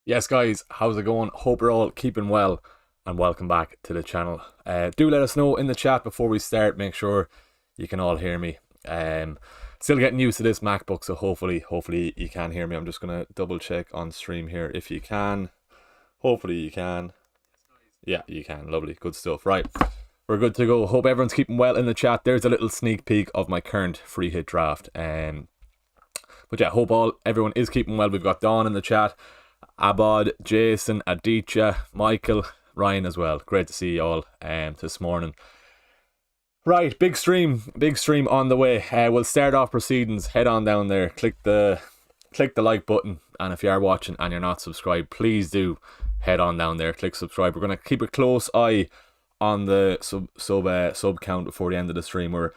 Yes, guys, how's it going? Hope you're all keeping well, and welcome back to the channel. Do let us know in the chat before we start. Make sure you can all hear me. Still getting used to this MacBook, so hopefully you can hear me. I'm just gonna double check on stream here if you can. Hopefully you can. Yeah, you can. Lovely, good stuff. Right, we're good to go. Hope everyone's keeping well in the chat. There's a little sneak peek of my current free hit draft. But yeah, hope everyone is keeping well. We've got Dawn in the chat, Abad, Jason, Aditya, Michael, Ryan as well. Great to see you all this morning. Right, big stream on the way. We'll start off proceedings. Head on down there, click the like button, and if you are watching and you're not subscribed, please do head on down there, click subscribe. We're gonna keep a close eye on the sub count before the end of the stream. We're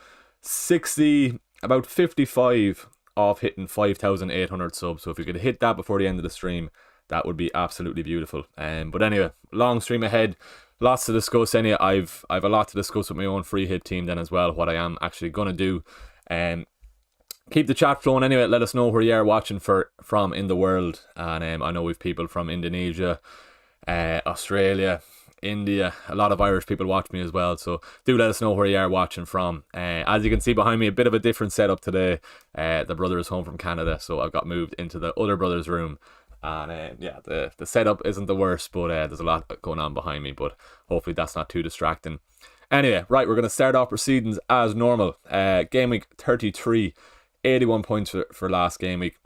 about 55 off hitting 5,800 subs. So if you could hit that before the end of the stream, that would be absolutely beautiful. But anyway, long stream ahead, lots to discuss. I've a lot to discuss with my own free hit team then as well, what I am actually gonna do. Keep the chat flowing anyway. Let us know where you are watching from in the world. And I know we've people from Indonesia, Australia, India. A lot of Irish people watch me as well, so do let us know where you are watching from. As you can see behind me, a bit of a different setup today. The brother is home from Canada, so I've got moved into the other brother's room. And yeah, the setup isn't the worst, but there's a lot going on behind me, but hopefully that's not too distracting. Anyway, right, we're going to start off proceedings as normal. Game week 33, 81 points for last game week.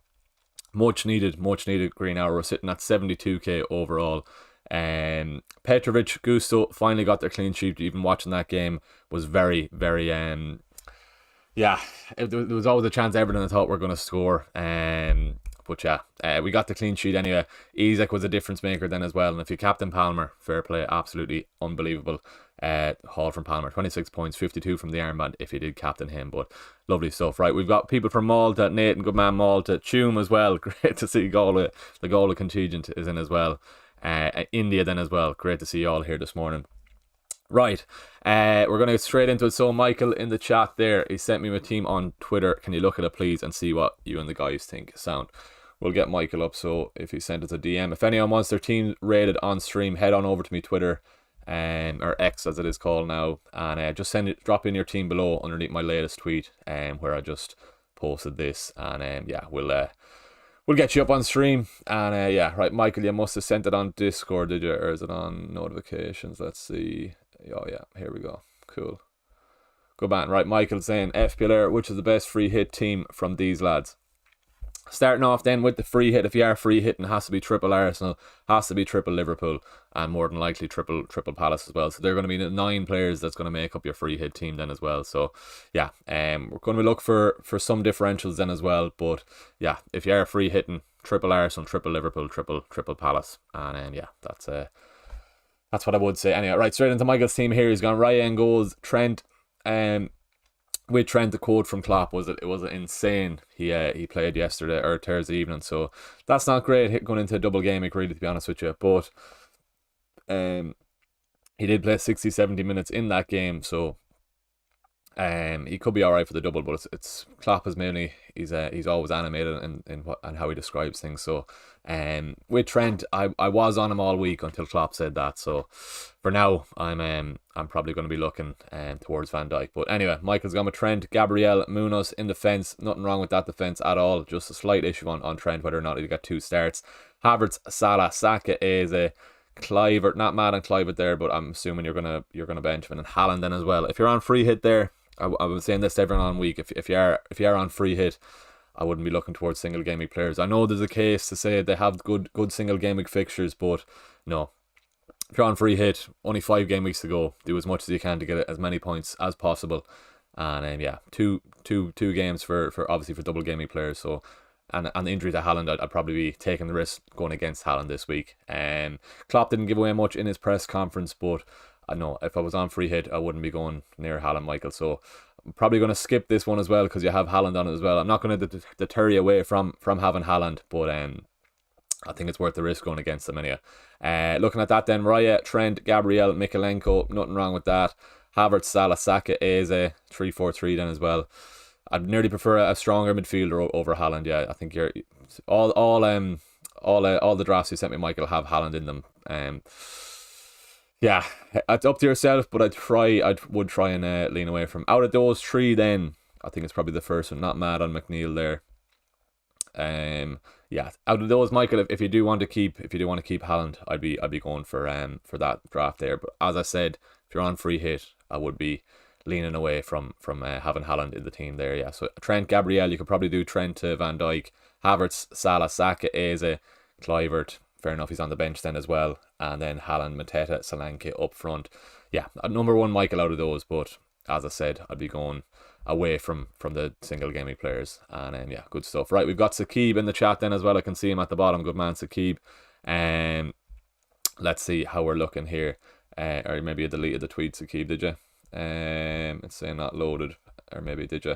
Much needed green hour. We're sitting at 72k overall. Petrovic, Gusto finally got their clean sheet. Even watching that game was very yeah, there was always a chance Everton I thought were going to score. But yeah, we got the clean sheet anyway. Isaac was a difference maker then as well. And if you captain Palmer, fair play, absolutely unbelievable. Haul from Palmer, 26 points, 52 from the armband if you did captain him. But lovely stuff. Right, we've got people from Malta, Nathan, good man Malta, Tume as well. Great to see Galway. The Galway contingent is in as well. India then as well. Great to see you all here this morning. Right, we're going to get straight into it. So Michael in the chat there, he sent me my team on Twitter. Can you look at it please and see what you and the guys think? Sound. We'll get Michael up, so if he sent it to DM. If anyone wants their team rated on stream, head on over to me Twitter, or X as it is called now, and just drop in your team below underneath my latest tweet, where I just posted this, and yeah, we'll get you up on stream. And yeah, right, Michael, you must have sent it on Discord, did you, or is it on notifications? Let's see. Oh yeah, here we go. Cool. Good man. Right, Michael saying FPL, which is the best free hit team from these lads? Starting off then with the free hit. If you are free hitting, it has to be triple Arsenal, has to be triple Liverpool, and more than likely triple Palace as well. So they're going to be the 9 players that's going to make up your free hit team then as well. So yeah, we're going to look for some differentials then as well. But yeah, if you are free hitting, triple Arsenal, triple Liverpool, triple Palace, and yeah, that's what I would say. Anyway, right, straight into Michael's team here. He's gone Ryan goals, Trent. With Trent, the quote from Klopp was that it was insane. He played yesterday or Thursday evening, so that's not great going into a double game week, really, to be honest with you. But he did play 60-70 minutes in that game, so he could be alright for the double. But it's Klopp is mainly he's always animated in what and how he describes things. So with Trent, I was on him all week until Klopp said that. So for now, I'm probably going to be looking towards Van Dijk. But anyway, Michael's gone with Trent, Gabriel, Munoz in defence. Nothing wrong with that defence at all. Just a slight issue on Trent whether or not he got 2 starts. Havertz, Salah, Saka, Eze, Kluivert. Not mad on Kluivert there, but I'm assuming you're gonna bench him, and Haaland then as well. If you're on free hit there, I was saying this to everyone on week. If you are on free hit, I wouldn't be looking towards single game week players. I know there's a case to say they have good single game week fixtures, but no. If you're on free hit, only 5 game weeks to go. Do as much as you can to get as many points as possible. And yeah, two games for obviously for double game week players. So and the injury to Haaland, I'd probably be taking the risk going against Haaland this week. Klopp didn't give away much in his press conference, but I know if I was on free hit, I wouldn't be going near Haaland, Michael. So I'm probably going to skip this one as well because you have Haaland on it as well. I'm not going to deter you away from having Haaland, but I think it's worth the risk going against them anyway. Looking at that then, Raya, Trent, Gabriel, Mikalenko, nothing wrong with that. Havertz, Salah, Saka, Eze, 3-4-3 then as well. I'd nearly prefer a stronger midfielder over Haaland. Yeah, I think you're all all the drafts you sent me, Michael, have Haaland in them. Yeah, it's up to yourself, but I would try and lean away from. Out of those three, then I think it's probably the first one. Not mad on McNeil there. Yeah, out of those, Michael, if you do want to keep Haaland, I'd be going for that draft there. But as I said, if you're on free hit, I would be leaning away from having Haaland in the team there. Yeah, so Trent, Gabriel, you could probably do Trent to Van Dijk, Havertz, Salah, Saka, Eze, Kluivert. Fair enough, he's on the bench then as well, and then Haaland, Mateta, Solanke up front. Yeah, number one, Michael, out of those. But as I said, I'd be going away from the single gaming players. And yeah, good stuff. Right, we've got Sakib in the chat then as well. I can see him at the bottom. Good man, Sakib. Let's see how we're looking here. Or maybe you deleted the tweet, Sakib, did you? It's saying not loaded. Or maybe did you?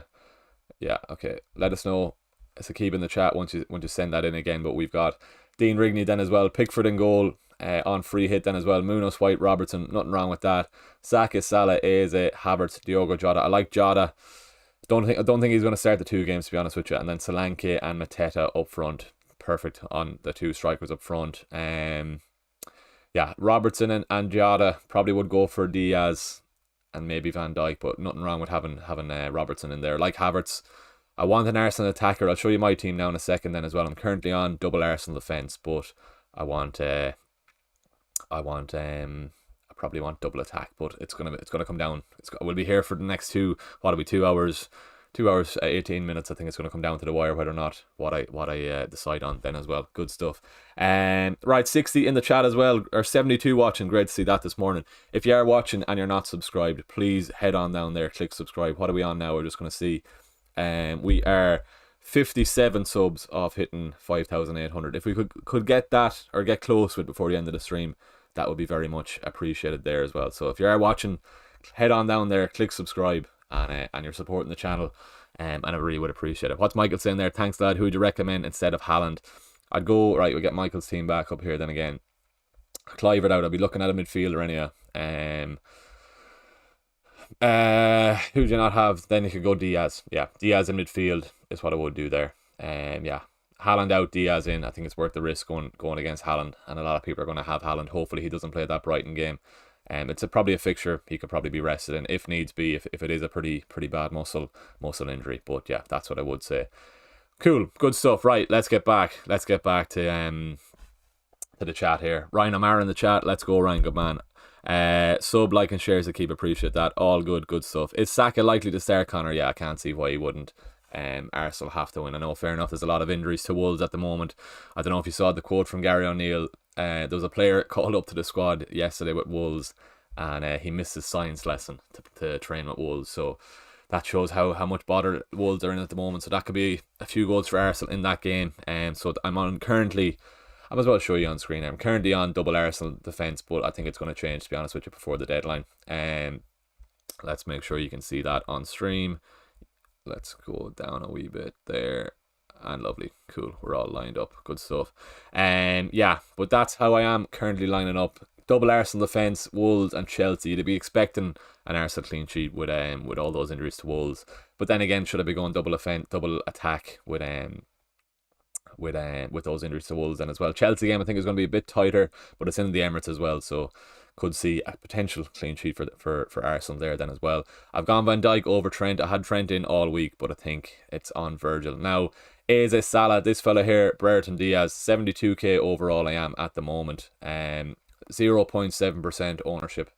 Yeah, okay. Let us know, Sakib, in the chat once you send that in again. But we've got Dean Rigney then as well. Pickford in goal. On free hit then as well. Munoz, White, Robertson, nothing wrong with that. Saka, Salah, Eze, Havertz, Diogo Jota. I like Jota. I don't think he's going to start the two games, to be honest with you. And then Solanke and Mateta up front. Perfect on the two strikers up front. Yeah, Robertson and Jota probably would go for Diaz and maybe Van Dijk, but nothing wrong with having Robertson in there. Like Havertz, I want an Arsenal attacker. I'll show you my team now in a second then as well. I'm currently on double Arsenal defence, but I probably want double attack, but it's gonna come down. We'll be here for the next 2 hours, 18 minutes. I think it's gonna come down to the wire whether or not what I decide on then as well. Good stuff. Right, 60 in the chat as well, or 72 watching. Great to see that this morning. If you are watching and you're not subscribed, please head on down there, click subscribe. What are we on now? We're just gonna see. We are 57 subs off hitting 5,800. If we could get that or get close to it before the end of the stream, that would be very much appreciated there as well. So if you are watching, head on down there, click subscribe, and you're supporting the channel, and I really would appreciate it. What's Michael saying there? Thanks, lad. Who would you recommend instead of Haaland? I'd go, right, we'll get Michael's team back up here then again. Kluivert out. I'll be looking at a midfielder anyway. Who do you not have? Then you could go Diaz. Yeah, Diaz in midfield is what I would do there. Yeah, Haaland out, Diaz in. I think it's worth the risk going against Haaland, and a lot of people are going to have Haaland. Hopefully he doesn't play that Brighton game. It's probably a fixture he could probably be rested in if needs be, if it is a pretty bad muscle injury. But yeah, that's what I would say. Cool, good stuff. Right, let's get back to the chat here. Ryan O'Mara in the chat. Let's go, Ryan. Good man. Sub, like and shares, I keep appreciate that. All good stuff. Is Saka likely to start, Connor? Yeah, I can't see why he wouldn't. Arsenal have to win. I know, fair enough, there's a lot of injuries to Wolves at the moment. I don't know if you saw the quote from Gary O'Neill. There was a player called up to the squad yesterday with Wolves, and he missed his science lesson to train with Wolves. So that shows how much bother Wolves are in at the moment. So that could be a few goals for Arsenal in that game. So I'm on currently, I might as well show you on screen. I'm currently on double Arsenal defence, but I think it's going to change, to be honest with you, before the deadline. Let's make sure you can see that on stream. Let's go down a wee bit there. And lovely. Cool. We're all lined up. Good stuff. Yeah, but that's how I am currently lining up. Double Arsenal defence, Wolves and Chelsea. You'd be expecting an Arsenal clean sheet with all those injuries to Wolves. But then again, should I be going double attack with those injuries to Wolves then as well. Chelsea game I think is going to be a bit tighter, but it's in the Emirates as well, so could see a potential clean sheet for Arsenal there then as well. I've gone Van Dijk over Trent. I had Trent in all week, but I think it's on Virgil. Now, Eze, Salah, this fella here, Brereton Diaz, 72k overall I am at the moment. 0.7% ownership.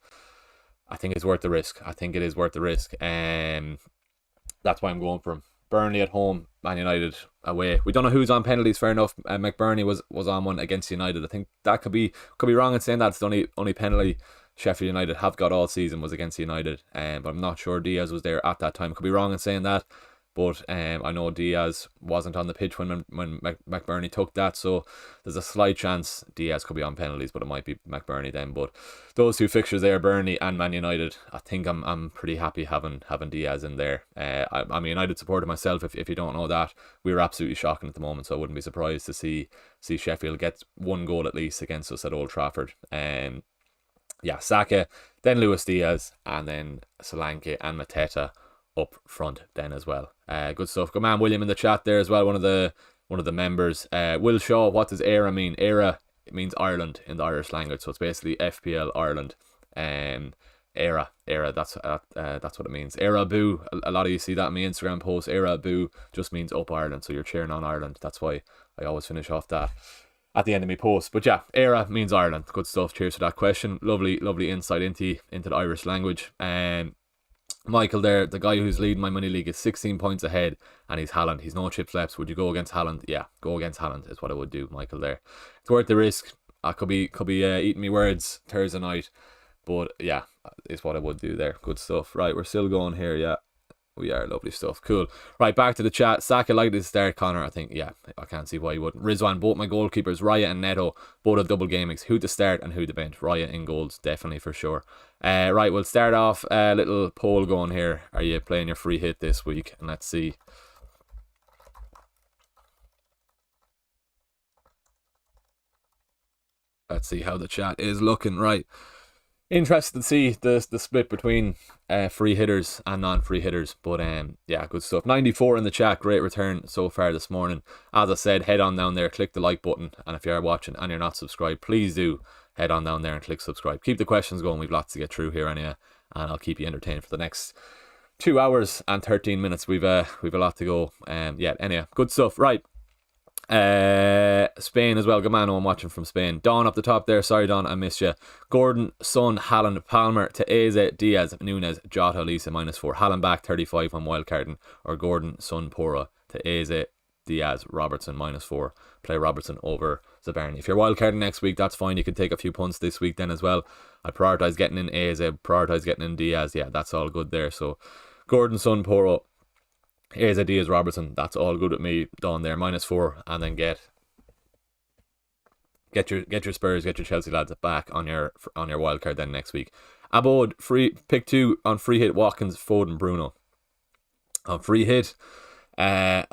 I think it's worth the risk. I think it is worth the risk. That's why I'm going for him. Burnley at home, Man United away. We don't know who's on penalties, fair enough. McBurney was on one against United. I think that could be wrong in saying that's the only penalty Sheffield United have got all season was against United. But I'm not sure Diaz was there at that time. Could be wrong in saying that. But I know Diaz wasn't on the pitch when McBurney took that, so there's a slight chance Diaz could be on penalties, but it might be McBurney then. But those two fixtures there, Burnley and Man United, I think I'm pretty happy having Diaz in there. I'm a United supporter myself, if you don't know that. We were absolutely shocking at the moment, so I wouldn't be surprised to see Sheffield get one goal at least against us at Old Trafford. Yeah, Saka, then Luis Diaz, and then Solanke and Mateta up front then as well. Good stuff. Good man, William in the chat there as well. One of the one of the members. Will Shaw, what does ERA mean? ERA, it means Ireland in the Irish language, so it's basically FPL Ireland. ERA, that's what it means. ERA boo, a lot of you see that in my Instagram post. ERA boo just means up Ireland, so you're cheering on Ireland. That's why I always finish off that at the end of my post. But yeah, ERA means Ireland. Good stuff. Cheers for that question. Lovely insight into the Irish language. Michael there, the guy who's leading my money league, is 16 points ahead, and he's Haaland. He's no chips left. Would you go against Haaland? Yeah, go against Haaland is what I would do, Michael there. It's worth the risk. I could be eating me words Thursday night, but yeah, it's what I would do there. Good stuff. Right, we're still going here, yeah. We are. Lovely stuff. Cool. Right, back to the chat. Saka likely to start, Connor. I think, yeah, I can't see why you wouldn't. Rizwan, both my goalkeepers, Raya and Neto, both have double game weeks. Who to start and who to bench? Raya in goals, definitely for sure. Right, we'll start off a little poll going here. Are you playing your free hit this week? And let's see. Let's see how the chat is looking. Right. Interested to see the split between free hitters and non-free hitters, but yeah, good stuff. 94 in the chat, great return so far this morning. As I said, head on down there, click the like button, and if you are watching and you're not subscribed, please do head on down there and click subscribe. Keep the questions going, we've lots to get through here anyway, and I'll keep you entertained for the next 2 hours and 13 minutes. We've a lot to go. Yeah, anyway, good stuff. Right. Spain as well. Good man, I'm watching from Spain. Don up the top there. Sorry, Don, I missed you. Gordon, Son, Haaland, Palmer to Eze, Diaz, Nunes, Jota, Lisa -4. Haaland back 35 on wildcarding, or Gordon, Son, Pora to Eze, Diaz, Robertson -4. Play Robertson over Zabarni. If you're wildcarding next week, that's fine. You can take a few punts this week then as well. I prioritise getting in Eze, prioritise getting in Diaz. Yeah, that's all good there. So Gordon, Son, Poro, Eze, Diaz, Robertson, that's all good with me. Done there, -4, and then get your Spurs, get your Chelsea lads back on your wild card then next week. Abode, pick 2 on free hit. Watkins, Foden, Bruno. On free hit, I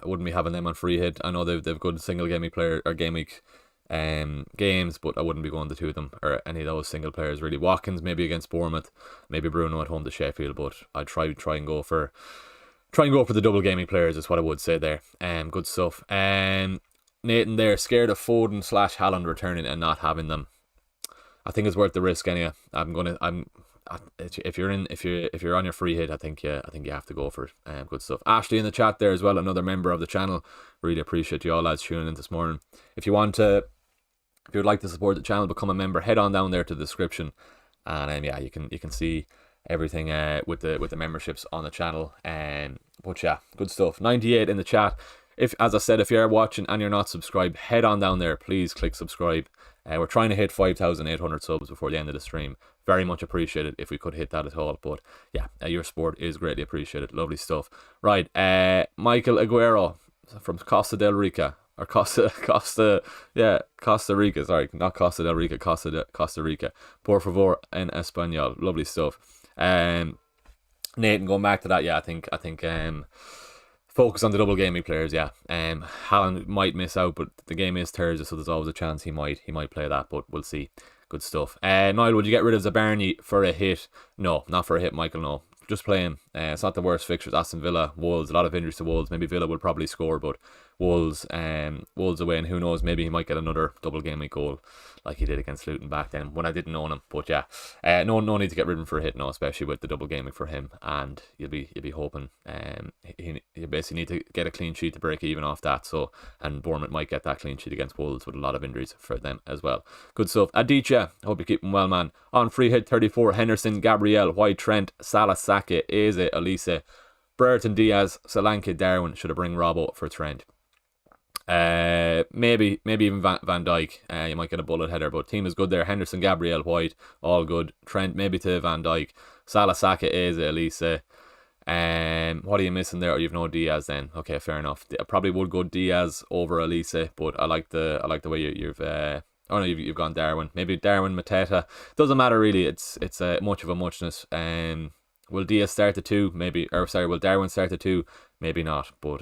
wouldn't be having them on free hit. I know they've good single game week player or game week games, but I wouldn't be going the two of them or any of those single players really. Watkins maybe against Bournemouth, maybe Bruno at home to Sheffield, but I'd try and go for the double gaming players is what I would say there. Good stuff. Nathan there, scared of Foden / Haaland returning and not having them. I think it's worth the risk anyway. If you're on your free hit, I think you have to go for it. Good stuff. Ashley in the chat there as well, another member of the channel. Really appreciate you all lads tuning in this morning. If you would like to support the channel, become a member, head on down there to the description, and yeah, you can see everything with the memberships on the channel. But yeah, good stuff. 98 in the chat. As I said, if you're watching and you're not subscribed, head on down there, please click subscribe. We're trying to hit 5,800 subs before the end of the stream. Very much appreciated if we could hit that at all. But yeah, your support is greatly appreciated. Lovely stuff. Right, Michael Aguero from Costa del Rica. Or Costa Rica, sorry, not Costa del Rica, Costa Rica. Por favor en español. Lovely stuff. Nathan, going back to that, yeah, I think focus on the double gaming players, yeah. Haaland might miss out, but the game is Thursday, so there's always a chance he might play that, but we'll see. Good stuff. Niall, would you get rid of Zabarni for a hit? No, not for a hit, Michael, no. Just play him. It's not the worst fixtures. Aston Villa, Wolves, a lot of injuries to Wolves. Maybe Villa will probably score, but Wolves away, and who knows, maybe he might get another double game week goal like he did against Luton back then when I didn't own him. But yeah, no need to get rid of him for a hit, no, especially with the double game week for him. And you'll be hoping you basically need to get a clean sheet to break even off that. So, and Bournemouth might get that clean sheet against Wolves with a lot of injuries for them as well. Good stuff. Aditya, hope you're keeping well, man. On free hit 34, Henderson, Gabriel, White, Trent, Salah, Saka, Eze, Elise, Brereton, Diaz, Solanke, Darwin. Should have bring Robbo for Trent. Maybe even Van Dijk. You might get a bullet header, but team is good there. Henderson, Gabriel, White, all good. Trent maybe to Van Dijk. Salah, Saka, Eze, Elise. What are you missing there? Or you've no Diaz then? Okay, fair enough. I probably would go Diaz over Elise, but I like the way you've gone Darwin. Maybe Darwin, Mateta. Doesn't matter really. It's much of a muchness. Will Diaz start the 2? Maybe. Or sorry, will Darwin start the 2? Maybe not. But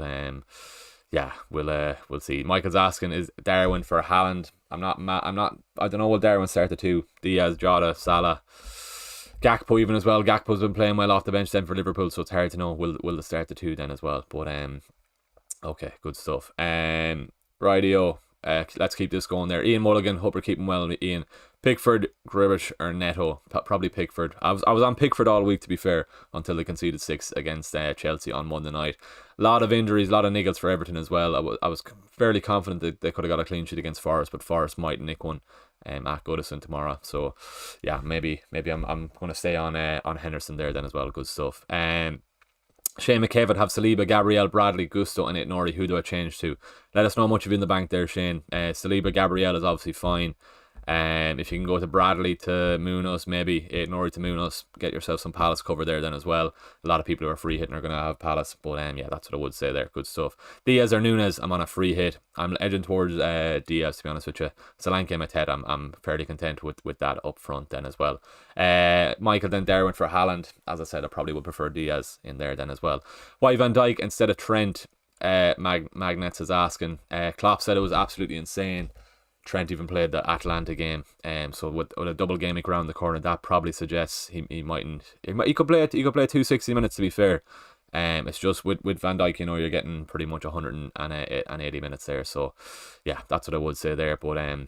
yeah, we'll see. Michael's asking, is Darwin for Haaland? I don't know, will Darwin start the 2? Diaz, Jota, Salah, Gakpo even as well. Gakpo's been playing well off the bench then for Liverpool, so it's hard to know will they start the 2 then as well. But Okay, good stuff. Rightio. Let's keep this going there. Ian Mulligan, hope you're keeping well, Ian. Pickford, Grealish, or Neto? Probably Pickford. I was on Pickford all week, to be fair, until they conceded 6 against Chelsea on Monday night. A lot of injuries, a lot of niggles for Everton as well. I was fairly confident that they could have got a clean sheet against Forest, but Forest might nick one at Goodison tomorrow. So yeah, maybe I'm going to stay on Henderson there then as well. Good stuff. Shane McKevitt, have Saliba, Gabriel, Bradley, Gusto, and Nori. Who do I change to? Let us know how much you've in the bank there, Shane. Saliba, Gabriel is obviously fine. If you can go to Bradley to Munoz, maybe Nori to Munoz, get yourself some Palace cover there then as well. A lot of people who are free hitting are going to have Palace, but yeah, that's what I would say there. Good stuff. Diaz or Nunes, I'm on a free hit. I'm edging towards Diaz, to be honest with you. Solanke and Mateta, I'm fairly content with that up front then as well. Michael then there went for Haaland. As I said, I probably would prefer Diaz in there then as well. Why Van Dijk instead of Trent? Magnets is asking. Klopp said it was absolutely insane. Trent even played the Atlanta game, so with a double game week around the corner, that probably suggests he could play 260 minutes, to be fair. It's just with Van Dijk, you're getting pretty much 180 minutes there. So yeah, that's what I would say there. But I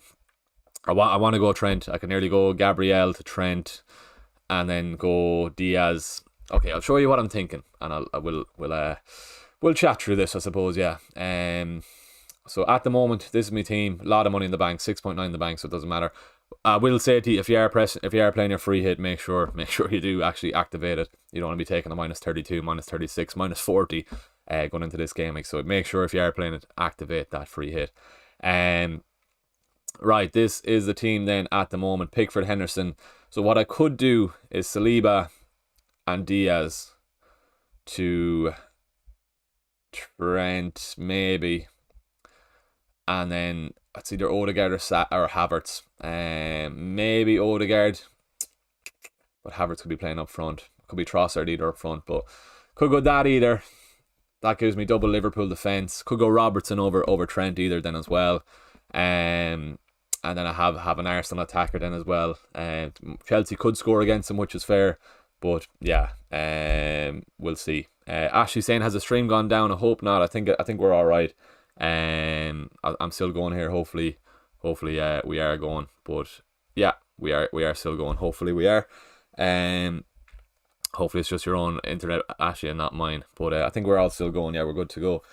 want to go Trent. I can nearly go Gabriel to Trent, and then go Diaz. Okay, I'll show you what I'm thinking, and we'll chat through this, I suppose. Yeah. So at the moment, this is my team. A lot of money in the bank, 6.9 in the bank, so it doesn't matter. I will say to you, if you are playing your free hit, make sure you do actually activate it. You don't want to be taking a minus 32, minus 36, minus 40 going into this game. So make sure if you are playing it, activate that free hit. Right, this is the team then at the moment. Pickford, Henderson. So what I could do is Saliba and Diaz to Trent, maybe. And then it's either Odegaard or Havertz. Maybe Odegaard, but Havertz could be playing up front. Could be Trossard either up front, but could go that either. That gives me double Liverpool defence. Could go Robertson over Trent either then as well. And then I have an Arsenal attacker then as well. Chelsea could score against him, which is fair. But yeah, we'll see. Ashley saying, has the stream gone down? I hope not. I think we're all right. I'm still going here. Hopefully, we are going. But yeah, we are still going. Hopefully, we are. Hopefully, it's just your own internet, Ashley, and not mine. But I think we're all still going. Yeah, we're good to go.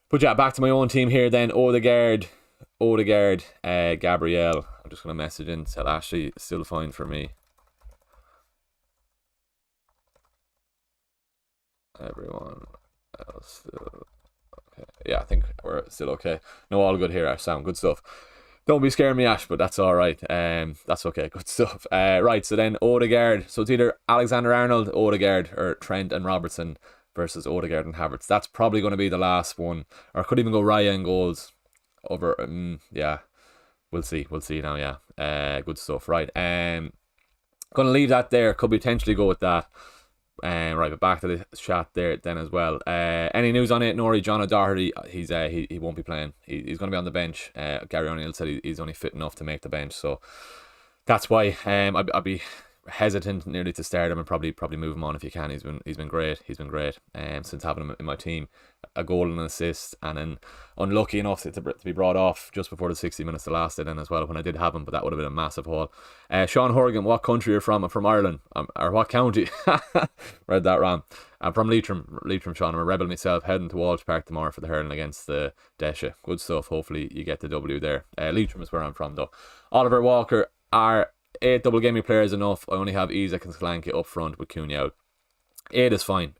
But yeah, back to my own team here. Then Odegaard, Gabriel. I'm just gonna message in. Tell Ashley still fine for me. Everyone else still okay. Yeah, I think we're still okay. No, all good here, Ash. Sound good stuff. Don't be scaring me, Ash, but that's all right. That's okay. Good stuff. Right, so then Odegaard. So it's either Alexander-Arnold, Odegaard, or Trent and Robertson versus Odegaard and Havertz. That's probably going to be the last one. Or I could even go Raya in goals over. Yeah, we'll see. We'll see now. Yeah. Good stuff. Right. Gonna leave that there. Could potentially go with that. Right, but back to the chat there then as well. Any news on it, Nori? John O'Doherty, he won't be playing. He's going to be on the bench. Gary O'Neill said he's only fit enough to make the bench, so that's why I'd be hesitant nearly to start him and probably move him on if you can. He's been great. Since having him in my team. A goal and an assist, and then unlucky enough to be brought off just before the 60 minutes to last then as well when I did have him, but that would have been a massive haul. Sean Horgan, what country you're from? I'm from Ireland. Or what county? Read that wrong. I'm from Leitrim, Sean. I'm a rebel myself, heading to Walsh Park tomorrow for the hurling against the Desha. Good stuff. Hopefully you get the W there. Leitrim is where I'm from though. Oliver Walker, are 8 double gaming players enough? I only have Isak and Solanke up front with Cunha out. 8 is fine.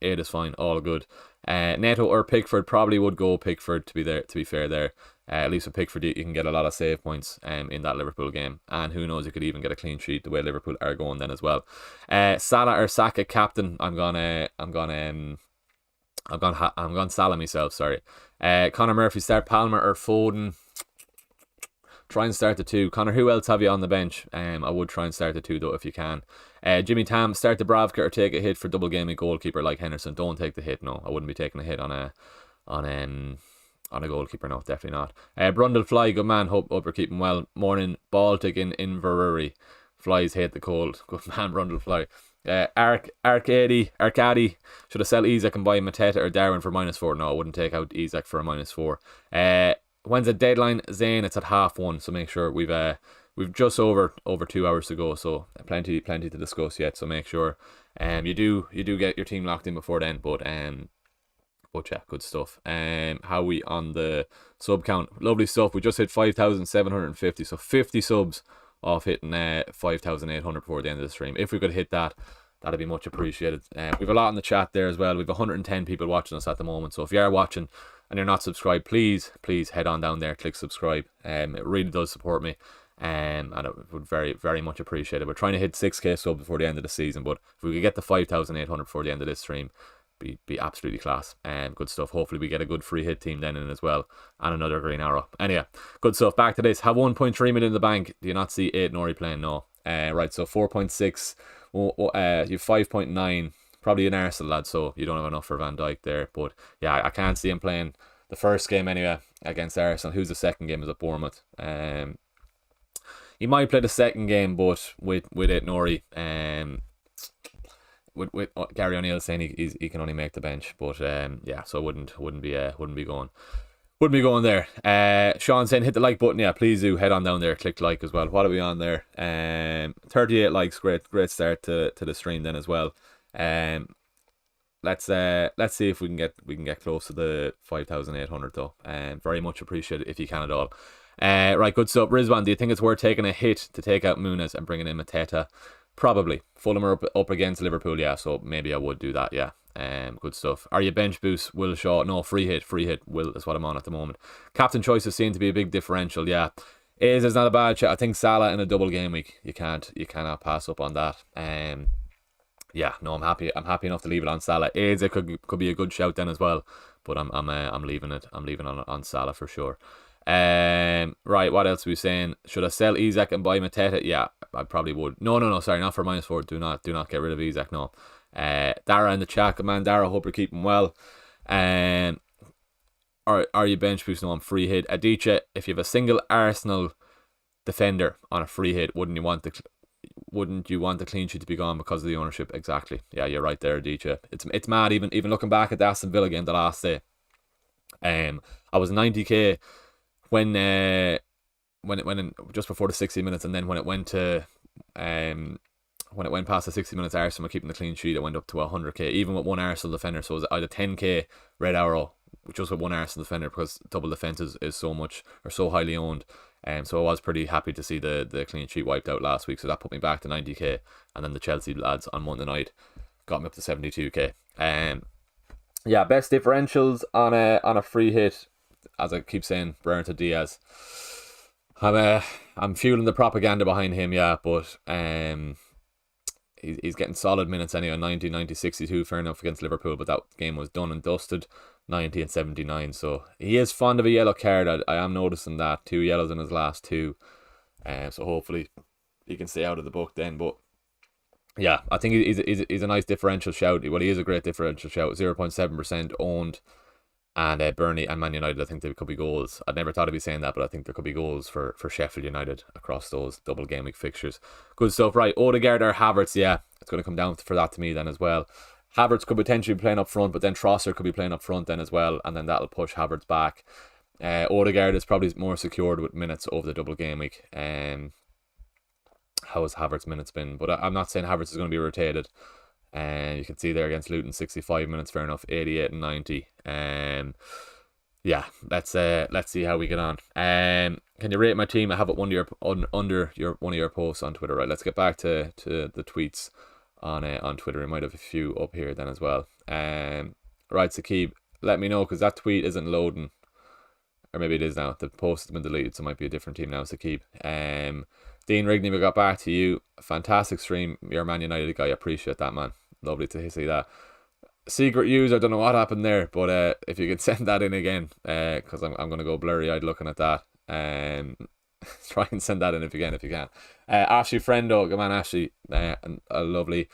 All good. Neto or Pickford, probably would go Pickford to be fair there. At least with Pickford you can get a lot of save points in that Liverpool game, and who knows, you could even get a clean sheet the way Liverpool are going then as well. Salah or Saka captain? I'm gone Salah myself. Sorry. Connor Murphy start Palmer or Foden? Try and start the 2. Connor, who else have you on the bench? I would try and start the 2 though if you can. Jimmy Tam, start the Bravka or take a hit for double gaming goalkeeper like Henderson. Don't take the hit. No, I wouldn't be taking a hit on a goalkeeper. No, definitely not. Brundle Fly, good man. Hope you're keeping well. Morning. Baltic in Inverary. Flies hate the cold. Good man, Brundle Fly. Arcady, should I sell Isak and buy Mateta or Darwin for -4? No, I wouldn't take out Isak for a -4. When's the deadline, Zane? It's at 1:30, so make sure we've just over 2 hours to go, so plenty to discuss yet. So make sure you do get your team locked in before then. But yeah, good stuff. How we on the sub count? Lovely stuff. We just hit 5,750, so 50 subs off hitting 5,800 before the end of the stream. If we could hit that, that'd be much appreciated. We've a lot in the chat there as well. We've 110 people watching us at the moment, so if you are watching and you're not subscribed, please head on down there, click subscribe. It really does support me, and it would very, very much appreciate it. We're trying to hit 6k subs before the end of the season, but if we could get to 5,800 before the end of this stream, be absolutely class. Good stuff. Hopefully we get a good free hit team then in as well, and another green arrow. Anyway, good stuff. Back to this. Have 1.3 million in the bank. Do you not see 8 Nori playing? No. Right, so 4.6. You have 5.9. Probably an Arsenal lad, so you don't have enough for Van Dijk there. But yeah, I can't see him playing the first game anyway against Arsenal. Who's the second game? Is at Bournemouth. He might play the second game, but with 8 Nori. With Gary O'Neill saying he can only make the bench, but yeah, so wouldn't be going there. Sean saying hit the like button. Yeah, please do head on down there, click like as well. What are we on there? 38 likes, great start to the stream then as well. Let's see if we can get close to the 5,800 though. Very much appreciated if you can at all. Right, good stuff. Rizwan, do you think it's worth taking a hit to take out Muniz and bringing in Mateta? Probably. Fulham are up against Liverpool, yeah, so maybe I would do that, yeah. Good stuff. Are you bench boost? Will Shaw? No, free hit. Will is what I'm on at the moment. Captain choices seem to be a big differential, yeah. Is not a bad shot. I think Salah in a double game week, you cannot pass up on that. Yeah, no, I'm happy enough to leave it on Salah. It could be a good shout then as well, but I'm leaving it. I'm leaving on Salah for sure. Right, what else are we saying? Should I sell Isak and buy Mateta? Yeah, I probably would. No, sorry, not for -4. Do not get rid of Isak, no. Dara in the chat, good man, Dara, hope you're keeping well. Are you bench boost? No, I'm free hit. Adicha, if you have a single Arsenal defender on a free hit, wouldn't you want the clean sheet to be gone because of the ownership? Exactly. Yeah, you're right there, Adicha. It's mad, even looking back at the Aston Villa game the last day. I was 90k when it just before the 60 minutes, and then when it went past the 60 minutes, Arsenal were keeping the clean sheet, it went up to 100k, even with one Arsenal defender. So it was either 10k red arrow just with one Arsenal defender, because double defence is so highly owned. So I was pretty happy to see the clean sheet wiped out last week. So that put me back to 90k, and then the Chelsea lads on Monday night got me up to 72k. Yeah, best differentials on a free hit, as I keep saying, Bernardo Diaz. I'm fueling the propaganda behind him, yeah, but he's getting solid minutes anyway. 90, 90, 62, fair enough against Liverpool, but that game was done and dusted. 90 and 79, so he is fond of a yellow card. I am noticing that, 2 yellows in his last 2, so hopefully he can stay out of the book then. But yeah, I think he's a nice differential shout. Well, he is a great differential shout. 0.7% owned, and Burnley and Man United, I think there could be goals. I'd never thought I'd be saying that, but I think there could be goals for Sheffield United across those double game week fixtures. Good stuff. Right, Odegaard or Havertz? Yeah, it's going to come down for that to me then as well. Havertz could potentially be playing up front, but then Trossard could be playing up front then as well, and then that'll push Havertz back. Odegaard is probably more secured with minutes over the double game week. How has Havertz minutes been? But I'm not saying Havertz is going to be rotated. You can see there against Luton, 65 minutes, fair enough, 88 and 90. Yeah, let's see how we get on. Can you rate my team? I have it under one of your posts on Twitter. Right, let's get back to the tweets on Twitter. We might have a few up here then as well. Right, Sakib, let me know, because that tweet isn't loading, or maybe it is now. The post has been deleted, so it might be a different team now, Sakib. Dean Rigney, we got back to you. Fantastic stream. You're a Man United guy. I appreciate that, man. Lovely to see that. Secret user, I don't know what happened there, but if you could send that in again, because I'm going to go blurry-eyed looking at that. Try and send that in if you can. Ashley Friendo, good man, Ashley. And a lovely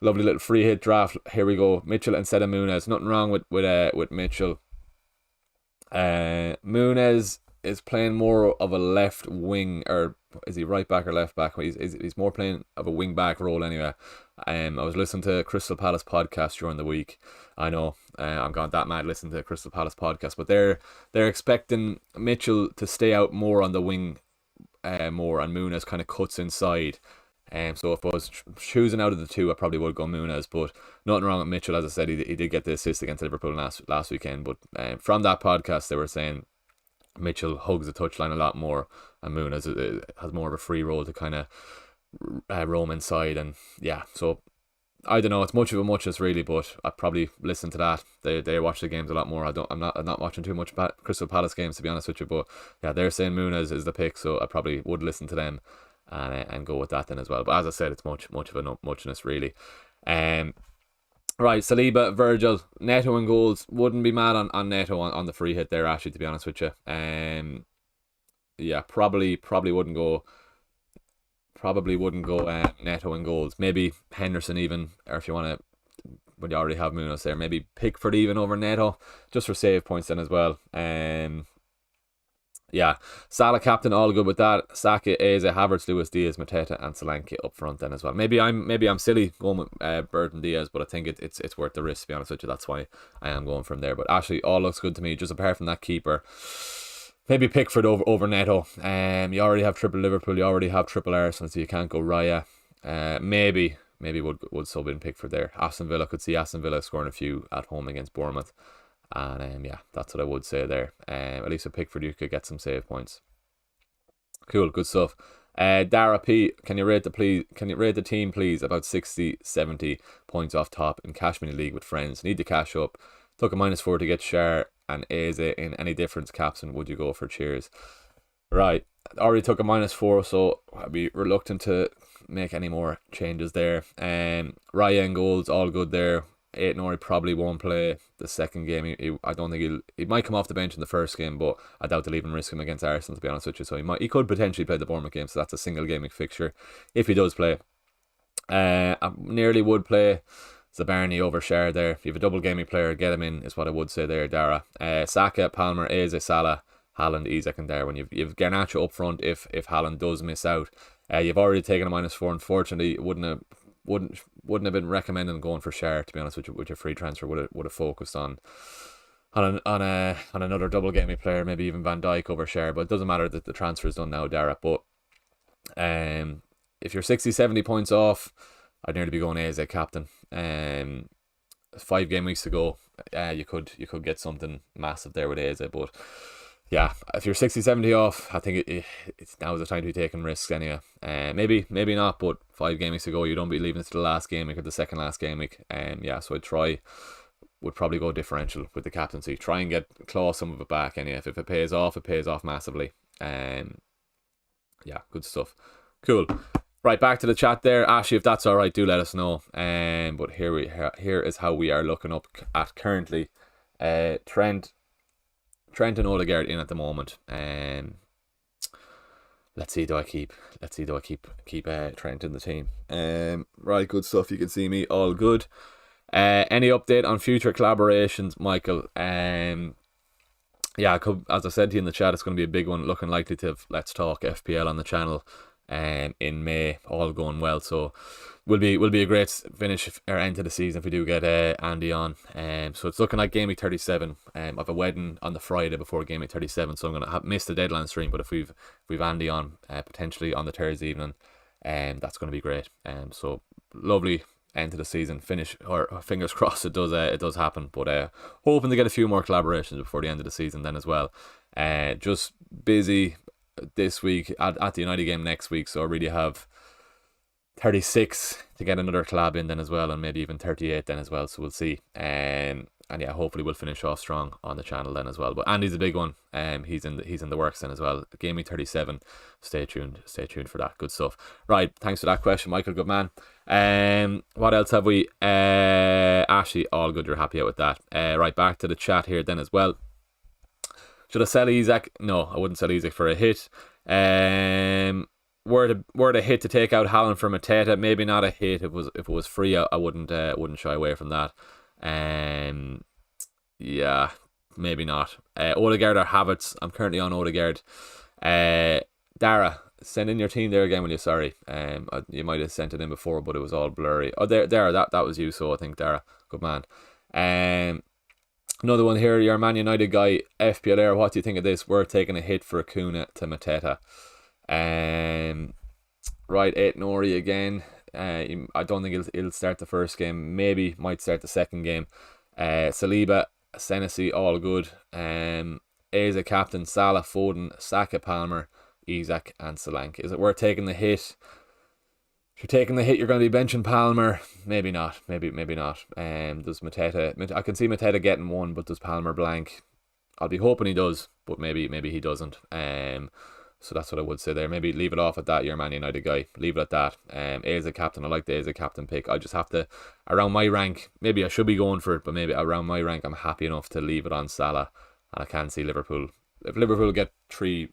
little free hit draft. Here we go. Mitchell instead of Muniz. Nothing wrong with Mitchell. Muniz is playing more of a left wing, or is he right back or left back? He's more playing of a wing back role anyway. I was listening to Crystal Palace podcast during the week. I know I'm gone that mad listening to the Crystal Palace podcast, but they're expecting Mitchell to stay out more on the wing, more, and Muniz kind of cuts inside. So if I was choosing out of the two, I probably would go Muniz, but nothing wrong with Mitchell. As I said, he did get the assist against Liverpool last weekend, but from that podcast they were saying Mitchell hugs the touchline a lot more, and Muniz has more of a free role to kind of roam inside. And yeah, so I don't know, it's much of a muchness really, but I probably listen to that. They watch the games a lot more. I'm not watching too much Crystal Palace games, to be honest with you, but yeah, they're saying Muniz is the pick, so I probably would listen to them and go with that then as well. But as I said, it's much of a muchness really. Right, Saliba, Virgil, Neto and goals. Wouldn't be mad on Neto on the free hit there, actually, to be honest with you. Yeah, probably wouldn't go. Neto and goals. Maybe Henderson even, or if you want to, when you already have Muniz there, maybe Pickford even over Neto, just for save points then as well. Yeah, Salah captain, all good with that. Saka, Eze, Havertz, Luis Diaz, Mateta, and Solanke up front then as well. Maybe I'm silly going with Burton Diaz, but I think it's worth the risk, to be honest with you. That's why I am going from there. But actually, all looks good to me, just apart from that keeper. Maybe Pickford over Neto. You already have triple Liverpool, you already have triple Arsenal, so you can't go Raya. Maybe would sub in Pickford there. Aston Villa, could see Aston Villa scoring a few at home against Bournemouth. And yeah, that's what I would say there. At least with Pickford you could get some save points. Cool, good stuff. Dara P, can you rate the team please? About 60-70 points off top in Cash Mini League with friends. Need to cash up. Took a -4 to get Share and Eze in any difference caps, and would you go for cheers? Right, already took a -4, so I'd be reluctant to make any more changes there. Raya and goals, all good there. Aït-Nouri probably won't play the second game. I don't think he might come off the bench in the first game, but I doubt they'll even risk him against Arsenal, to be honest with you. So he could potentially play the Bournemouth game, so that's a single gaming fixture if he does play. I nearly would play Zabarni over Share there. If you have a double gaming player, get him in, is what I would say there, Dara. Saka, Palmer, Eze, Salah, Haaland, Isak and Darwin. You've Garnacho up front if Haaland does miss out. You've already taken a -4. Unfortunately, it wouldn't have been recommending going for Share, to be honest with you. With your free transfer, would have focused on another double gaming player, maybe even Van Dijk over Share. But it doesn't matter that the transfer is done now, Dara. But if you're 60-70 points off, I'd nearly be going Eze captain. 5 game weeks to go, you could get something massive there with Eze, but yeah, if you're 60-70 off, I think it's now the time to be taking risks anyway. Maybe not, but 5 game weeks to go, you don't be leaving it to the last game week or the second last game week. Yeah, so would probably go differential with the captaincy. Try and claw some of it back anyway. If it pays off, it pays off massively. Yeah, good stuff. Cool. Right, back to the chat there. Ashley, if that's alright, do let us know. But here is how we are looking up at currently. Trent and Odegaard in at the moment. Let's see, do I keep Trent in the team? Right, good stuff. You can see me, all good. Any update on future collaborations, Michael? Yeah, as I said to you in the chat, it's going to be a big one. Looking likely to have Let's Talk FPL on the channel in May, all going well. So will be a great finish or end to the season if we do get Andy on. So it's looking like game week 37. I have a wedding on the Friday before game week 37, so I'm gonna miss the deadline stream. But if we've Andy on potentially on the Thursday evening, that's going to be great. So lovely end to the season finish, or fingers crossed it does happen. But hoping to get a few more collaborations before the end of the season then as well. Just busy this week at the United game next week, so I really have 36 to get another collab in then as well, and maybe even 38 then as well, so we'll see. And yeah, hopefully we'll finish off strong on the channel then as well. But Andy's a big one. He's in the works then as well. Game week 37. Stay tuned for that. Good stuff. Right, thanks for that question, Michael. Good man. What else have we? Ashley, all good. You're happy out with that. Right, back to the chat here then as well. Should I sell Isak? No, I wouldn't sell Isak for a hit. Were the hit to take out Haaland from Mateta? Maybe not a hit. If it was free, I wouldn't shy away from that. Yeah, maybe not. Odegaard or Havertz? I'm currently on Odegaard. Dara, send in your team there again, will you? Sorry. You might have sent it in before, but it was all blurry. Oh, there, that was you. So I think Dara, good man. Another one here. Your Man United guy, FPL Air. What do you think of this? We're taking a hit for Acuna to Mateta. Right, 8 Nori again. I don't think he'll start the first game. Maybe might start the second game. Saliba, Senesi, all good. Eze captain, Salah, Foden, Saka, Palmer, Isak and Solanke. Is it worth taking the hit? If you're taking the hit, you're going to be benching Palmer. Maybe not. Maybe not. Does Mateta? I can see Mateta getting one, but does Palmer blank? I'll be hoping he does, but maybe he doesn't. So that's what I would say there. Maybe leave it off at that. You're a Man United guy. Leave it at that. Eze captain. I like the Eze captain pick. I just have to, around my rank, maybe I should be going for it, but maybe around my rank, I'm happy enough to leave it on Salah. And I can see Liverpool. If Liverpool get 4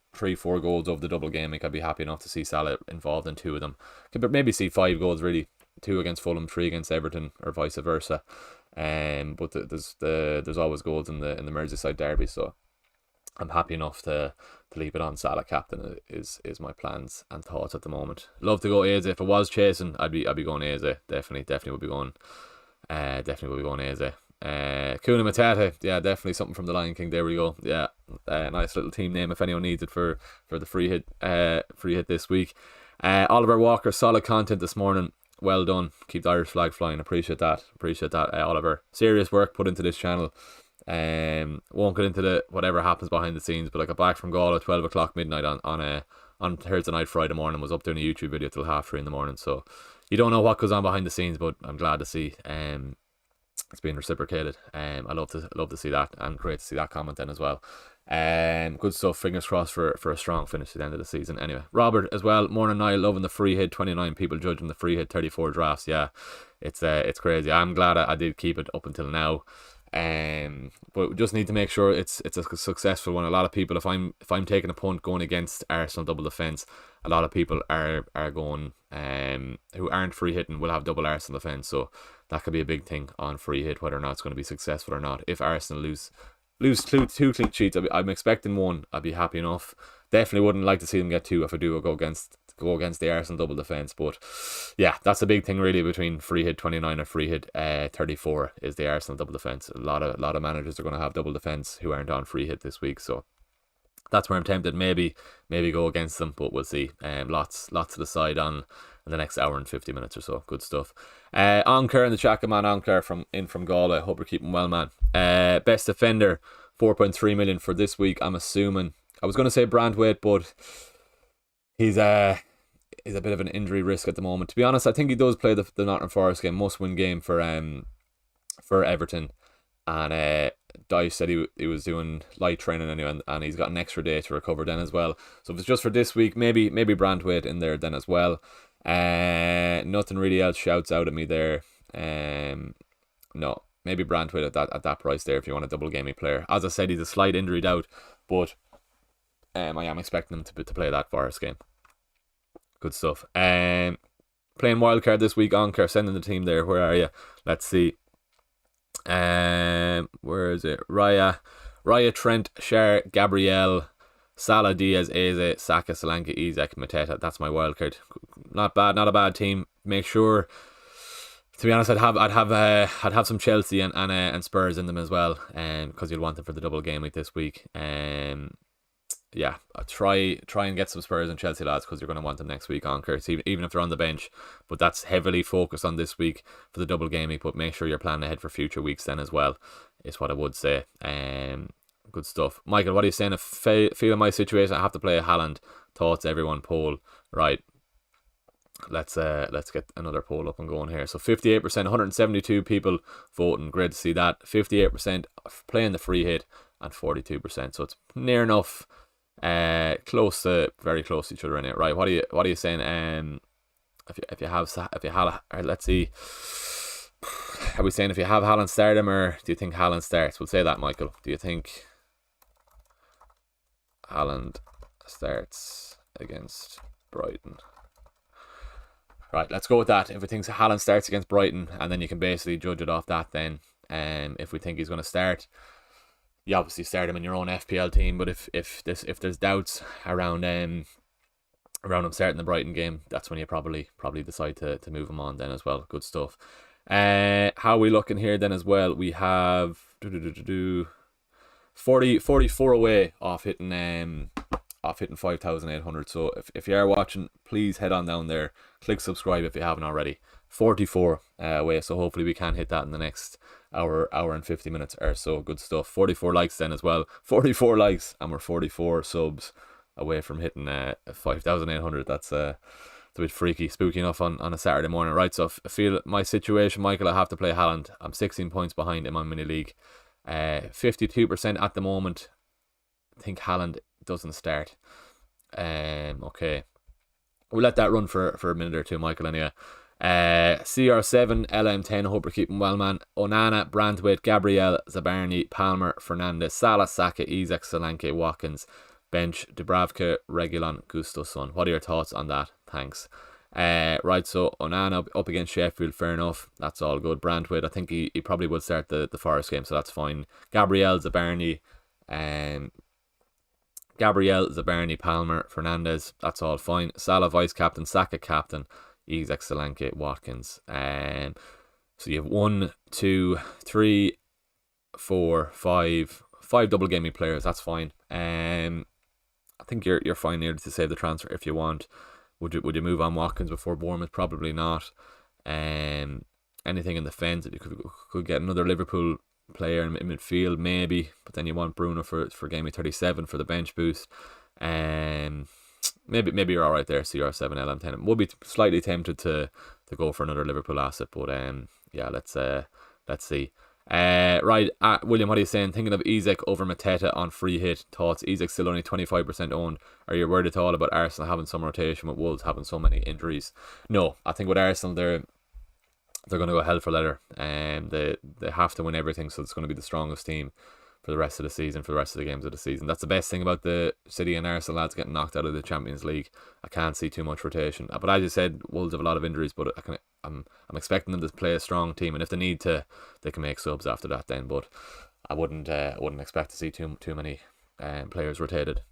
goals over the double game, I'd be happy enough to see Salah involved in 2 of them. Could maybe see 5 goals really, 2 against Fulham, 3 against Everton, or vice versa. But there's always goals in the Merseyside derby, so I'm happy enough to leave it on Salah captain. Is my plans and thoughts at the moment. Love to go Eze. If I was chasing, I'd be going Eze. Definitely would be going. Definitely would be going Eze. Kuna Mateta, yeah, definitely something from the Lion King. There we go. Yeah, nice little team name if anyone needs it for the free hit this week. Oliver Walker, solid content this morning. Well done. Keep the Irish flag flying. Appreciate that. Oliver. Serious work put into this channel. Won't get into whatever happens behind the scenes, but I got back from Gaul at 12 o'clock midnight on Thursday night, Friday morning. Was up doing a YouTube video till 3:30 in the morning. So you don't know what goes on behind the scenes, but I'm glad to see. It's being reciprocated. I love to see that, and great to see that comment then as well. Good stuff. Fingers crossed for a strong finish to the end of the season. Anyway, Robert as well. Morning Niall, loving the free hit. 29 people judging the free hit. 34 drafts. Yeah, it's crazy. I'm glad I did keep it up until now. But we just need to make sure it's a successful one. A lot of people, if I'm taking a punt going against Arsenal double defence, a lot of people are going who aren't free hitting will have double Arsenal defence. So that could be a big thing on free hit, whether or not it's going to be successful or not. If Arsenal lose 2 clean sheets, I'm expecting 1. I'd be happy enough. Definitely wouldn't like to see them get 2 if I do go against the Arsenal double defence. But yeah, that's a big thing really between free hit 29 and free hit 34 is the Arsenal double defence. A lot of managers are going to have double defence who aren't on free hit this week. So that's where I'm tempted. Maybe go against them, but we'll see. Lots to decide on in the next hour and 50 minutes or so. Good stuff. Anker in the chat, man. Anker from Galway. Hope you're keeping well, man. Best defender, 4.3 million for this week. I'm assuming. I was going to say Brandwaite, but he's a bit of an injury risk at the moment. To be honest, I think he does play the Nottingham Forest game, must-win game for Everton. And Dice said he was doing light training anyway, and he's got an extra day to recover then as well. So if it's just for this week, maybe Brandwaite in there then as well. Nothing really else shouts out at me there. No, maybe Brandwaite at that price there if you want a double gaming player. As I said, he's a slight injury doubt, but I am expecting him to play that Forest game. Good stuff. Playing wildcard this week. Anker, sending the team there. Where are you? Let's see. Where is it? Raya, Trent, Shar, Gabriel, Salah, Diaz, Eze, Saka, Solanke, Isak, Mateta. That's my wildcard. Not a bad team. Make sure. To be honest, I'd have some Chelsea and Spurs in them as well, because you'll want them for the double game week this week. Yeah, I'll try and get some Spurs and Chelsea lads because you're going to want them next week on Kurtz, even if they're on the bench. But that's heavily focused on this week for the double game week. But make sure you're planning ahead for future weeks then as well, is what I would say. Good stuff. Michael, what are you saying? If feeling my situation, I have to play a Haaland. Thoughts, everyone. Poll. Right. Let's get another poll up and going here. So 58%, 172 people voting. Great to see that. 58% playing the free hit and 42%. So it's near enough. Very close to each other in it, right? What are you saying? If you have, let's see. Are we saying if you have Haaland start him, or do you think Haaland starts? We'll say that, Michael. Do you think Haaland starts against Brighton? Right, let's go with that. If we think Haaland starts against Brighton, and then you can basically judge it off that then. If we think he's going to start, you obviously start him in your own FPL team. But if there's doubts around around him starting the Brighton game, that's when you probably decide to move him on then as well. Good stuff. How are we looking here then as well? We have 44 away off hitting 5,800. So if you are watching, please head on down there, click subscribe if you haven't already. 44 away, so hopefully we can hit that in the next hour and 50 minutes or so. Good stuff. 44 likes then as well. 44 likes, and we're 44 subs away from hitting 5,800. That's a bit freaky, spooky enough on a Saturday morning. Right, so I feel my situation, Michael, I have to play Haaland. I'm 16 points behind in my mini league. 52% at the moment. I think Haaland doesn't start. Okay, we'll let that run for a minute or two, Michael, anyway. CR7, LM10, hope you're keeping well, man. Onana, Brandwaite, Gabriel, Zabarny, Palmer, Fernandes, Salah, Saka, Isak, Solanke, Watkins. Bench, Dubravka, Reguilon, Gustafsson. What are your thoughts on that? Thanks. Right, so Onana up against Sheffield, fair enough. That's all good. Brandwaite, I think he probably would start the Forest game, so that's fine. Gabriel, Zabarny, Palmer, Fernandes, that's all fine. Salah vice captain, Saka captain, Isak, Solanke, Watkins. So you have 1, 2, 3, 4, 5 double gaming players. That's fine. I think you're fine nearly to save the transfer if you want. Would you move on Watkins before Bournemouth? Probably not. Anything in the fence, you could get another Liverpool player in midfield maybe, but then you want Bruno for game week 37 for the bench boost. Maybe you're all right there. CR7, LM10. Would be slightly tempted to go for another Liverpool asset, but yeah, let's see. Right, William, what are you saying? Thinking of Isak over Mateta on free hit. Thoughts? Isak still only 25% owned. Are you worried at all about Arsenal having some rotation with Wolves having so many injuries? No, I think with Arsenal they're going to go hell for leather. They have to win everything, so it's going to be the strongest team for the rest of the season, for the rest of the games of the season. That's the best thing about the City and Arsenal lads getting knocked out of the Champions League. I can't see too much rotation. But as you said, Wolves have a lot of injuries, but I'm expecting them to play a strong team, and if they need to, they can make subs after that then. But I wouldn't expect to see too many players rotated.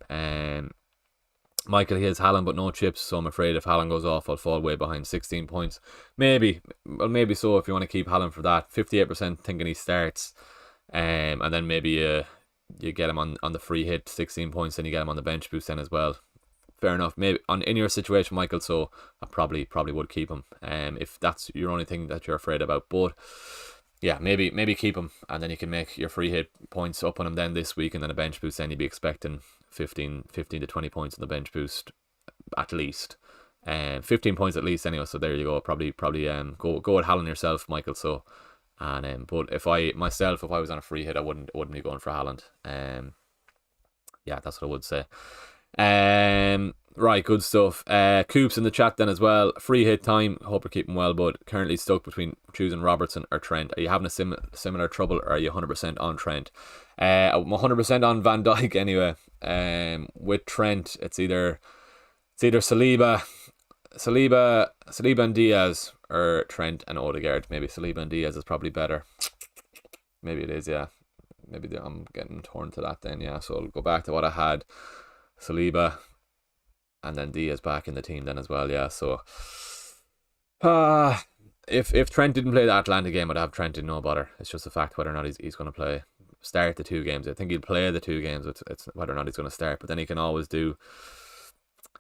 Michael, he has Haaland but no chips, so I'm afraid if Haaland goes off, I'll fall way behind. 16 points. Maybe so if you want to keep Haaland for that. 58% thinking he starts. And then maybe you get him on the free hit, 16 points, then you get him on the bench boost then as well. Fair enough. Maybe in your situation, Michael, so I probably would keep him. If that's your only thing that you're afraid about. But yeah, maybe keep him, and then you can make your free hit points up on him then this week, and then a bench boost. Then you'd be expecting 15 to 20 points on the bench boost at least. 15 points at least anyway. So there you go. Probably go with Haaland yourself, Michael. So. And but if I was on a free hit, I wouldn't be going for Haaland. Yeah, that's what I would say. Right, good stuff. Coops in the chat then as well. Free hit time. Hope you're keeping well, bud. Currently stuck between choosing Robertson or Trent. Are you having a similar trouble, or are you 100% on Trent? I'm 100% on Van Dijk anyway. With Trent, it's either Saliba and Diaz, or Trent and Odegaard. Maybe Saliba and Diaz is probably better. Maybe it is, yeah. Maybe I'm getting torn to that then, yeah. So I'll go back to what I had. Saliba and then Diaz back in the team then as well, yeah. So if Trent didn't play the Atlanta game, I'd have Trent in no bother. It's just a fact whether or not he's going to start the 2 games. I think he'll play the 2 games. It's whether or not he's going to start. But then he can always do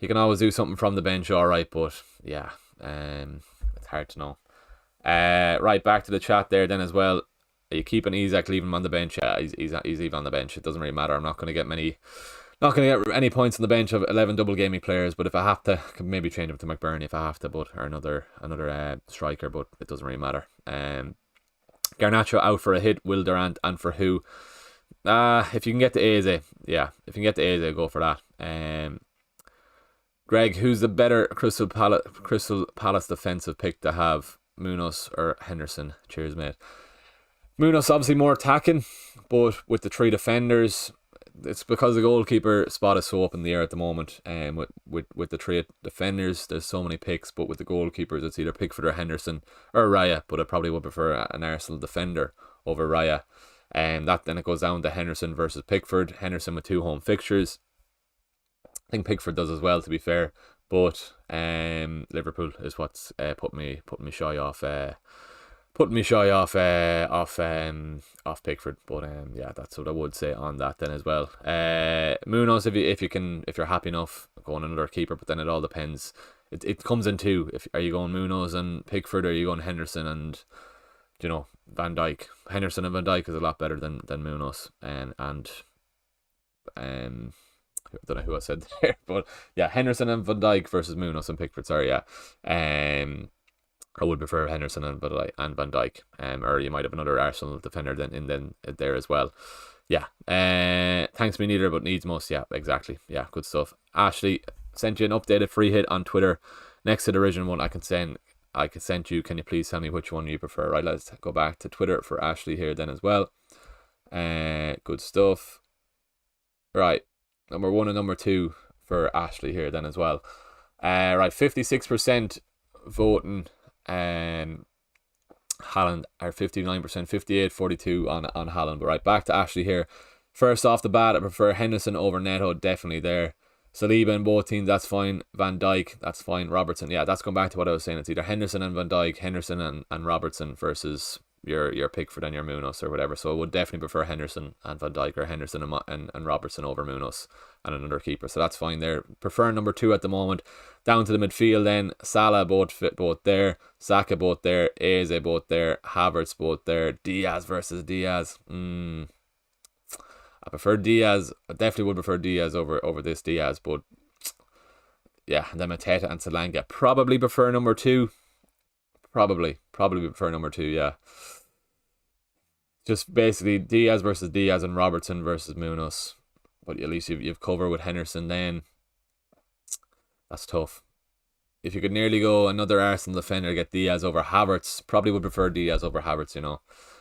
something from the bench, all right. But yeah, it's hard to know. Right, back to the chat there then as well. Are you keeping Isak, leaving him on the bench? Yeah, he's even on the bench. It doesn't really matter. I'm not going to get any points on the bench of 11 double gaming players. But if I have to, I could maybe change him to McBurney if I have to, or another striker. But it doesn't really matter. Garnacho out for a hit. Will Durant, and for who? If you can get to Eze, yeah. If you can get to Eze, go for that. Greg, who's the better Crystal Palace defensive pick to have? Munoz or Henderson? Cheers, mate. Munoz obviously more attacking, but with the 3 defenders, it's because the goalkeeper spot is so up in the air at the moment. With the 3 defenders, there's so many picks, but with the goalkeepers, it's either Pickford or Henderson or Raya. But I probably would prefer an Arsenal defender over Raya. That then it goes down to Henderson versus Pickford. Henderson with 2 home fixtures. I think Pickford does as well, to be fair, But Liverpool is what's putting me shy off. Putting me shy off Pickford. But yeah, that's what I would say on that then as well. Munoz, if you're happy enough going another keeper, but then it all depends. It comes in two. If are you going Munoz and Pickford, or are you going Henderson and Van Dijk? Henderson and Van Dijk is a lot better than Munoz, and I don't know who I said there, but yeah, Henderson and Van Dijk versus Munoz and Pickford. Sorry, yeah. I would prefer Henderson and Van Dijk. Or you might have another Arsenal defender then there as well. Yeah. Thanks me neither, but needs most. Yeah, exactly. Yeah, good stuff. Ashley sent you an updated free hit on Twitter next to the original one. I can send you. Can you please tell me which one you prefer? Right, let's go back to Twitter for Ashley here then as well. Good stuff. Right. Number 1 and number 2 for Ashley here then as well. Right, 56% voting Haaland, or 59%, 58-42 on Haaland. But right, back to Ashley here. First off the bat, I prefer Henderson over Neto, definitely there. Saliba in both teams, that's fine. Van Dijk, that's fine. Robertson, yeah, that's going back to what I was saying. It's either Henderson and Van Dijk, Henderson and Robertson versus your Pickford and your Munoz or whatever. So I would definitely prefer Henderson and Van Dijk, or Henderson and Robertson over Munoz and another keeper. So that's fine there. Prefer number 2 at the moment. Down to the midfield then. Salah both there. Saka both there. Eze both there. Havertz both there. Diaz versus Diaz. I prefer Diaz. I definitely would prefer Diaz over this Diaz. But yeah, and then Mateta and Solanke. Probably prefer number 2. Probably prefer number 2, yeah. Just basically Diaz versus Diaz and Robertson versus Munoz. But at least you've covered with Henderson then. That's tough. If you could nearly go another Arsenal defender, get Diaz over Havertz. Probably would prefer Diaz over Havertz,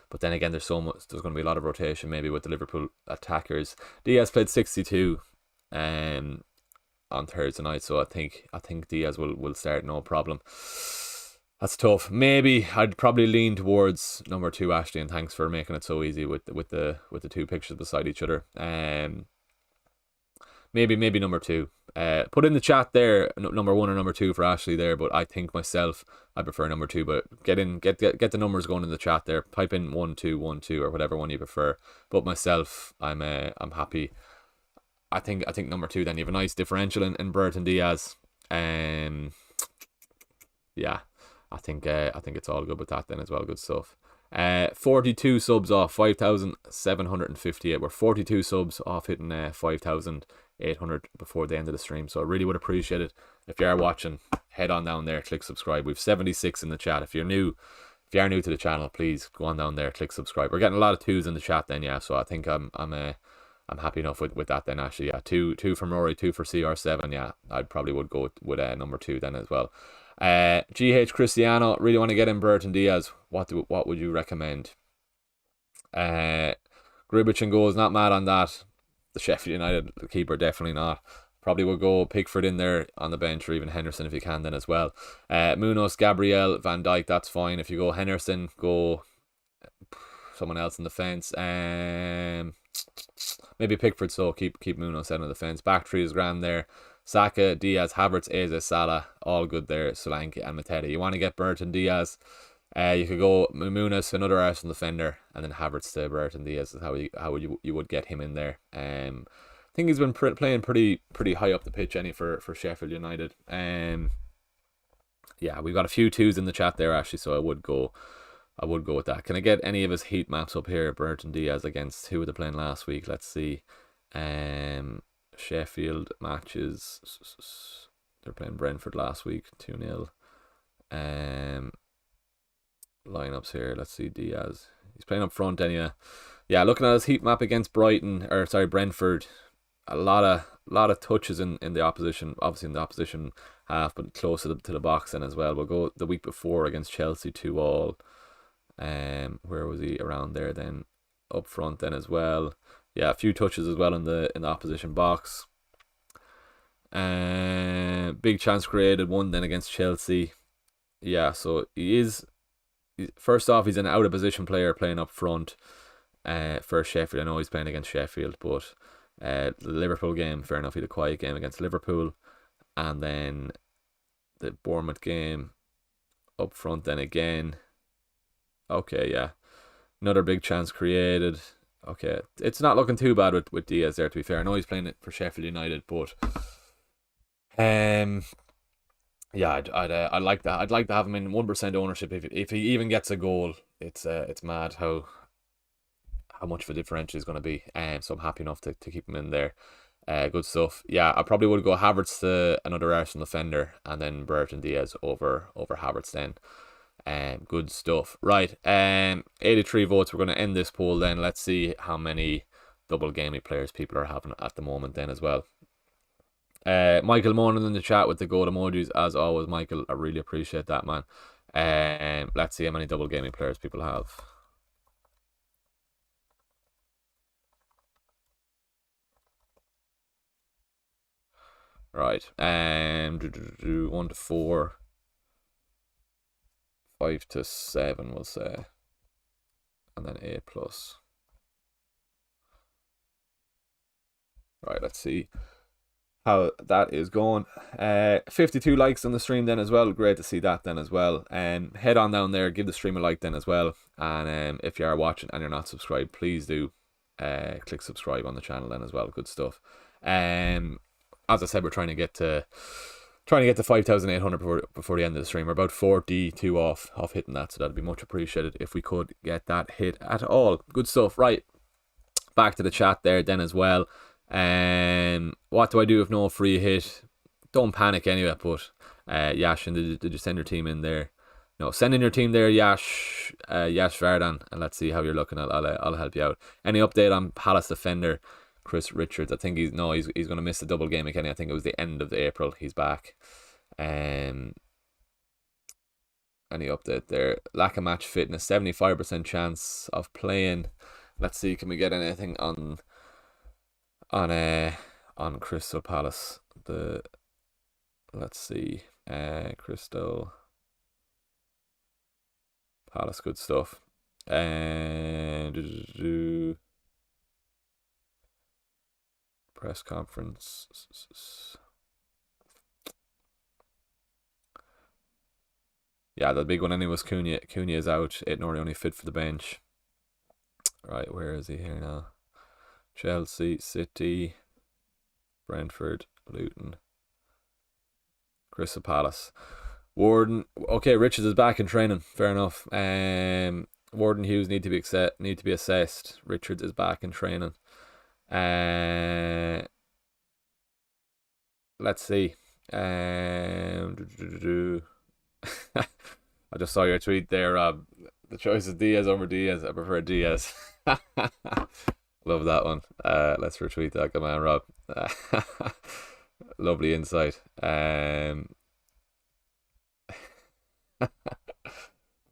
But then again, there's going to be a lot of rotation maybe with the Liverpool attackers. Diaz played 62 on Thursday night, so I think Diaz will start, no problem. That's tough. Maybe I'd probably lean towards number 2, Ashley, and thanks for making it so easy with the 2 pictures beside each other. Maybe number 2. Put in the chat there number 1 or number 2 for Ashley there, but I think myself I prefer number 2. But get the numbers going in the chat there. Type in 1 2 1 2 or whatever one you prefer. But myself, I'm happy. I think number 2. Then you have a nice differential in Burton Diaz. Yeah. I think it's all good with that then as well. Good stuff. 42 subs off 5,758. We're 42 subs off hitting 5,800 before the end of the stream. So I really would appreciate it if you are watching. Head on down there, click subscribe. We've 76 in the chat. If you are new to the channel, please go on down there, click subscribe. We're getting a lot of 2s in the chat then, yeah. So I think I'm happy enough with that then. Actually, yeah, 2 from Rory, 2 for CR7. Yeah, I probably would go with number 2 then as well. GH Cristiano, really want to get in Burton Diaz. What would you recommend? Gribic and goals, not mad on that. The Sheffield United keeper, definitely not. Probably would go Pickford in there on the bench, or even Henderson if you can then as well. Munoz, Gabriel, Van Dijk, that's fine. If you go Henderson, go someone else in the fence. Maybe Pickford, so keep Munoz out of the fence. Back 3 is grand there. Saka, Diaz, Havertz, Eze, Salah, all good there. Solanke and Mateta. You want to get Burton Diaz? You could go Munoz, another Arsenal defender, and then Havertz to Burton Diaz is how you would get him in there. I think he's been playing pretty high up the pitch for Sheffield United. Yeah, we've got a few 2s in the chat there actually, so I would go with that. Can I get any of his heat maps up here? Burton Diaz against who were they playing last week? Let's see. Sheffield matches. They're playing Brentford last week, 2-0. Lineups here. Let's see. Diaz. He's playing up front anyway. Yeah, looking at his heat map against Brentford. A lot of touches in the opposition, obviously in the opposition half, but close to the box then as well. We'll go the week before against Chelsea 2-2. Where was he around there then? Up front then as well. Yeah, a few touches as well in the opposition box. Big chance created, 1 then against Chelsea. Yeah, so first off, he's an out of position player playing up front for Sheffield. I know he's playing against Sheffield, but the Liverpool game, fair enough, he had a quiet game against Liverpool. And then the Bournemouth game up front then again. Okay, yeah. Another big chance created. Okay, it's not looking too bad with Diaz there, to be fair. I know he's playing it for Sheffield United, but yeah, I'd like that. I'd like to have him in 1% ownership if he even gets a goal. It's mad how much of a differential is going to be. So I'm happy enough to keep him in there. Good stuff. Yeah, I probably would go Havertz to another Arsenal defender, and then Burton Diaz over Havertz then. Good stuff. Right. 83 votes. We're going to end this poll then. Let's see how many double gaming players people are having at the moment then as well. Michael Monin in the chat with the gold emojis as always. Michael, I really appreciate that, man. Let's see how many double gaming players people have. Right. 1 to 4. 5 to 7, we'll say. And then 8 plus. Right, let's see how that is going. 52 likes on the stream then as well. Great to see that then as well. Head on down there, give the stream a like then as well. And if you are watching and you're not subscribed, please do click subscribe on the channel then as well. Good stuff. As I said, we're trying to get to 5,800 before the end of the stream. We're about 42 off hitting that, so that'd be much appreciated if we could get that hit at all. Good stuff. Right, back to the chat there then as well. What do I do if no free hit? Don't panic anyway. But Yash, and did you send your team in there? No, send in your team there, Yash Vardan, and let's see how you're looking. I'll help you out. Any update on Palace defender Chris Richards? I think he's going to miss the double game again. I think it was the end of April. He's back. Any update there? Lack of match fitness. 75% chance of playing. Let's see. Can we get anything on Crystal Palace? Let's see. Crystal Palace. Good stuff. Press conference. Yeah, the big one anyway was Cunha. Cunha is out. Aït-Nouri only fit for the bench. Right, where is he here now? Chelsea, City, Brentford, Luton, Crystal Palace. Warden. Okay, Richards is back in training. Fair enough. Warden Hughes need to be assessed. Richards is back in training. Let's see. I just saw your tweet there, Rob. The choice is Diaz over Diaz. I prefer Diaz. Love that one. Let's retweet that. Come on, Rob. Lovely insight.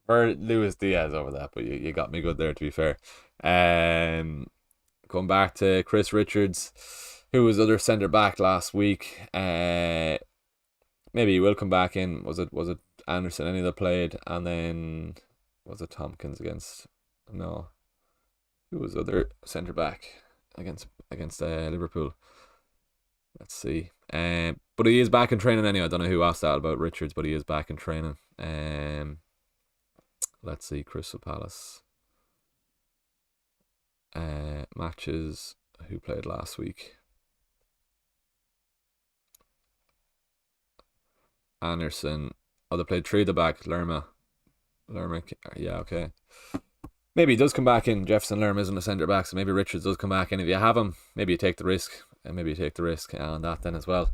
For Luis Diaz over that, but you got me good there, to be fair. Going back to Chris Richards, who was other centre back last week. Maybe he will come back in. Was it Anderson? Any that played, and then was it Tompkins against? No, who was other centre back against Liverpool? Let's see. But he is back in training anyway. I don't know who asked that about Richards, but he is back in training. Let's see. Crystal Palace matches. Who played last week? Anderson. Oh, they played 3 at the back. Lerma. Yeah, okay. Maybe he does come back in. Jefferson Lerma isn't a centre back, so maybe Richards does come back in. If you have him, maybe you take the risk. And maybe you take the risk on that then as well.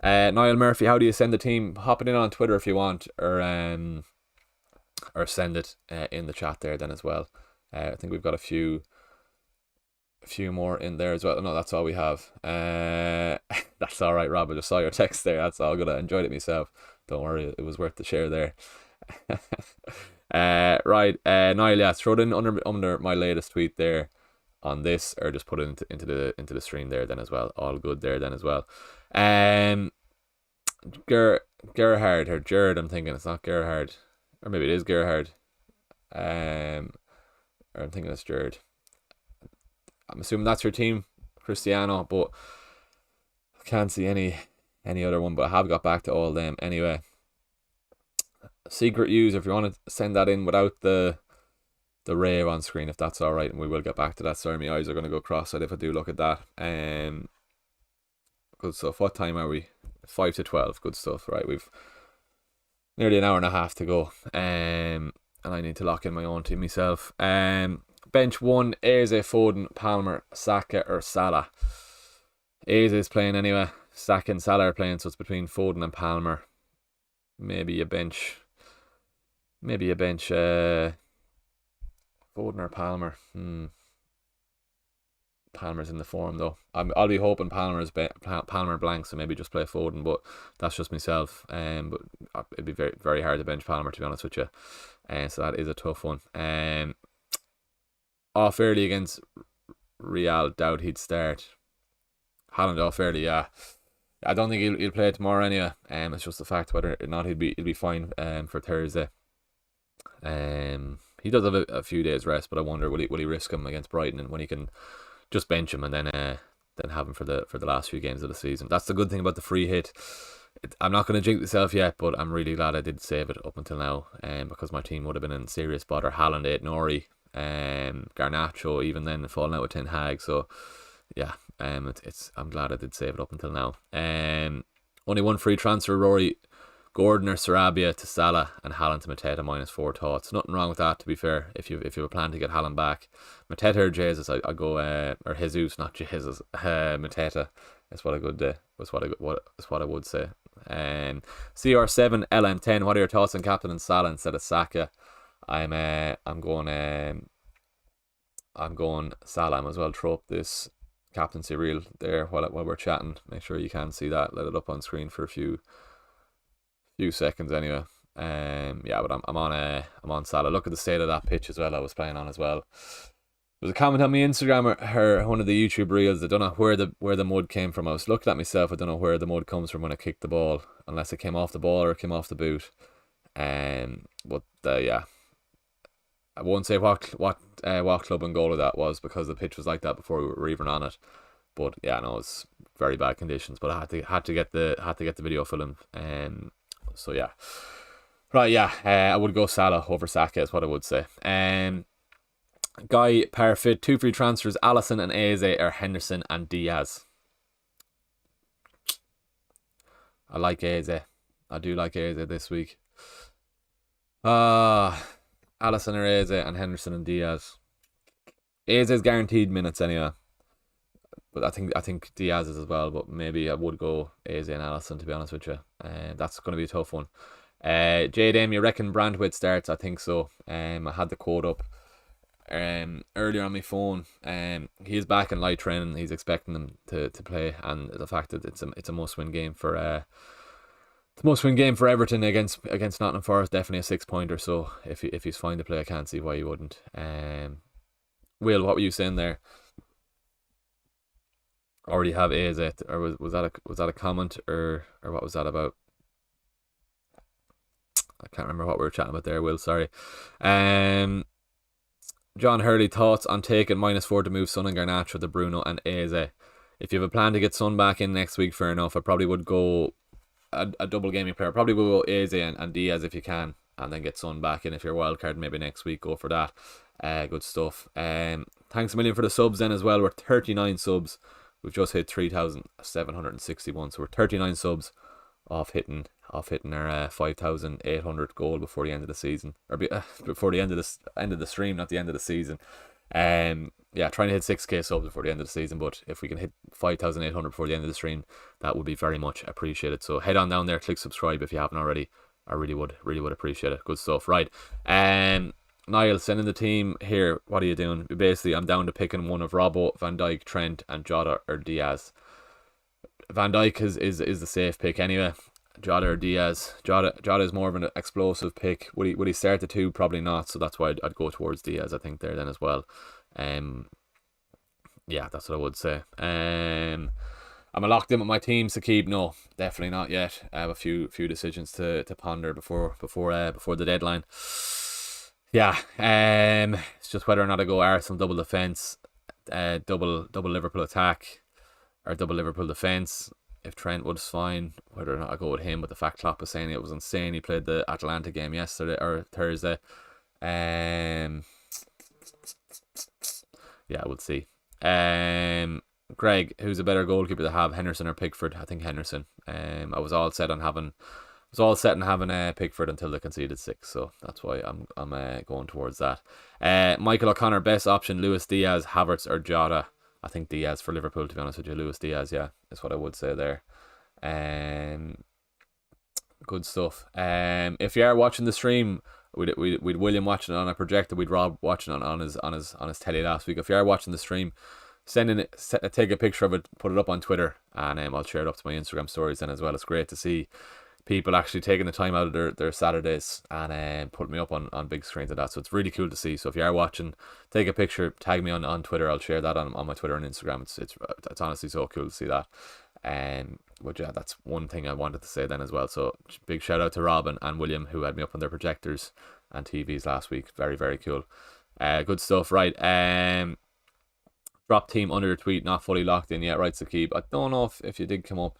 Niall Murphy, how do you send the team? Hop it in on Twitter if you want, or send it in the chat there then as well. I think we've got a few more in there as well. No, that's all we have. That's all right, Rob. I just saw your text there. That's all good. I enjoyed it myself. Don't worry, it was worth the share there. Right, Niall, yeah, throw it in under my latest tweet there on this, or just put it into the stream there then as well. All good there then as well. Gerhard or Jared, I'm thinking it's not Gerhard, or maybe it is Gerhard. Or I'm thinking it's Jared. I'm assuming that's your team, Cristiano, but I can't see any any other one, but I have got back to all of them anyway. Secret user, if you want to send that in without the rave on screen, if that's all right, and we will get back to that. Sorry, my eyes are going to go cross-eyed if I do look at that. Good stuff. What time are we? 5 to 12. Good stuff. Right, we've nearly an hour and a half to go. And I need to lock in my own team myself. Bench 1, Eze, Foden, Palmer, Saka or Salah. Eze is playing anyway. Saka and Salah are playing, so it's between Foden and Palmer. Maybe a bench Foden or Palmer. Palmer's in the form though. I'll be hoping Palmer blank, so maybe just play Foden, but that's just myself. But it'd be very, very hard to bench Palmer, to be honest with you. So that is a tough one. Off early against Real, doubt he'd start. Haaland off early, yeah. I don't think he'll play tomorrow anyway. It's just the fact whether or not he'll be fine for Thursday. He does have a few days rest, but I wonder will he risk him against Brighton, and when he can just bench him and then have him for the last few games of the season. That's the good thing about the free hit. I'm not going to jinx myself yet, but I'm really glad I did save it up until now, because my team would have been in serious bother. Haaland, Nori, Garnacho, even then falling out with Ten Hag. So yeah, I'm glad I did save it up until now. Only one free transfer, Rory Gordon or Sarabia to Salah, and Haaland to Mateta -4 thoughts. Nothing wrong with that, to be fair, if you have a plan to get Haaland back. Mateta or Jesus, I go or Jesus, not Jesus. Mateta is what I would say. CR7 LM10. What are your thoughts on captain and Salah instead of Saka? I'm going Salah. I might as well throw up this captaincy reel there while we're chatting. Make sure you can see that. Let it up on screen for a few seconds anyway. But I'm on Salah. Look at the state of that pitch as well I was playing on as well. There was a comment on my Instagram or one of the YouTube reels. I don't know where the mud came from. I was looking at myself. I don't know where the mud comes from when I kicked the ball, unless it came off the ball or it came off the boot. But yeah, I won't say what club and goal that was, because the pitch was like that before we were even on it. But yeah, no, it's very bad conditions. But I had to get the video filmed. So yeah, right, yeah, I would go Salah over Saka is what I would say. Guy Parfit, 2 free transfers, Alisson and Eze, or Henderson and Diaz. I like Eze. I do like Eze this week. Alisson or Eze, and Henderson and Diaz. Eze's guaranteed minutes anyway, but I think Diaz is as well. But maybe I would go Eze and Alisson, to be honest with you. That's going to be a tough one. JDM, you reckon Brandweight starts? I think so. I had the quote up earlier on my phone. He is back in light training. He's expecting them to play, and the fact that it's a must-win game for Everton against Nottingham Forest. Definitely a 6-pointer. So if he's fine to play, I can't see why he wouldn't. Will, what were you saying there? Already have Eze, or was that a comment, or what was that about? I can't remember what we were chatting about there, Will, sorry. John Hurley, thoughts on taking -4 to move Son and Garnacho to Bruno and Eze. If you have a plan to get Son back in next week, fair enough. I probably would go a double gaming player. Probably will go Eze and Diaz if you can, and then get Son back in if you're wildcard maybe next week. Go for that. Good stuff. Thanks a million for the subs then as well. We're 39 subs. We've just hit 3,761, so we're 39 subs off hitting our 5,800 goal before the end of the season, or before the end of the stream, not the end of the season. Yeah, trying to hit 6k subs before the end of the season, but if we can hit 5,800 before the end of the stream, that would be very much appreciated. So head on down there, click subscribe if you haven't already. I really would appreciate it. Good stuff. Right. Niall, sending the team here. What are you doing? Basically, I'm down to picking one of Robbo, Van Dijk, Trent, and Jota or Diaz. Van Dijk is the safe pick anyway. Jota or Diaz. Jota is more of an explosive pick. Would he start the two? Probably not. So that's why I'd go towards Diaz, I think, there then as well. Yeah, that's what I would say. Am I locked in with my team, Sakib? No, definitely not yet. I have a few decisions to ponder before the deadline. Yeah, it's just whether or not I go Arsenal double defence, double Liverpool attack, or double Liverpool defence. if Trent was fine, whether or not I go with him. But the fact Klopp was saying it was insane. He played the Atalanta game yesterday or Thursday. Yeah, we'll see. Greg, who's a better goalkeeper to have, Henderson or Pickford? I think Henderson. I was all set on having Pickford until they conceded 6, so that's why I'm going towards that. Michael O'Connor, best option: Luis Diaz, Havertz, or Jota? I think Diaz for Liverpool, to be honest with you. Luis Diaz, yeah, is what I would say there. Good stuff. If you are watching the stream, we'd William watching it on a projector, we'd Rob watching it on his telly last week. If you are watching the stream, take a picture of it, put it up on Twitter, and I'll share it up to my Instagram stories then as well. It's great to see people actually taking the time out of their Saturdays and putting me up on big screens and that. So it's really cool to see. So if you are watching, take a picture, tag me on Twitter. I'll share that on my Twitter and Instagram. It's honestly so cool to see that. But yeah, that's one thing I wanted to say then as well. So big shout out to Robin and William, who had me up on their projectors and TVs last week. Very, very cool. Good stuff. Right. Drop team under your tweet, not fully locked in yet. Right, Sakib. I don't know if you did come up.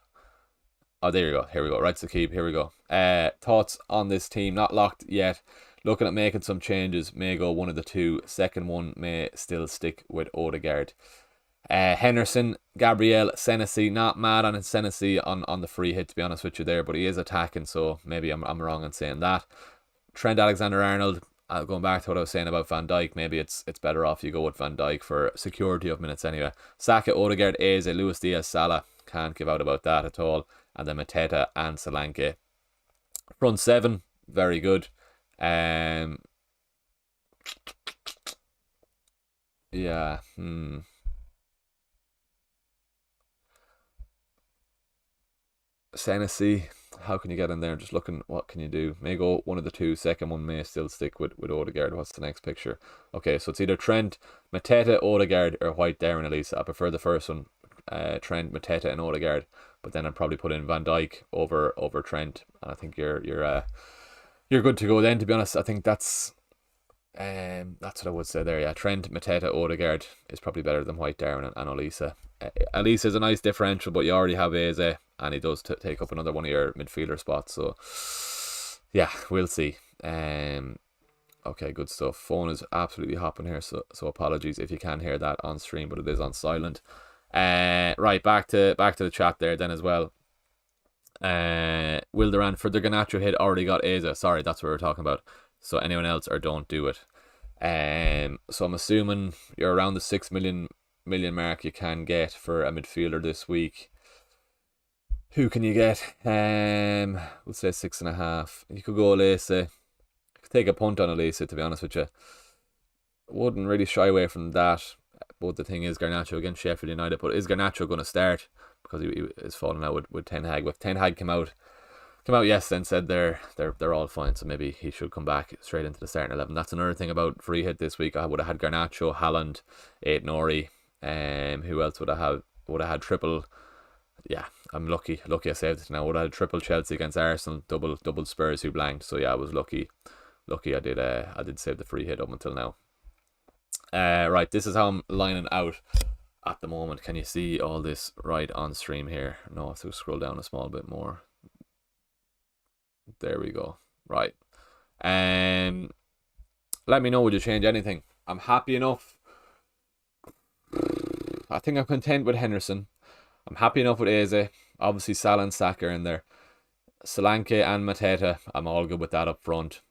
Oh, there you go. Here we go. Right, Sakib. Here we go. Thoughts on this team? Not locked yet. Looking at making some changes. May go one of the two. Second one may still stick with Odegaard. Henderson, Gabriel, Senesi. Not mad on Senesi on the free hit, to be honest with you there, but he is attacking, so maybe I'm wrong in saying that. Trent Alexander-Arnold. Going back to what I was saying about Van Dijk, maybe it's better off you go with Van Dijk for security of minutes anyway. Saka, Odegaard, Eze, Luis Diaz, Salah. Can't give out about that at all. And then Mateta and Solanke. Front 7, very good. Yeah. Senesi, how can you get in there? Just looking, what can you do? May go one of the two. Second one may still stick with Odegaard. What's the next picture? Okay, so it's either Trent, Mateta, Odegaard, or White, Darren, Elisa. I prefer the first one. Trent, Mateta, and Odegaard. But then I'd probably put in Van Dijk over Trent, and I think you're good to go then. To be honest, I think that's what I would say there. Yeah, Trent, Mateta, Odegaard is probably better than White, Darren, and Elisa. Elisa is a nice differential, but you already have Eze, and he does take up another one of your midfielder spots. So yeah, we'll see. Okay, good stuff. Phone is absolutely hopping here, so apologies if you can hear that on stream, but it is on silent. Right, back to the chat there then as well. Wilderan for the Garnacho hit already got Eze. Sorry, that's what we're talking about. So anyone else, or don't do it. So I'm assuming you're around the 6 million mark you can get for a midfielder this week. Who can you get? We'll say 6.5. You could go Elise. You could take a punt on Elise, to be honest with you. Wouldn't really shy away from that. But the thing is, Garnacho against Sheffield United. But is Garnacho going to start? Because he is falling out with Ten Hag. With Ten Hag come out yesterday and said they're all fine, so maybe he should come back straight into the starting 11. That's another thing about free hit this week. I would have had Garnacho, Haaland, Aït-Nouri. Who else would I have? Would have had triple? Yeah, I'm lucky I saved it now. Would have had triple Chelsea against Arsenal, double Spurs who blanked. So yeah, I was lucky I did save the free hit up until now. Right, this is how I'm lining out at the moment. Can you see all this right on stream here? No, I have to scroll down a small bit more. There we go. Right. Let me know, would you change anything? I'm happy enough. I think I'm content with Henderson. I'm happy enough with Eze. Obviously Salah and Saka are in there. Solanke and Mateta, I'm all good with that up front.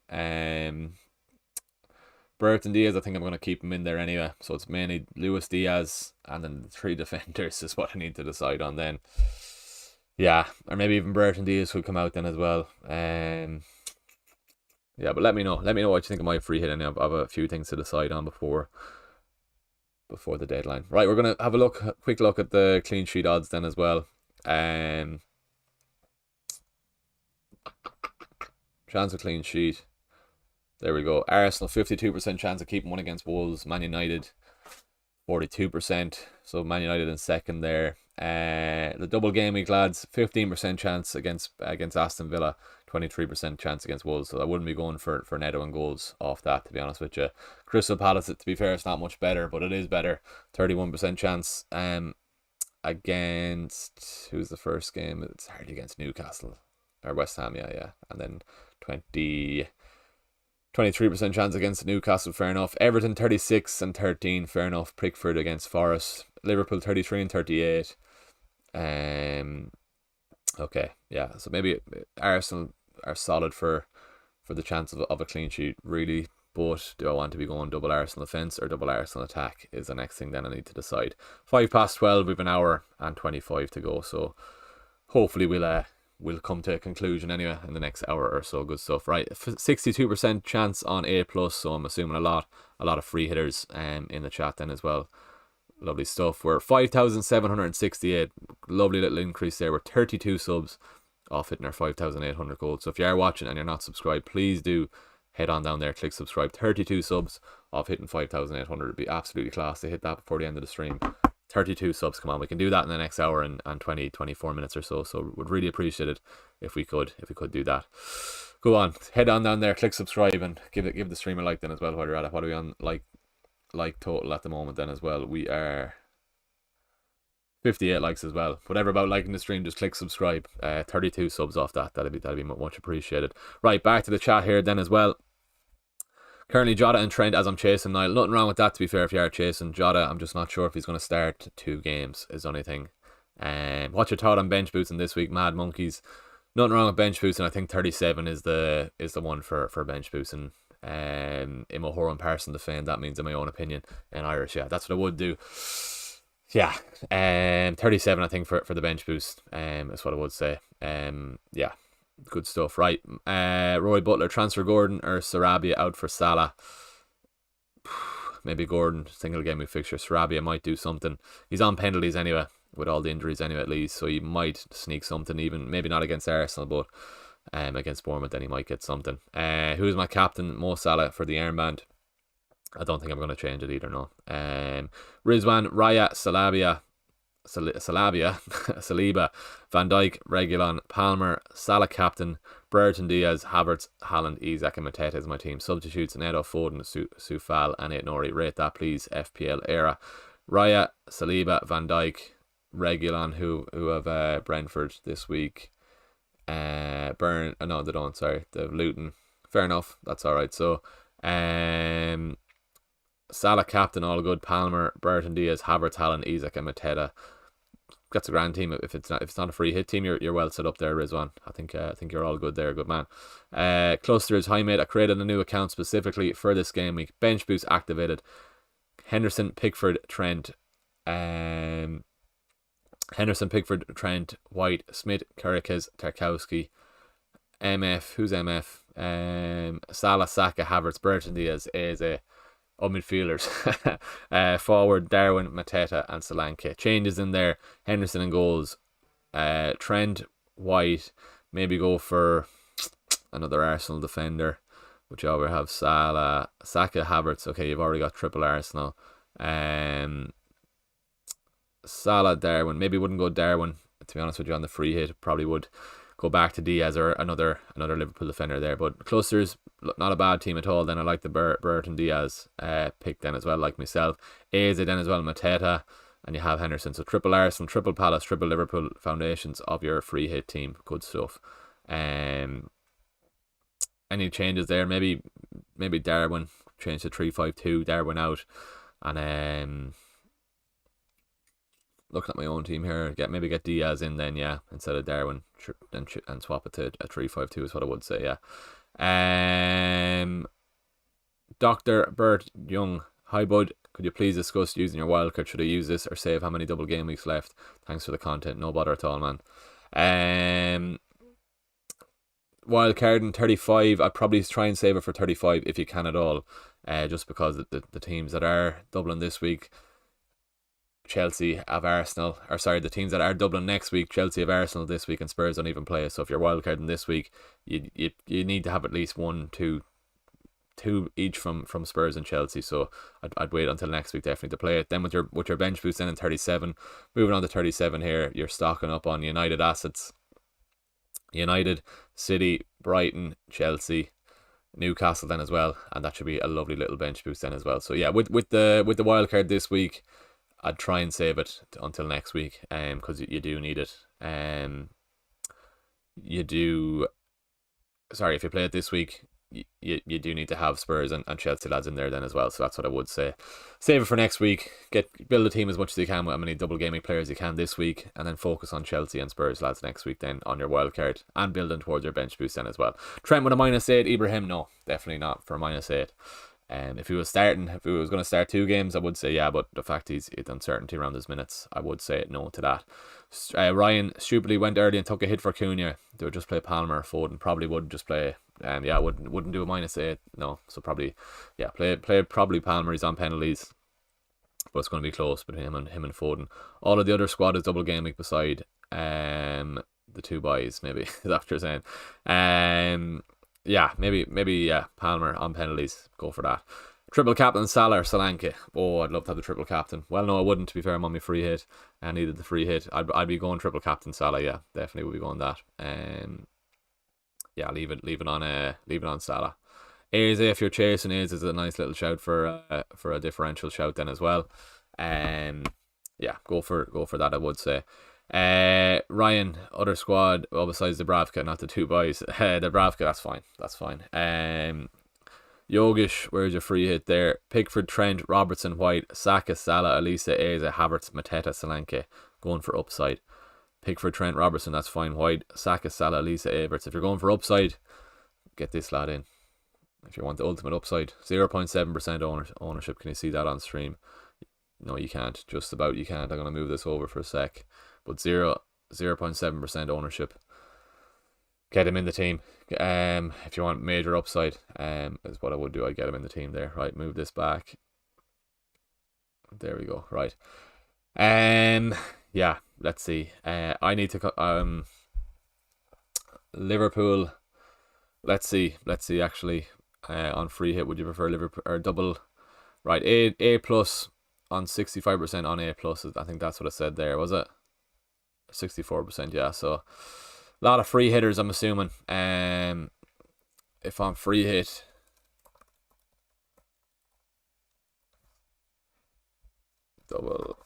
Burton Diaz, I think I'm going to keep him in there anyway. So it's mainly Luis Diaz and then the 3 defenders is what I need to decide on then. Yeah, or maybe even Burton Diaz could come out then as well. Yeah, but let me know. Let me know what you think of my free hit. And I have a few things to decide on before the deadline. Right, we're going to have a quick look at the clean sheet odds then as well. Chance of clean sheet. There we go. Arsenal, 52% chance of keeping one against Wolves. Man United, 42%. So Man United in second there. The double game week lads, 15% chance against Aston Villa, 23% chance against Wolves. So I wouldn't be going for Neto and goals off that, to be honest with you. Crystal Palace, to be fair, it's not much better, but it is better. 31% chance. against, who's the first game? It's hardly against Newcastle or West Ham, yeah. And then 23% chance against Newcastle, fair enough. Everton 36 and 13, fair enough. Pickford against Forest. Liverpool 33 and 38. Okay, yeah. So maybe Arsenal are solid for the chance of a clean sheet, really. But do I want to be going double Arsenal offence or double Arsenal attack is the next thing then I need to decide. 12:05, we've an hour and 25 to go. So hopefully we'll come to a conclusion anyway in the next hour or so. Good stuff. Right, 62% chance on A+, so I'm assuming a lot of free hitters in the chat then as well. Lovely stuff. We're 5,768. Lovely little increase there. We're 32 subs off hitting our 5,800 goals. So if you are watching and you're not subscribed, please do head on down there, click subscribe. 32 subs off hitting 5,800. It'd be absolutely class to hit that before the end of the stream. 32 subs, come on, we can do that in the next hour and 24 minutes or so. So would really appreciate it if we could do that. Go on, head on down there, click subscribe, and give the stream a like then as well while you're at it. What are we on like total at the moment then as well? We are 58 likes as well. Whatever about liking the stream, just click subscribe. 32 subs off that. That'd be much appreciated. Right, back to the chat here then as well. Currently Jota and Trent as I'm chasing Niall. Nothing wrong with that, to be fair, if you are chasing Jota. I'm just not sure if he's going to start 2 games is the only thing. What's your thought on bench boosting this week, Mad Monkeys? Nothing wrong with bench boosting. I think 37 is the one for bench boosting. In my Horan Parson defend, that means in my own opinion in Irish. Yeah, that's what I would do. Yeah, 37 I think for the bench boost is what I would say. Yeah, good stuff. Right, Roy Butler, transfer Gordon or Sarabia out for Salah. Maybe Gordon, single game week fixture. Sarabia might do something. He's on penalties anyway, with all the injuries anyway at least, so he might sneak something, even maybe not against Arsenal, but against Bournemouth then he might get something. Who's my captain? Mo Salah for the armband. I don't think I'm going to change it either, no. Rizwan, Raya, Saliba, Van Dijk, Reguilon, Palmer, Salah captain, Brereton, Diaz, Havertz, Haaland, Isak and Mateta is my team. Substitutes, Neto, Foden, Soufal and Aït-Nouri. Rate that please, FPL era. Raya, Saliba, Van Dijk, Reguilon, who have Brentford this week. No, they don't, sorry. They have Luton. Fair enough, that's alright. So, Salah captain, all good. Palmer, Brereton, Diaz, Havertz, Haaland, Isak and Mateta. That's a grand team. If it's not a free hit team, you're well set up there, Rizwan. I think you're all good there, good man. Clusters, hi mate. I created a new account specifically for this game week. Bench boost activated. Henderson, Pickford, Trent, White, Smith, Kirikes, Tarkowski, MF. Who's MF? Salah, Saka, Havertz, Brereton, Diaz, Eze. Midfielders. Forward, Darwin, Mateta and Solanke. Changes in there. Henderson and goals. Trent, White. Maybe go for another Arsenal defender. Which you already have. Salah, Saka, Havertz. Okay, you've already got triple Arsenal. Salah, Darwin. Maybe wouldn't go Darwin, to be honest with you, on the free hit. Probably would go back to Diaz or another Liverpool defender there. But clusters, not a bad team at all. Then I like the Brereton Diaz pick then as well, like myself. Eze then as well, Mateta, and you have Henderson. So triple Arsenal, triple Palace, triple Liverpool foundations of your free hit team. Good stuff. Any changes there? Maybe Darwin, change to 3-5-2, Darwin out, and looking at my own team here, maybe get Diaz in then, yeah, instead of Darwin, and swap it to a 3-5-2 is what I would say, yeah. Dr. Bert Young, hi bud, could you please discuss using your wildcard? Should I use this or save? How many double game weeks left? Thanks for the content, no bother at all, man. Wildcard in 35, I'd probably try and save it for 35 if you can at all, just because the teams that are doubling this week, Chelsea have Arsenal, or sorry, the teams that are doubling next week, Chelsea have Arsenal this week and Spurs don't even play. So if you're wildcarding this week, you need to have at least two each from Spurs and Chelsea. So I'd wait until next week definitely to play it. Then with your bench boost then in 37, moving on to 37 here, you're stocking up on United assets. United, City, Brighton, Chelsea, Newcastle then as well, and that should be a lovely little bench boost then as well. So yeah, with the wildcard this week, I'd try and save it until next week, because you do need it. You do. Sorry, if you play it this week, you do need to have Spurs and Chelsea lads in there then as well. So that's what I would say. Save it for next week. Build a team as much as you can with how many double gaming players you can this week, and then focus on Chelsea and Spurs lads next week then on your wild card, and building towards your bench boost then as well. Trent with a -8. Ibrahim, no, definitely not for a -8. If he was going to start 2 games, I would say yeah, but the fact he's uncertainty around his minutes, I would say no to that. Ryan stupidly went early and took a hit for Cunha. They would just play Palmer or Foden. Probably would just play. Yeah, wouldn't do a -8. No, so probably yeah, play probably Palmer. He's on penalties, but it's going to be close between him and Foden. All of the other squad is double gaming beside the 2 boys. Maybe is after saying. Yeah, maybe yeah, Palmer on penalties. Go for that. Triple captain Salah or Solanke. Oh, I'd love to have the triple captain. Well, no, I wouldn't. To be fair, I'm on my free hit. I needed the free hit. I'd be going triple captain Salah. Yeah, definitely would be going that. Yeah, leave it on Salah. Eze, if you're chasing Eze, is a nice little shout for a differential shout then as well. Yeah, go for that, I would say. Ryan, other squad, well, besides the Bravka, not the 2 boys. The Bravka, that's fine. Yogish, where's your free hit there? Pickford, Trent, Robertson, White, Saka, Salah, Elisa, Eze, Havertz, Mateta, Solanke. Going for upside. Pickford, Trent, Robertson, that's fine. White, Saka, Salah, Elisa, Havertz. If you're going for upside, get this lad in. If you want the ultimate upside, 0.7% ownership. Can you see that on stream? No, you can't. Just about you can't. I'm going to move this over for a sec. But 0.7% ownership. Get him in the team. If you want major upside, is what I would do. I'd get him in the team there. Right, move this back. There we go. Right. Yeah, let's see. I need to Liverpool. Let's see actually. On free hit, would you prefer Liverpool or double? Right, A plus on 65% on A plus. I think that's what I said there, was it? 64%, yeah. So a lot of free hitters, I'm assuming. If on free hit, double.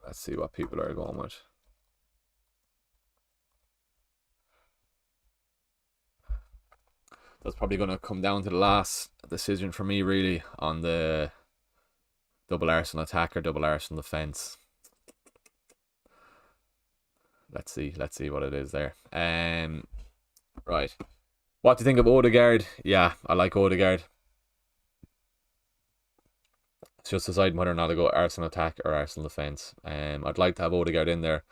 Let's see what people are going with. That's probably going to come down to the last decision for me, really, on the double Arsenal attack or double Arsenal defense. Let's see what it is there. Right. What do you think of Odegaard? Yeah, I like Odegaard. It's just deciding whether or not to go Arsenal attack or Arsenal defense. I'd like to have Odegaard in there,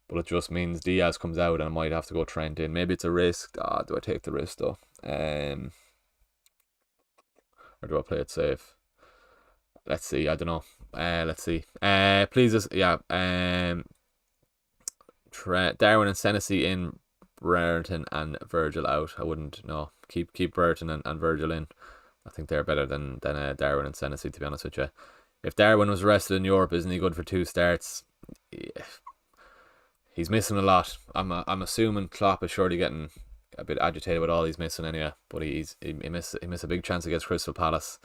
but it just means Diaz comes out and I might have to go Trent in. Maybe it's a risk. Do I take the risk though? Or do I play it safe? Let's see. I don't know. Let's see. Please, yeah. Darwin and Senesi in, Brereton and Virgil out. I wouldn't. No, keep Brereton and Virgil in. I think they're better than Darwin and Senesi, to be honest with you. If Darwin was arrested in Europe, isn't he good for 2 starts? Yeah. He's missing a lot. I'm assuming Klopp is surely getting a bit agitated with all he's missing anyway. But he missed a big chance against Crystal Palace.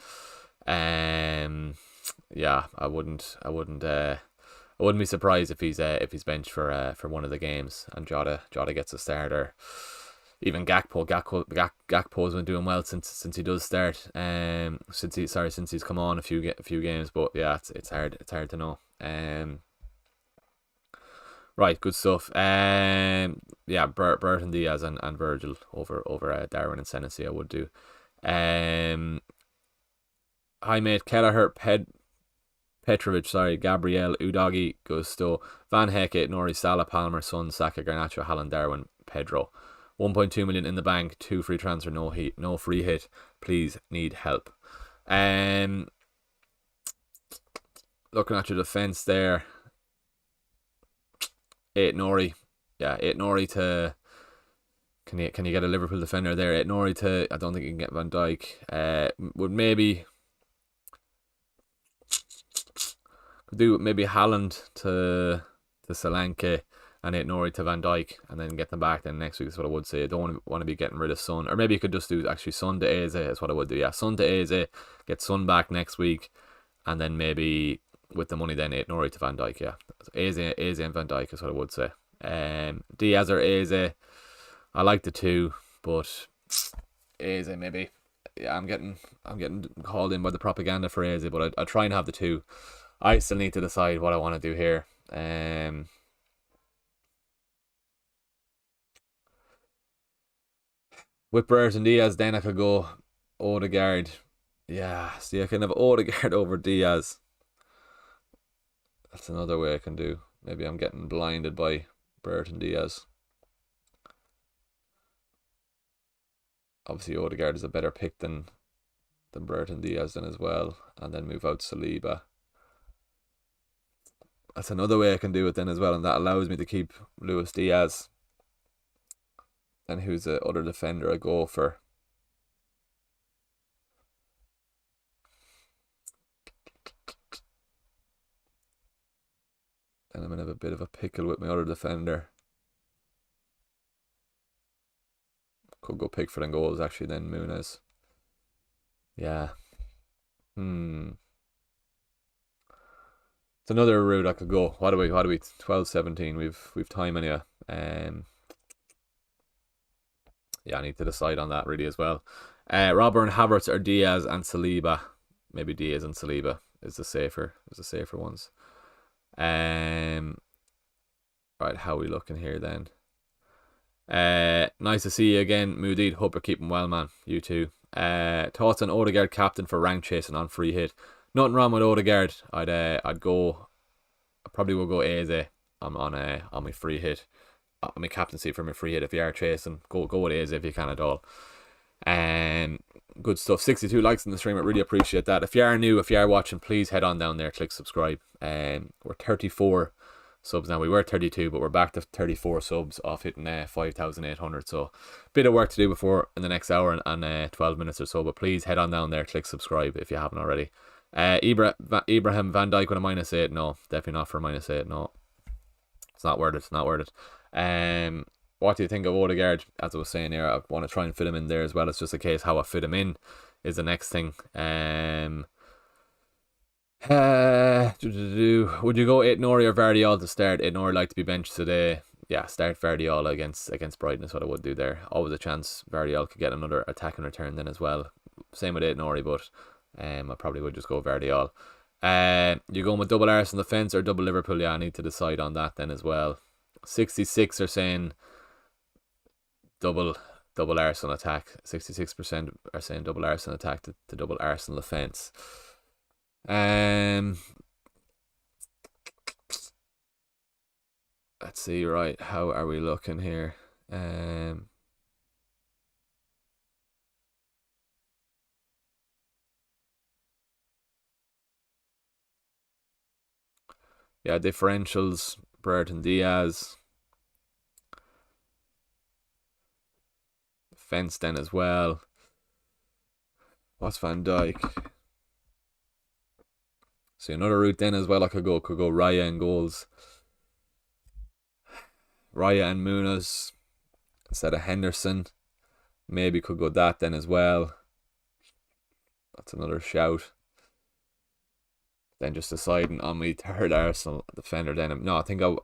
Yeah, I wouldn't be surprised if he's benched for one of the games and Jota gets a start, or even Gakpo's been doing well since he does start. Since he's come on a few games, but yeah, it's hard to know. Right, good stuff. Yeah, Burton, Diaz and Virgil over Darwin and Senesi, I would do. Hi mate, Kelleher, Petrovic, Gabriel, Udogi, Gusto, Van Hecke, Nori, Salah, Palmer, Son, Saka, Garnacho, Haaland, Darwin, Pedro. 1.2 million in the bank, 2 free transfer, no free hit. Please need help. Looking at your defence there. 8 Nori. Yeah, 8 Nori to... Can you get a Liverpool defender there? 8 Nori to... I don't think you can get Van Dijk. Would maybe... do maybe Haaland to Solanke and Aït-Nouri to Van Dijk, and then get them back then next week is what I would say. I don't want to be getting rid of Son. Or maybe you could just do actually Son to Eze is what I would do. Yeah, Son to Eze, get Son back next week, and then maybe with the money then Aït-Nouri to Van Dijk. Yeah, Eze and Van Dijk is what I would say. Diaz or Eze, I like the two, but Eze maybe. Yeah, I'm getting called in by the propaganda for Eze, but I try and have the two. I still need to decide what I want to do here. With Brereton Diaz, then I could go Odegaard. Yeah, see, I can have Odegaard over Diaz. That's another way I can do. Maybe I'm getting blinded by Brereton Diaz. Obviously, Odegaard is a better pick than Brereton Diaz then as well. And then move out Saliba. That's another way I can do it then as well. And that allows me to keep Luis Diaz. And who's the other defender I go for? And I'm going to have a bit of a pickle with my other defender. Could go Pickford and goals actually then Muniz. Yeah. It's another route I could go. What do we 12-17. We've time anyway. Yeah, I need to decide on that really as well. Robert and Havertz or Diaz and Saliba. Maybe Diaz and Saliba is the safer ones. Right, how are we looking here then? Nice to see you again, Moodid. Hope you're keeping well, man. You too. Thoughts on Odegaard captain for rank chasing on free hit? Nothing wrong with Odegaard. I'd go. I probably will go Eze on my free hit. On my captaincy for my free hit. If you are chasing, go with Eze if you can at all. Good stuff. 62 likes in the stream. I really appreciate that. If you are new, if you are watching, please head on down there, click subscribe. We're 34 subs now. We were 32, but we're back to 34 subs off hitting 5,800. So bit of work to do before in the next hour and 12 minutes or so. But please head on down there, click subscribe if you haven't already. Ibrahim Van Dijk with a -8. No, definitely not for a -8. No, it's not worth it. It's not worth it. What do you think of Odegaard? As I was saying here, I want to try and fit him in there as well. It's just a case how I fit him in is the next thing. Would you go Aït-Nouri or Vardiol to start? Aït-Nouri like to be benched today. Yeah, start Vardiol against Brighton is what I would do there. Always a chance Vardiol could get another attacking return then as well. Same with Aït-Nouri, but I probably would just go Vardiol. You going with double Arsenal defence or double Liverpool? Yeah, I need to decide on that then as well. 66 are saying double Arsenal attack. 66% are saying double Arsenal attack to double Arsenal defence. Let's see, right, how are we looking here? Yeah, differentials, Brereton Diaz. Fence then as well. What's Van Dijk? See, another route then as well I could go Raya and goals. Raya and Muniz instead of Henderson. Maybe could go that then as well. That's another shout. Then just deciding on my third Arsenal defender then. No, I think well,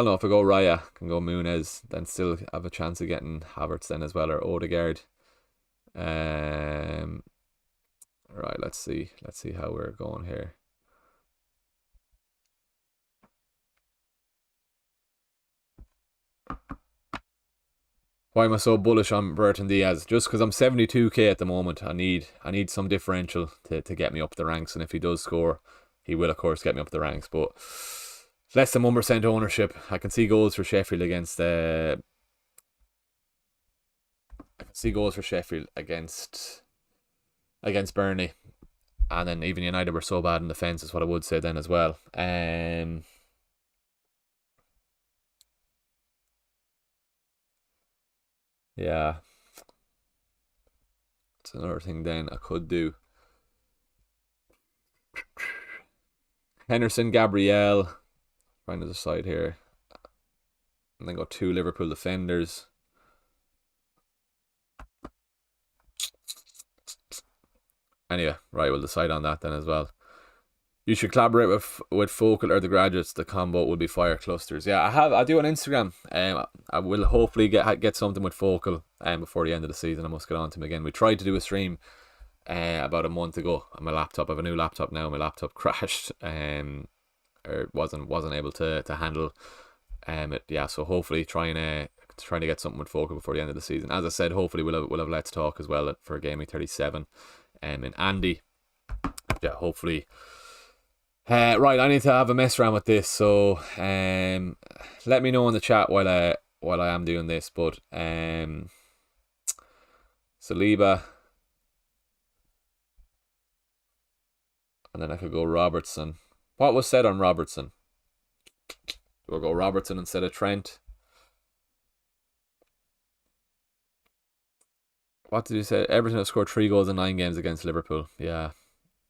no, if I go Raya, can go Muniz, then still have a chance of getting Havertz then as well, or Odegaard. Right, let's see how we're going here. Why am I so bullish on Brereton Diaz? Just because I'm 72k at the moment. I need some differential to get me up the ranks, and if he does score, he will of course get me up the ranks. But less than 1% ownership. I can see goals for Sheffield against against Burnley, and then even United were so bad in defence is what I would say then as well. Yeah, it's another thing then I could do. Henderson, Gabriel, Trying to decide here. And then go 2 Liverpool defenders. Anyway, right, we'll decide on that then as well. You should collaborate with Focal or the Graduates. The combo will be fire clusters. Yeah, I do on Instagram. I will hopefully get something with Focal before the end of the season. I must get on to him again. We tried to do a stream about a month ago on my laptop. I have a new laptop now. My laptop crashed or wasn't able to handle it. Yeah, so hopefully trying to get something with Focal before the end of the season. As I said, hopefully we'll have Let's Talk as well for Game Week 37. And Andy, yeah, hopefully. Right, I need to have a mess around with this, so let me know in the chat while I am doing this. But Saliba, and then I could go Robertson. What was said on Robertson? Do I go Robertson instead of Trent? What did you say? Everton have scored 3 goals in 9 games against Liverpool. Yeah.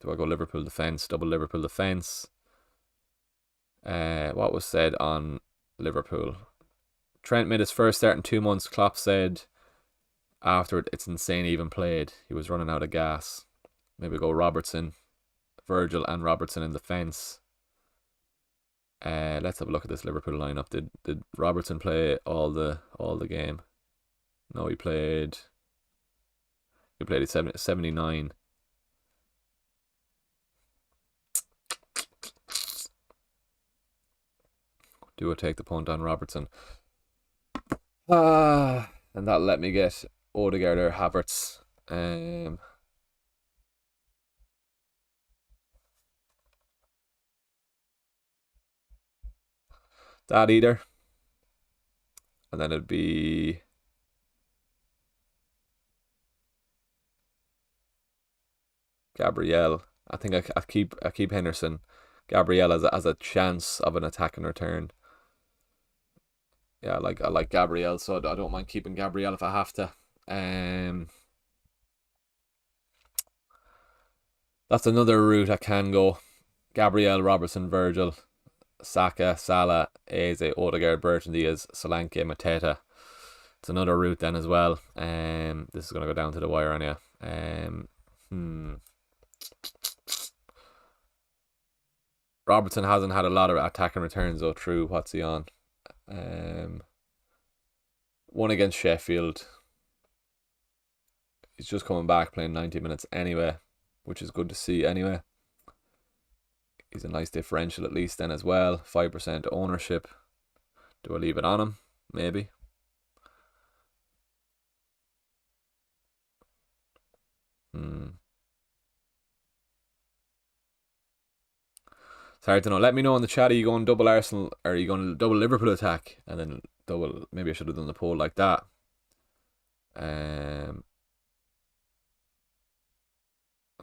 Do I go Liverpool defence? Double Liverpool defence. What was said on Liverpool? Trent made his first start in 2 months. Klopp said after it's insane he even played. He was running out of gas. Maybe go Robertson, Virgil and Robertson in defence. Let's have a look at this Liverpool lineup. Did Robertson play all the game? No, he played 79. Do I take the punt on Robertson? And that'll let me get Odegaard or Havertz. That either. And then it'd be Gabriel. I think I keep Henderson. Gabriel as a chance of an attack and return. Yeah, I like Gabriel, so I don't mind keeping Gabriel if I have to. That's another route I can go. Gabriel, Robertson, Virgil, Saka, Salah, Eze, Odegaard, Burton Diaz, Solanke, Mateta. It's another route then as well. This is gonna go down to the wire anyway. Robertson hasn't had a lot of attacking returns though. True. What's he on? One against Sheffield. He's just coming back playing 90 minutes anyway, which is good to see anyway. He's a nice differential at least then as well. 5% ownership. Do I leave it on him? Maybe. It's hard to know. Let me know in the chat. Are you going double Arsenal or are you going double Liverpool attack and then double? Maybe I should have done the poll like that.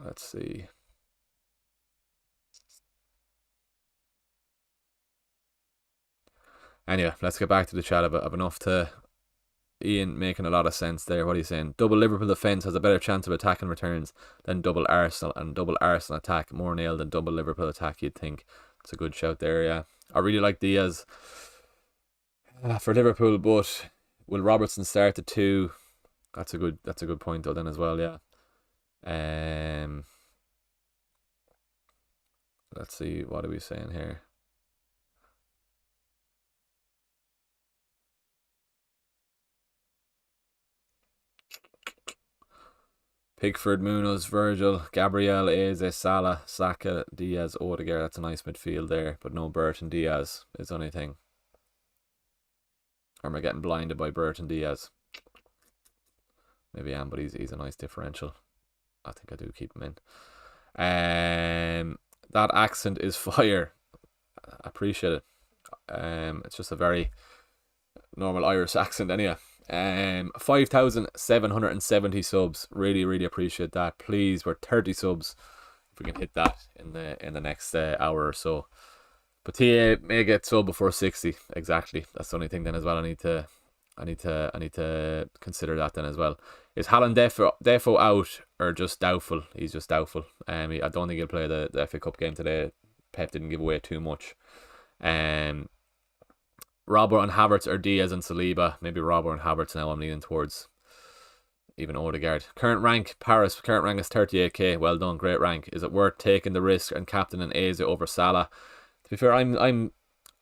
Let's see. Anyway, let's get back to the chat. I've enough to Ian making a lot of sense there. What are you saying? Double Liverpool defence has a better chance of attacking returns than double Arsenal, and double Arsenal attack more nailed than double Liverpool attack, you'd think. It's a good shout there, yeah. I really like Diaz for Liverpool, but will Robertson start at 2? That's a good point though then as well, yeah. Let's see, what are we saying here? Pickford, Munoz, Virgil, Gabriel, Eze, Salah, Saka, Diaz, Odegaard. That's a nice midfield there, but no Burton Diaz is the only thing. Or am I getting blinded by Burton Diaz? Maybe I am, but he's a nice differential. I think I do keep him in. That accent is fire. I appreciate it. It's just a very normal Irish accent anyway. 5,770 subs. Really appreciate that. Please, we're 30 subs. If we can hit that in the next hour or so. But TA may get sub before 60. Exactly. That's the only thing then as well. I need to consider that then as well. Is Haaland defo out or just doubtful? He's just doubtful. I don't think he'll play the FA Cup game today. Pep didn't give away too much. Robert and Havertz or Diaz and Saliba. Maybe Robert and Havertz now. I'm leaning towards even Odegaard. Current rank, Paris. Current rank is 38k. Well done, great rank. Is it worth taking the risk and captaining Eze over Salah? To be fair, I'm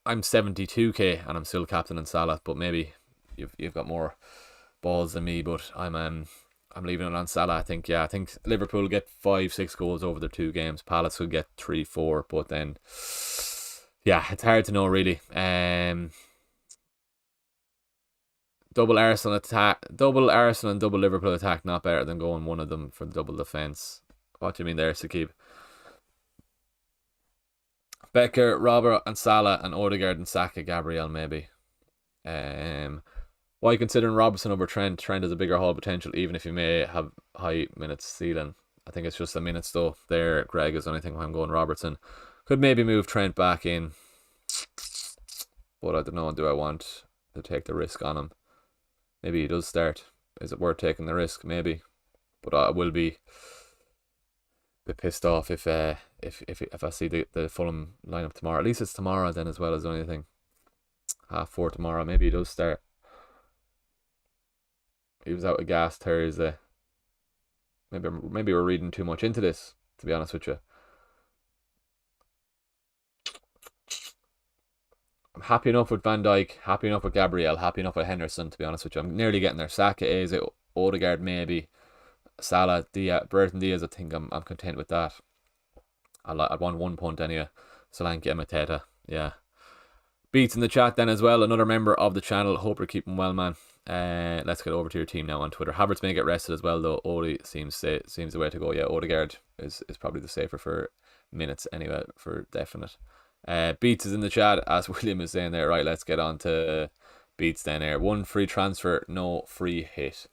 72k and I'm still captaining Salah, but maybe you've got more balls than me. But I'm leaving it on Salah. I think Liverpool will get 5-6 goals over their 2 games. Palace will get 3-4, but then yeah, it's hard to know really. Double Arsenal and double Liverpool attack, not better than going one of them for the double defence. What do you mean there, Sakib? Becker, Robert and Salah and Odegaard and Saka, Gabriel maybe. Why considering Robertson over Trent? Trent has a bigger haul potential even if he may have high minutes ceiling. I think it's just the minutes though. There, Greg, is the only thing why I'm going Robertson. Could maybe move Trent back in. But I don't know, do I want to take the risk on him? Maybe he does start. Is it worth taking the risk? Maybe. But I will be a bit pissed off if I see the Fulham lineup tomorrow. At least it's tomorrow then as well as the only thing. 4:30 tomorrow. Maybe he does start. He was out of gas Thursday. Maybe we're reading too much into this, to be honest with you. I'm happy enough with Van Dijk, happy enough with Gabriel, happy enough with Henderson, to be honest with you. I'm nearly getting there. Saka, Eze, Odegaard maybe. Salah, Diaz, Burton Diaz, I think I'm content with that. I'd want 1 punt anyway. Solanke, Mateta, yeah. Beats in the chat then as well, another member of the channel. Hope you're keeping well, man. Let's get over to your team now on Twitter. Havertz may get rested as well, though. Ode seems the way to go. Yeah, Odegaard is probably the safer for minutes anyway, for definite. Beats is in the chat, as William is saying there. Right, let's get on to Beats then here. 1 free transfer, no free hit.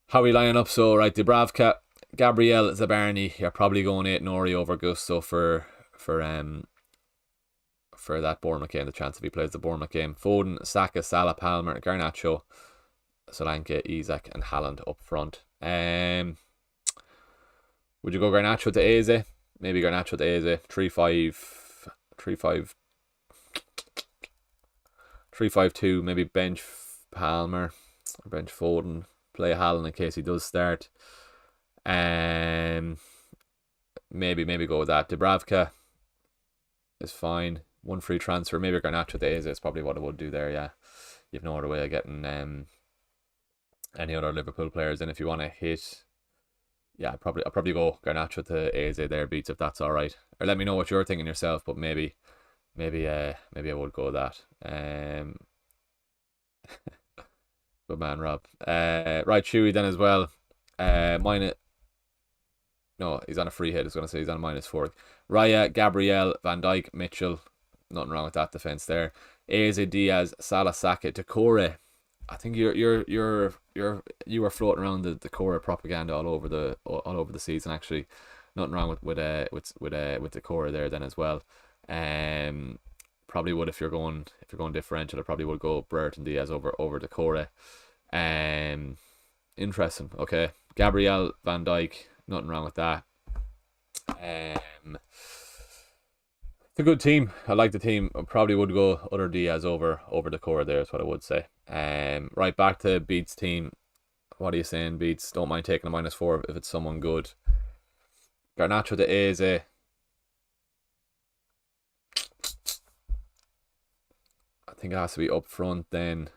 How are we lining up? So, right, Dubravka, Gabriel, Zabarny. You're probably going 8 Nori over Gusto for that Bournemouth game, the chance if he plays the Bournemouth game. Foden, Saka, Salah, Palmer, Garnacho, Solanke, Isak and Haaland up front. Would you go Garnacho to Eze? Maybe Garnacho to Eze. 3-5-2, maybe bench Palmer or bench Foden, play Haaland in case he does start. Maybe go with that. Dubravka is fine. 1 free transfer, maybe Garnacho to Eze is probably what I would do there. Yeah, you've no other way of getting any other Liverpool players in if you want to hit. Yeah, I'll probably go Garnacho to Eze there, Beats, if that's all right. Or let me know what you're thinking yourself, but maybe I would go that. Good man, Rob. Right, Chewy then as well. No, he's on a free hit. I was going to say he's on a -4. Raya, Gabriel, Van Dijk, Mitchell. Nothing wrong with that defense there. Eze, Diaz, Salah, Saka, Decore. I think you were floating around the Decore propaganda all over the season. Actually, nothing wrong with Decore there then as well. Probably would if you're going differential. I probably would go Burton Diaz over Decore. Interesting. Okay, Gabriel, Van Dijk. Nothing wrong with that. It's a good team. I like the team. I probably would go other Diaz over Decore there, is what I would say. Right, back to Beats' team. What are you saying, Beats? Don't mind taking a -4 if it's someone good. Garnacho to Eze. I think it has to be up front then.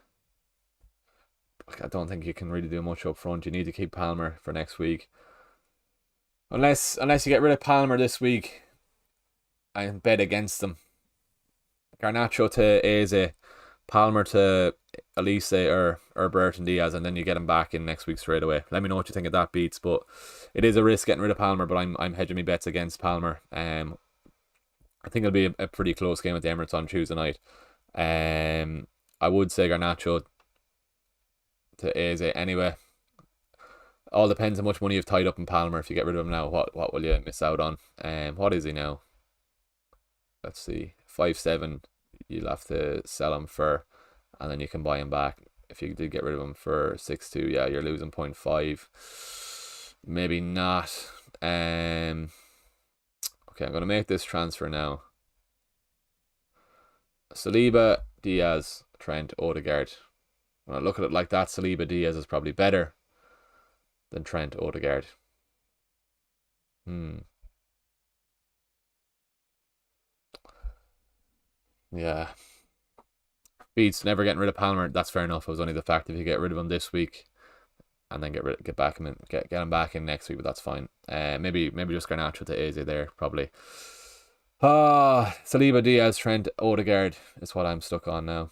I don't think you can really do much up front. You need to keep Palmer for next week. Unless you get rid of Palmer this week and bet against them. Garnacho to Eze, Palmer to Elise or Burton Diaz, and then you get him back in next week straight away. Let me know what you think of that, Beats, but it is a risk getting rid of Palmer, but I'm hedging my bets against Palmer. I think it'll be a pretty close game at the Emirates on Tuesday night. I would say Garnacho to Eze anyway. All depends how much money you've tied up in Palmer. If you get rid of him now, what will you miss out on? What is he now? Let's see, 5-7. You'll have to sell him for, and then you can buy him back. If you did get rid of him for 6-2, yeah, you're losing 0.5. Maybe not. Okay, I'm gonna make this transfer now. Saliba, Diaz, Trent, Odegaard. When I look at it like that, Saliba, Diaz is probably better than Trent, Odegaard. Yeah. Beats never getting rid of Palmer. That's fair enough. It was only the fact if you get rid of him this week and then get him back in next week, but that's fine. Maybe just Garnacho to Eze there, probably. Saliba, Diaz, Trent, Odegaard is what I'm stuck on now.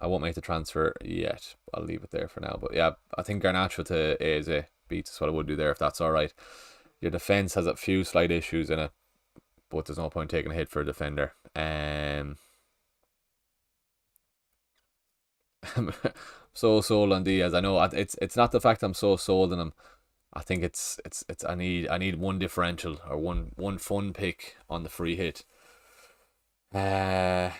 I won't make the transfer yet. I'll leave it there for now. But yeah, I think Garnacho to Eze Beats is what I would do there if that's alright. Your defence has a few slight issues in it, but there's no point taking a hit for a defender. I'm so sold on Diaz. I know it's not the fact I'm so sold on him. I think it's I need one differential or one fun pick on the free hit. Yeah,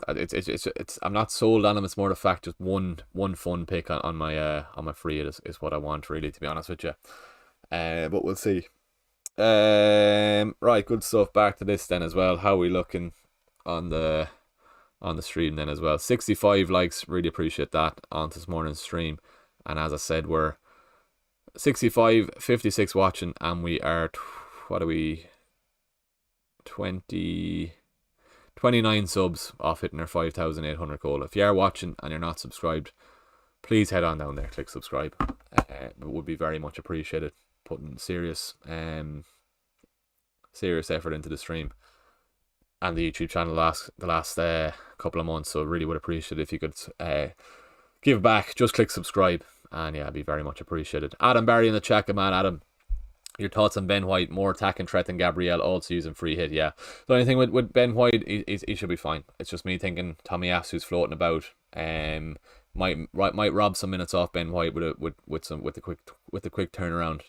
it's I'm not sold on him. It's more the fact just one fun pick on my free hit is what I want, really, to be honest with you. But we'll see. Right, good stuff. Back to this then as well. How are we looking on the stream then as well? 65 likes, really appreciate that on this morning's stream. And as I said, we're 65, 56 watching, and we are what are we 29 subs off hitting our 5,800 goal. If you are watching and you're not subscribed, please head on down there, click subscribe. It would be very much appreciated. Putting serious effort into the stream and the YouTube channel the last couple of months, so really would appreciate it if you could give back. Just click subscribe, and yeah, it'd be very much appreciated. Adam Barry in the chat, man. Adam, your thoughts on Ben White? More attacking threat than Gabriel, also using free hit. Yeah, the only thing with Ben White, he should be fine. It's just me thinking Tommy Asu's floating about. Might rob some minutes off Ben White with the quick turnaround.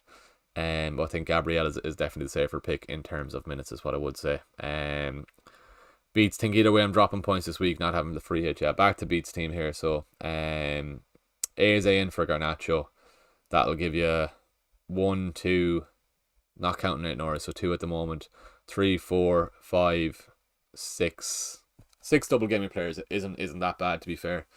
But I think Gabriel is definitely the safer pick in terms of minutes, is what I would say. Beats think either way I'm dropping points this week, not having the free hit. Yeah, back to Beats team here. So Eze in for Garnacho. That'll give you 1, 2, not counting it Norris, so 2 at the moment. 3, 4, 5, 6. 6 double gaming players isn't that bad, to be fair.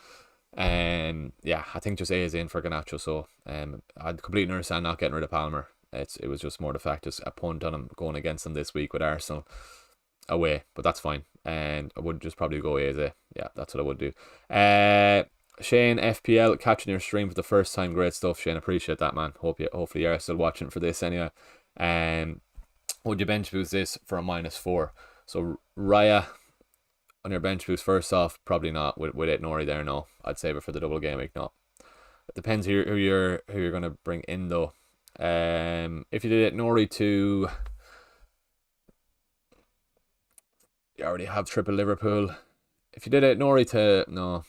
Yeah, I think just Eze in for Garnacho. So I'd completely understand not getting rid of Palmer. It was just more the fact just a punt on him going against them this week with Arsenal away, but that's fine. And I would just probably go Eze. Yeah, that's what I would do. Shane FPL catching your stream for the first time. Great stuff, Shane. Appreciate that, man. Hopefully you are still watching for this anyway. Would you bench boost this for a -4? So Raya on your bench boost, first off, probably not with it Nori there. No, I'd save it for the double game week. No, it depends who you're gonna bring in though. If you did it Nori to, you already have triple Liverpool. If you did it Nori to, no,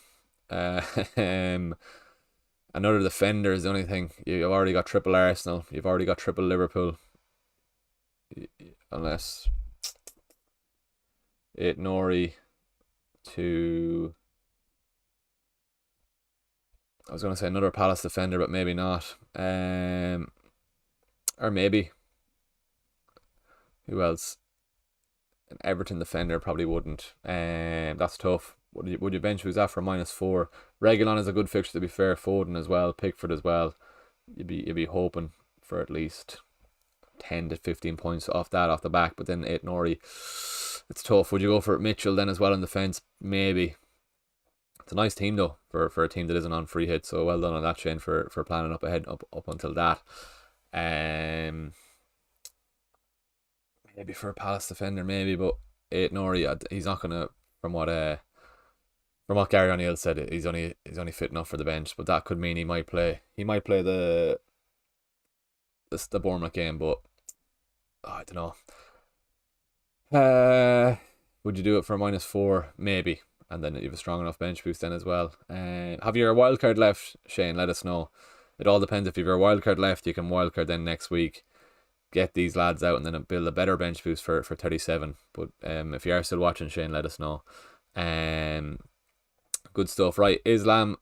another defender is the only thing. You've already got triple Arsenal. You've already got triple Liverpool. Unless it Nori to, I was going to say another Palace defender, but maybe not. Or maybe, who else? An Everton defender probably wouldn't. That's tough. Would you bench who's that for -4? Reguilon is a good fixture, to be fair. Foden as well, Pickford as well. You'd be hoping for at least 10 to 15 points off the back, but then it Nori, it's tough. Would you go for Mitchell then as well in defence? Maybe. It's a nice team though for a team that isn't on free hit, so well done on that, Shane, for planning up ahead up until that. Maybe for a Palace defender, maybe, but it Nori, he's not gonna, from what Gary O'Neill said, he's only fit enough for the bench, but that could mean he might play the Bournemouth game, but I don't know. Would you do it for a -4? Maybe, and then you have a strong enough bench boost then as well. Have you a wildcard left, Shane? Let us know. It all depends. If you've a wildcard left, you can wildcard then next week, get these lads out, and then build a better bench boost for 37. But if you are still watching, Shane, let us know. Good stuff. Right, Islam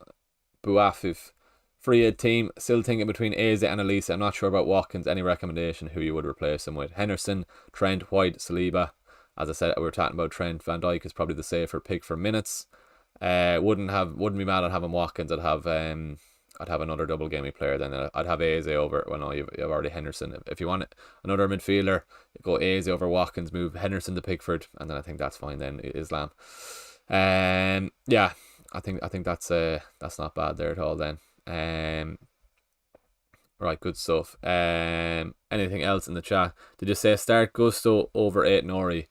Bouafif Free hit team, still thinking between Eze and Elisa. I'm not sure about Watkins. Any recommendation who you would replace him with? Henderson, Trent, White, Saliba. As I said, we were talking about Trent. Van Dijk is probably the safer pick for minutes. Wouldn't be mad at having Watkins. I'd have another double gaming player. Then I'd have Eze over. Well, no, you've already Henderson. If you want another midfielder, go Eze over Watkins. Move Henderson to Pickford, and then I think that's fine. Then Islam. Yeah, I think that's not bad there at all. Then. Right, good stuff. Anything else in the chat? Did you say start Gusto over 8 Nori?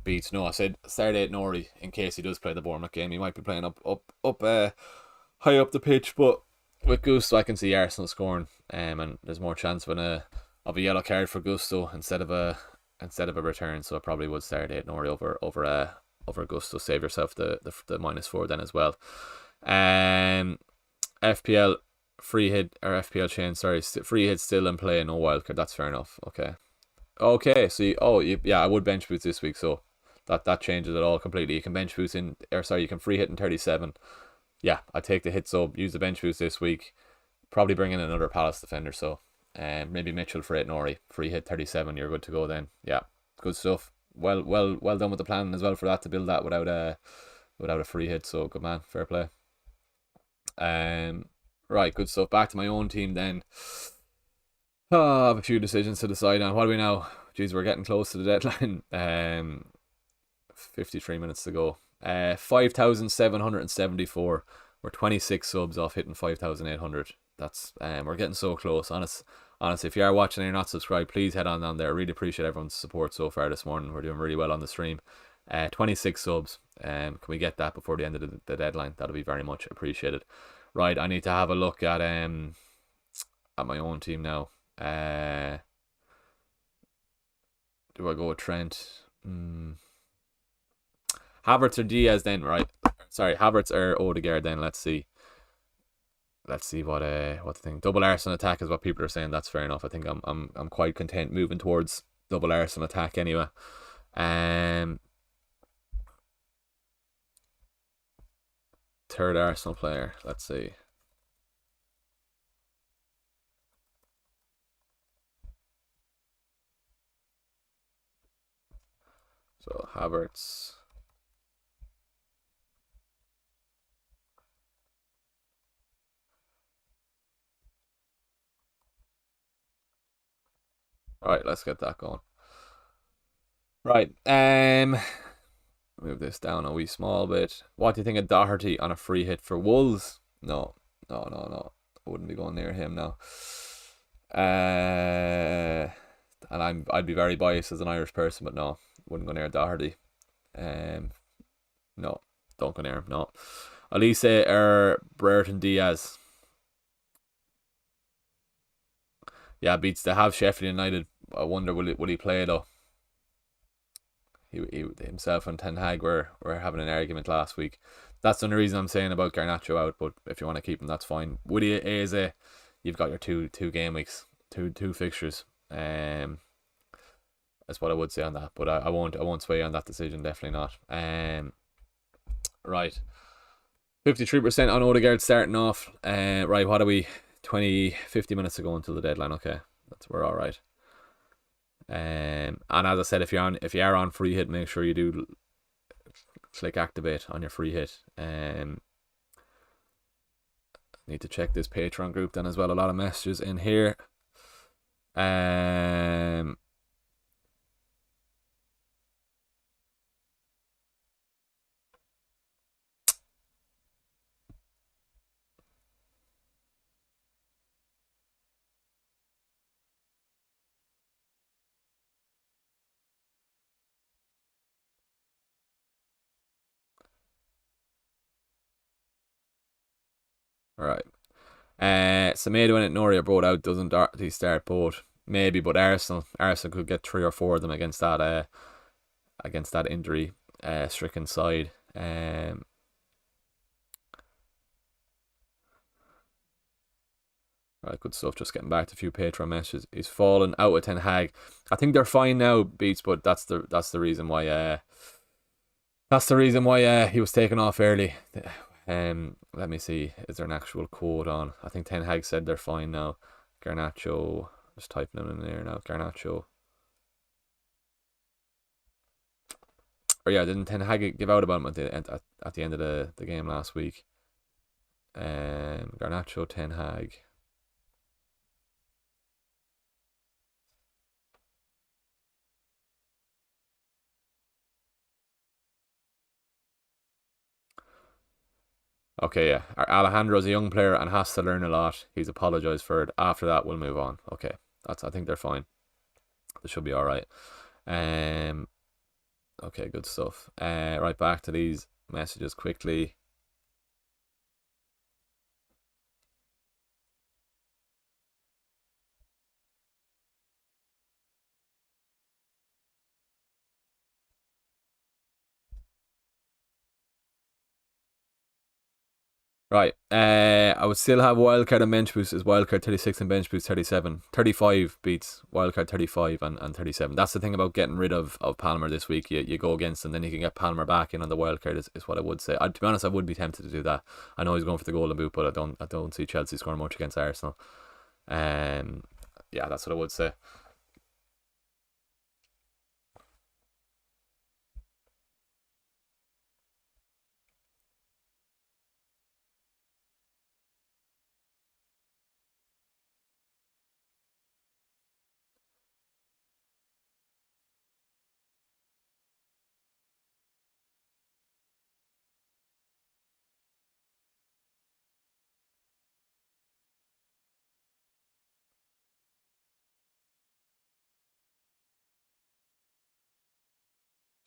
Beats. No, I said start 8 Nori in case he does play the Bournemouth game. He might be playing up high up the pitch, but with Gusto I can see Arsenal scoring. And there's more chance of a yellow card for Gusto instead of a return. So I probably would start 8 Nori over Gusto. Save yourself the -4 then as well. FPL free hit or FPL chain, sorry, free hit still in play, no wildcard. That's fair enough. Okay. So I would bench boost this week, so that changes it all completely. You can bench boost you can free hit in 37. Yeah, I take the hit, so use the bench boost this week. Probably bring in another Palace defender, so maybe Mitchell for 8 Nori, free hit 37. You're good to go then. Yeah, good stuff. Well done with the plan as well for that, to build that without a free hit. So good man, fair play. Right, good stuff. Back to my own team then. I have a few decisions to decide on. What do we now? Jeez, we're getting close to the deadline. 53 minutes to go. 5,774. We're 26 subs off hitting 5,800. That's we're getting so close. Honestly, if you are watching and you're not subscribed, please head on down there. I really appreciate everyone's support so far this morning. We're doing really well on the stream. 26 subs. Can we get that before the end of the deadline? That'll be very much appreciated. Right, I need to have a look at my own team now. Do I go with Trent? Havertz or Diaz then, right? Sorry, Havertz or Odegaard then. Let's see what to think. Double Arsenal attack is what people are saying. That's fair enough. I think I'm quite content moving towards double Arsenal attack anyway. Third Arsenal player. Let's see. So Havertz. Right, let's get that going. Right, move this down a wee small bit. What do you think of Doherty on a free hit for Wolves? No. I wouldn't be going near him now. And I'd be very biased as an Irish person, but no, wouldn't go near Doherty. No, don't go near him. No. Elise or Brereton Diaz. Yeah, beats to have Sheffield United. I wonder will he play though? He himself and Ten Hag were having an argument last week. That's the only reason I'm saying about Garnacho out. But if you want to keep him, that's fine. Woody Eze, you've got your two game weeks, two fixtures. That's what I would say on that. But I won't sway on that decision. Definitely not. Right. 53% on Odegaard starting off. Right. What are we? 50 minutes to go until the deadline. Okay, we're all right. And as I said, if you are on free hit, make sure you do click activate on your free hit. Need to check this Patreon group then as well. A lot of messages in here. Right. Semedo and Nori are both out. Doesn't Doherty start both? Maybe, but Arsenal could get 3 or 4 of them against that injury stricken side. Right, good stuff. Just getting back to a few Patreon messages. He's fallen out with Ten Hag. I think they're fine now, Beats, but that's the reason why. That's the reason why he was taken off early. Let me see. Is there an actual quote on? I think Ten Hag said they're fine now. Garnacho. Just typing it in there now. Garnacho. Or yeah, didn't Ten Hag give out about him at the end of the game last week? Garnacho, Ten Hag. Okay, yeah. Alejandro's a young player and has to learn a lot. He's apologised for it. After that, we'll move on. Okay, I think they're fine. They should be all right. Okay, good stuff. Right, back to these messages quickly. Right, I would still have wildcard and bench boost as wildcard 36 and bench boost 37. 35 beats wildcard 35 and 37. That's the thing about getting rid of Palmer this week. You go against him, then you can get Palmer back in on the wildcard is what I would say. To be honest, I would be tempted to do that. I know he's going for the golden boot, but I don't see Chelsea scoring much against Arsenal. Yeah, that's what I would say.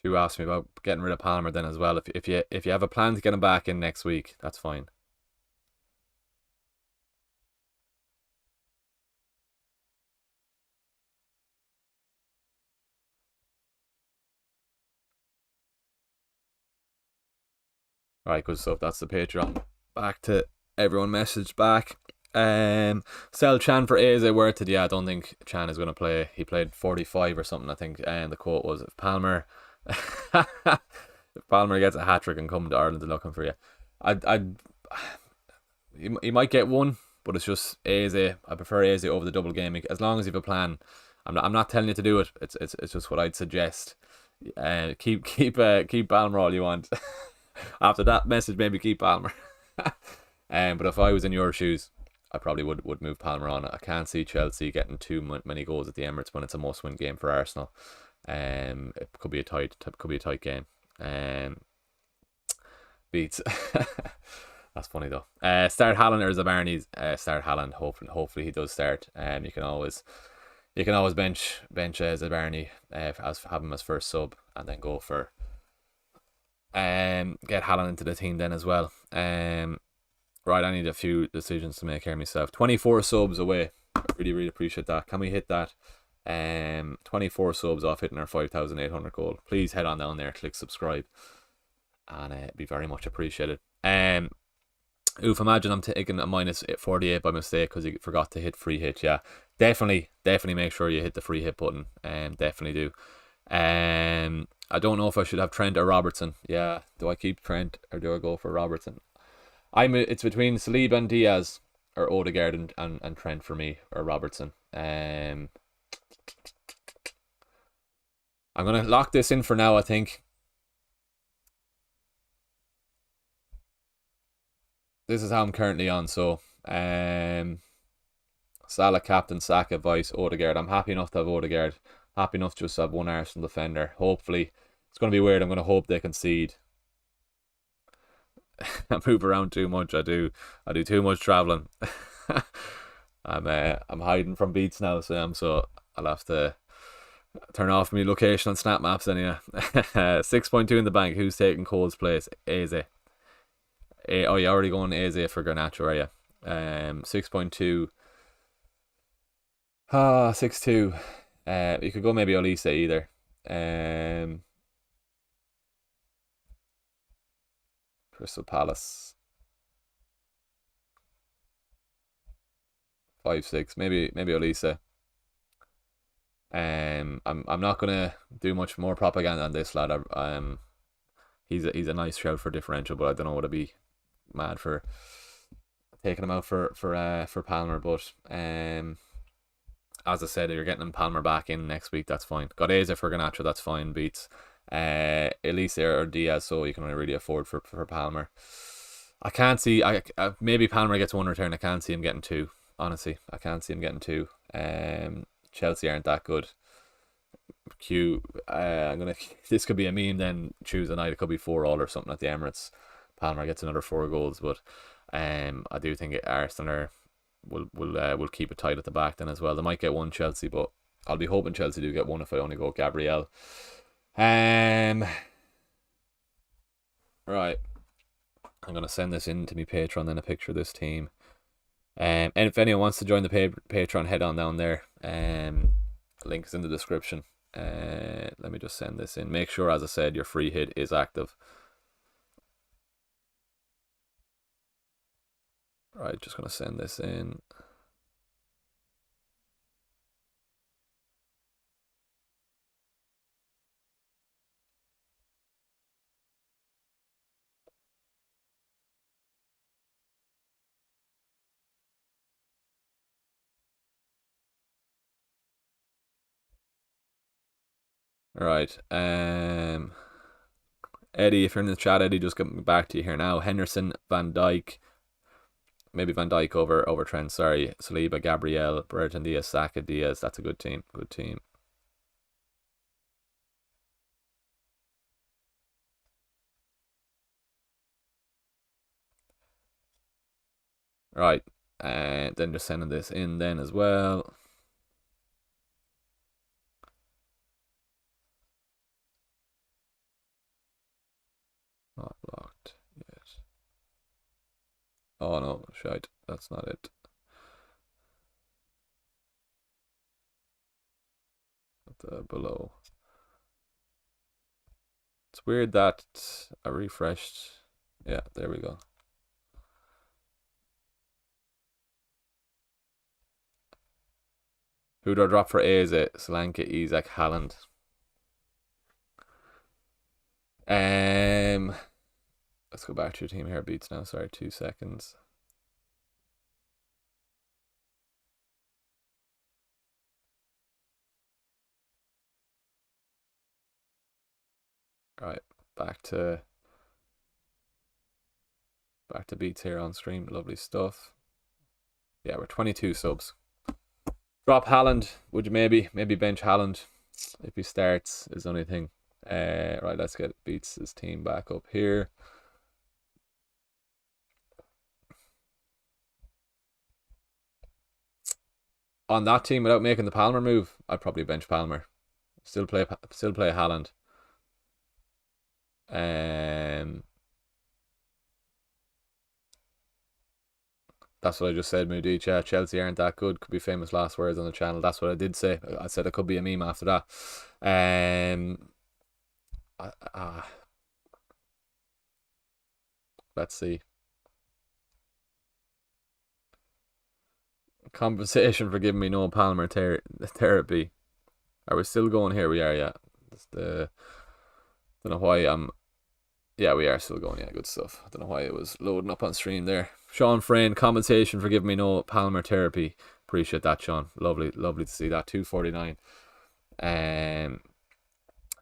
You asked me about getting rid of Palmer then as well. If you have a plan to get him back in next week, that's fine. Right, good stuff. That's the Patreon. Back to everyone messaged back. Sell Chan for Eze, worth it. Yeah, I don't think Chan is going to play. He played 45 or something, I think. And the quote was, if Palmer gets a hat trick and come to Ireland, they're looking for you. He might get one, but it's just Eze. I prefer Eze over the double gaming. As long as you have a plan, I'm not telling you to do it. It's just what I'd suggest. Keep Palmer all you want. After that message, maybe keep Palmer. But if I was in your shoes, I probably would move Palmer on. I can't see Chelsea getting too many goals at the Emirates when it's a must-win game for Arsenal. It could be a tight game. Beats. That's funny though. Start Haaland or Zabarni's? Start Haaland. Hopefully he does start. You can always bench Zabarni have him as first sub and then go for get Haaland into the team then as well. Right, I need a few decisions to make here myself. 24 subs away. Really appreciate that. Can we hit that? 24 subs off hitting our 5,800 goal. Please head on down there, click subscribe, and it'd be very much appreciated. Oof, imagine I'm taking a minus 48 by mistake because you forgot to hit free hit. Yeah, definitely make sure you hit the free hit button. Definitely do. I don't know if I should have Trent or Robertson. Yeah, do I keep Trent or do I go for Robertson? It's between Saliba and Diaz or Odegaard and Trent for me, or Robertson. I'm gonna lock this in for now, I think. This is how I'm currently on. So Salah captain, Saka vice, Odegaard. I'm happy enough to have Odegaard. Happy enough just to have one Arsenal defender. Hopefully, it's going to be weird. I'm going to hope they concede. I move around too much. I do too much traveling. I'm hiding from beats now, Sam. So I'll have to turn off my location on Snap Maps anyway. 6.2 in the bank. Who's taking Cole's place? Eze. Oh, you're already going Eze for Garnacho, are you? 6.2. 6.2. You could go maybe Olise either. Crystal Palace. 5.6. Maybe Olise. I'm not gonna do much more propaganda on this lad. He's a nice shout for differential, but I don't know what it'd be mad for taking him out for Palmer, but as I said, you're getting Palmer back in next week. That's fine. Got Eze for Garnacho. That's fine. Beats Elise or Diaz, so you can only really afford for Palmer. I can't see. Maybe Palmer gets one return. I can't see him getting two. Honestly, I can't see him getting two. Chelsea aren't that good. This could be a meme then Tuesday night. It could be 4-4 or something at the Emirates. Palmer gets another 4 goals, but I do think Arsenal will keep it tight at the back then as well. They might get one Chelsea, but I'll be hoping Chelsea do get one if I only go Gabriel. Right. I'm gonna send this in to me Patreon, then a picture of this team. And if anyone wants to join the Patreon, head on down there. Link is in the description. Let me just send this in. Make sure, as I said, your free hit is active. Right, just gonna send this in. Right. Eddie, if you're in the chat, Eddie, just getting back to you here now. Henderson, Van Dijk, maybe Van Dijk over Trent. Sorry, Saliba, Gabriel, Burton Diaz, Saka, Diaz. That's a good team. Good team. Right, and then just sending this in then as well. Not blocked yet. Oh no, shite. That's not it. Below. It's weird that I refreshed. Yeah, there we go. Who do I drop for A? Is it Solanke, Isak, Haaland? Let's go back to your team here. Beats now. Sorry, 2 seconds. Right, back to Beats here on stream. Lovely stuff. Yeah, we're 22 subs. Drop Haaland. Would you maybe bench Haaland if he starts? Is the only thing. Right, let's get Beats' team back up here. On that team, without making the Palmer move, I'd probably bench Palmer. Still play Haaland. That's what I just said, Moody. Chelsea aren't that good. Could be famous last words on the channel. That's what I did say. I said it could be a meme after that. Let's see. Compensation for giving me no Palmer therapy. Are we still going here? We are, yeah. Don't know why I'm. Yeah, we are still going. Yeah, good stuff. I don't know why it was loading up on stream there. Sean Frayne, compensation for giving me no Palmer therapy. Appreciate that, Sean. Lovely to see that. 249.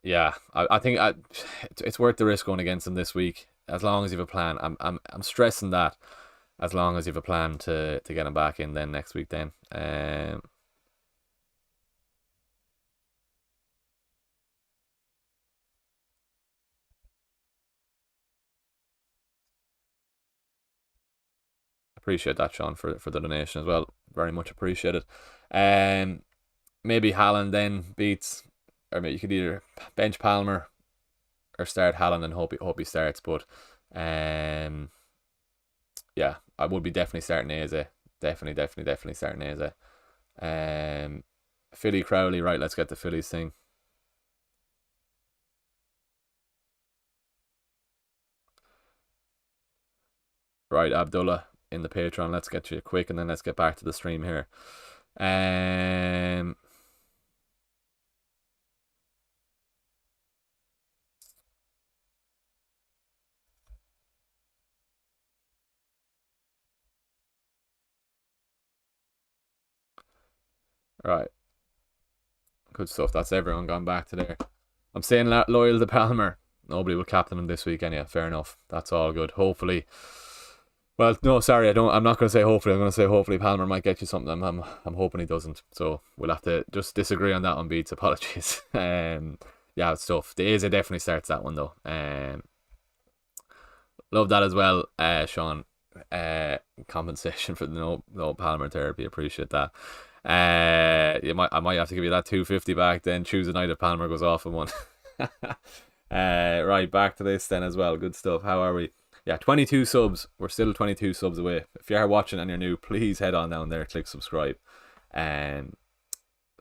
Yeah, I think it's worth the risk going against him this week as long as you have a plan. I'm stressing that as long as you have a plan to get him back in then next week. Then appreciate that, Sean, for the donation as well. Very much appreciated. Maybe Haaland then Beats, or maybe you could either bench Palmer or start Haaland and hope he starts. But yeah, I would be definitely starting Eze. Definitely starting Eze. Philly Crowley, right? Let's get the Phillies thing. Right, Abdullah in the Patreon. Let's get you quick, and then let's get back to the stream here. Right. Good stuff. That's everyone gone back to there. I'm saying loyal to Palmer. Nobody will captain him this week, anyhow. Fair enough. That's all good. Hopefully. Well, no, sorry, I'm not going to say hopefully. I'm going to say hopefully Palmer might get you something. I'm hoping he doesn't. So we'll have to just disagree on that one, Beats. Apologies. Yeah, it's tough. The Aza definitely starts that one though. Love that as well, Sean. Compensation for the no Palmer therapy. Appreciate that. I might have to give you that 250 back then. Choose a night if Palmer goes off in one. Right, back to this then as well. Good stuff. How are we? Yeah, 22 subs. We're still 22 subs away. If you are watching and you're new, please head on down there, click subscribe.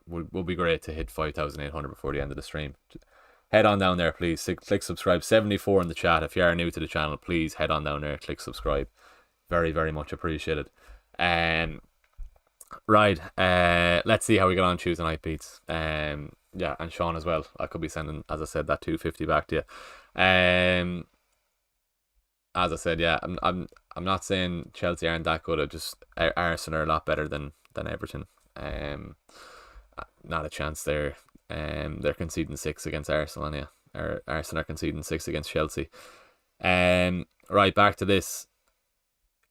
Will be great to hit 5,800 before the end of the stream. Head on down there, please. Click subscribe. 74 in the chat. If you are new to the channel, please head on down there, click subscribe. Very, very much appreciated. Right, let's see how we get on Tuesday night, Beats. Yeah, and Sean as well. I could be sending, as I said, that 250 back to you. As I said, yeah, I'm not saying Chelsea aren't that good. Just Arsenal are a lot better than Everton. Not a chance there. They're conceding 6 against Arsenal, yeah. Or Arsenal are conceding 6 against Chelsea. Right, back to this.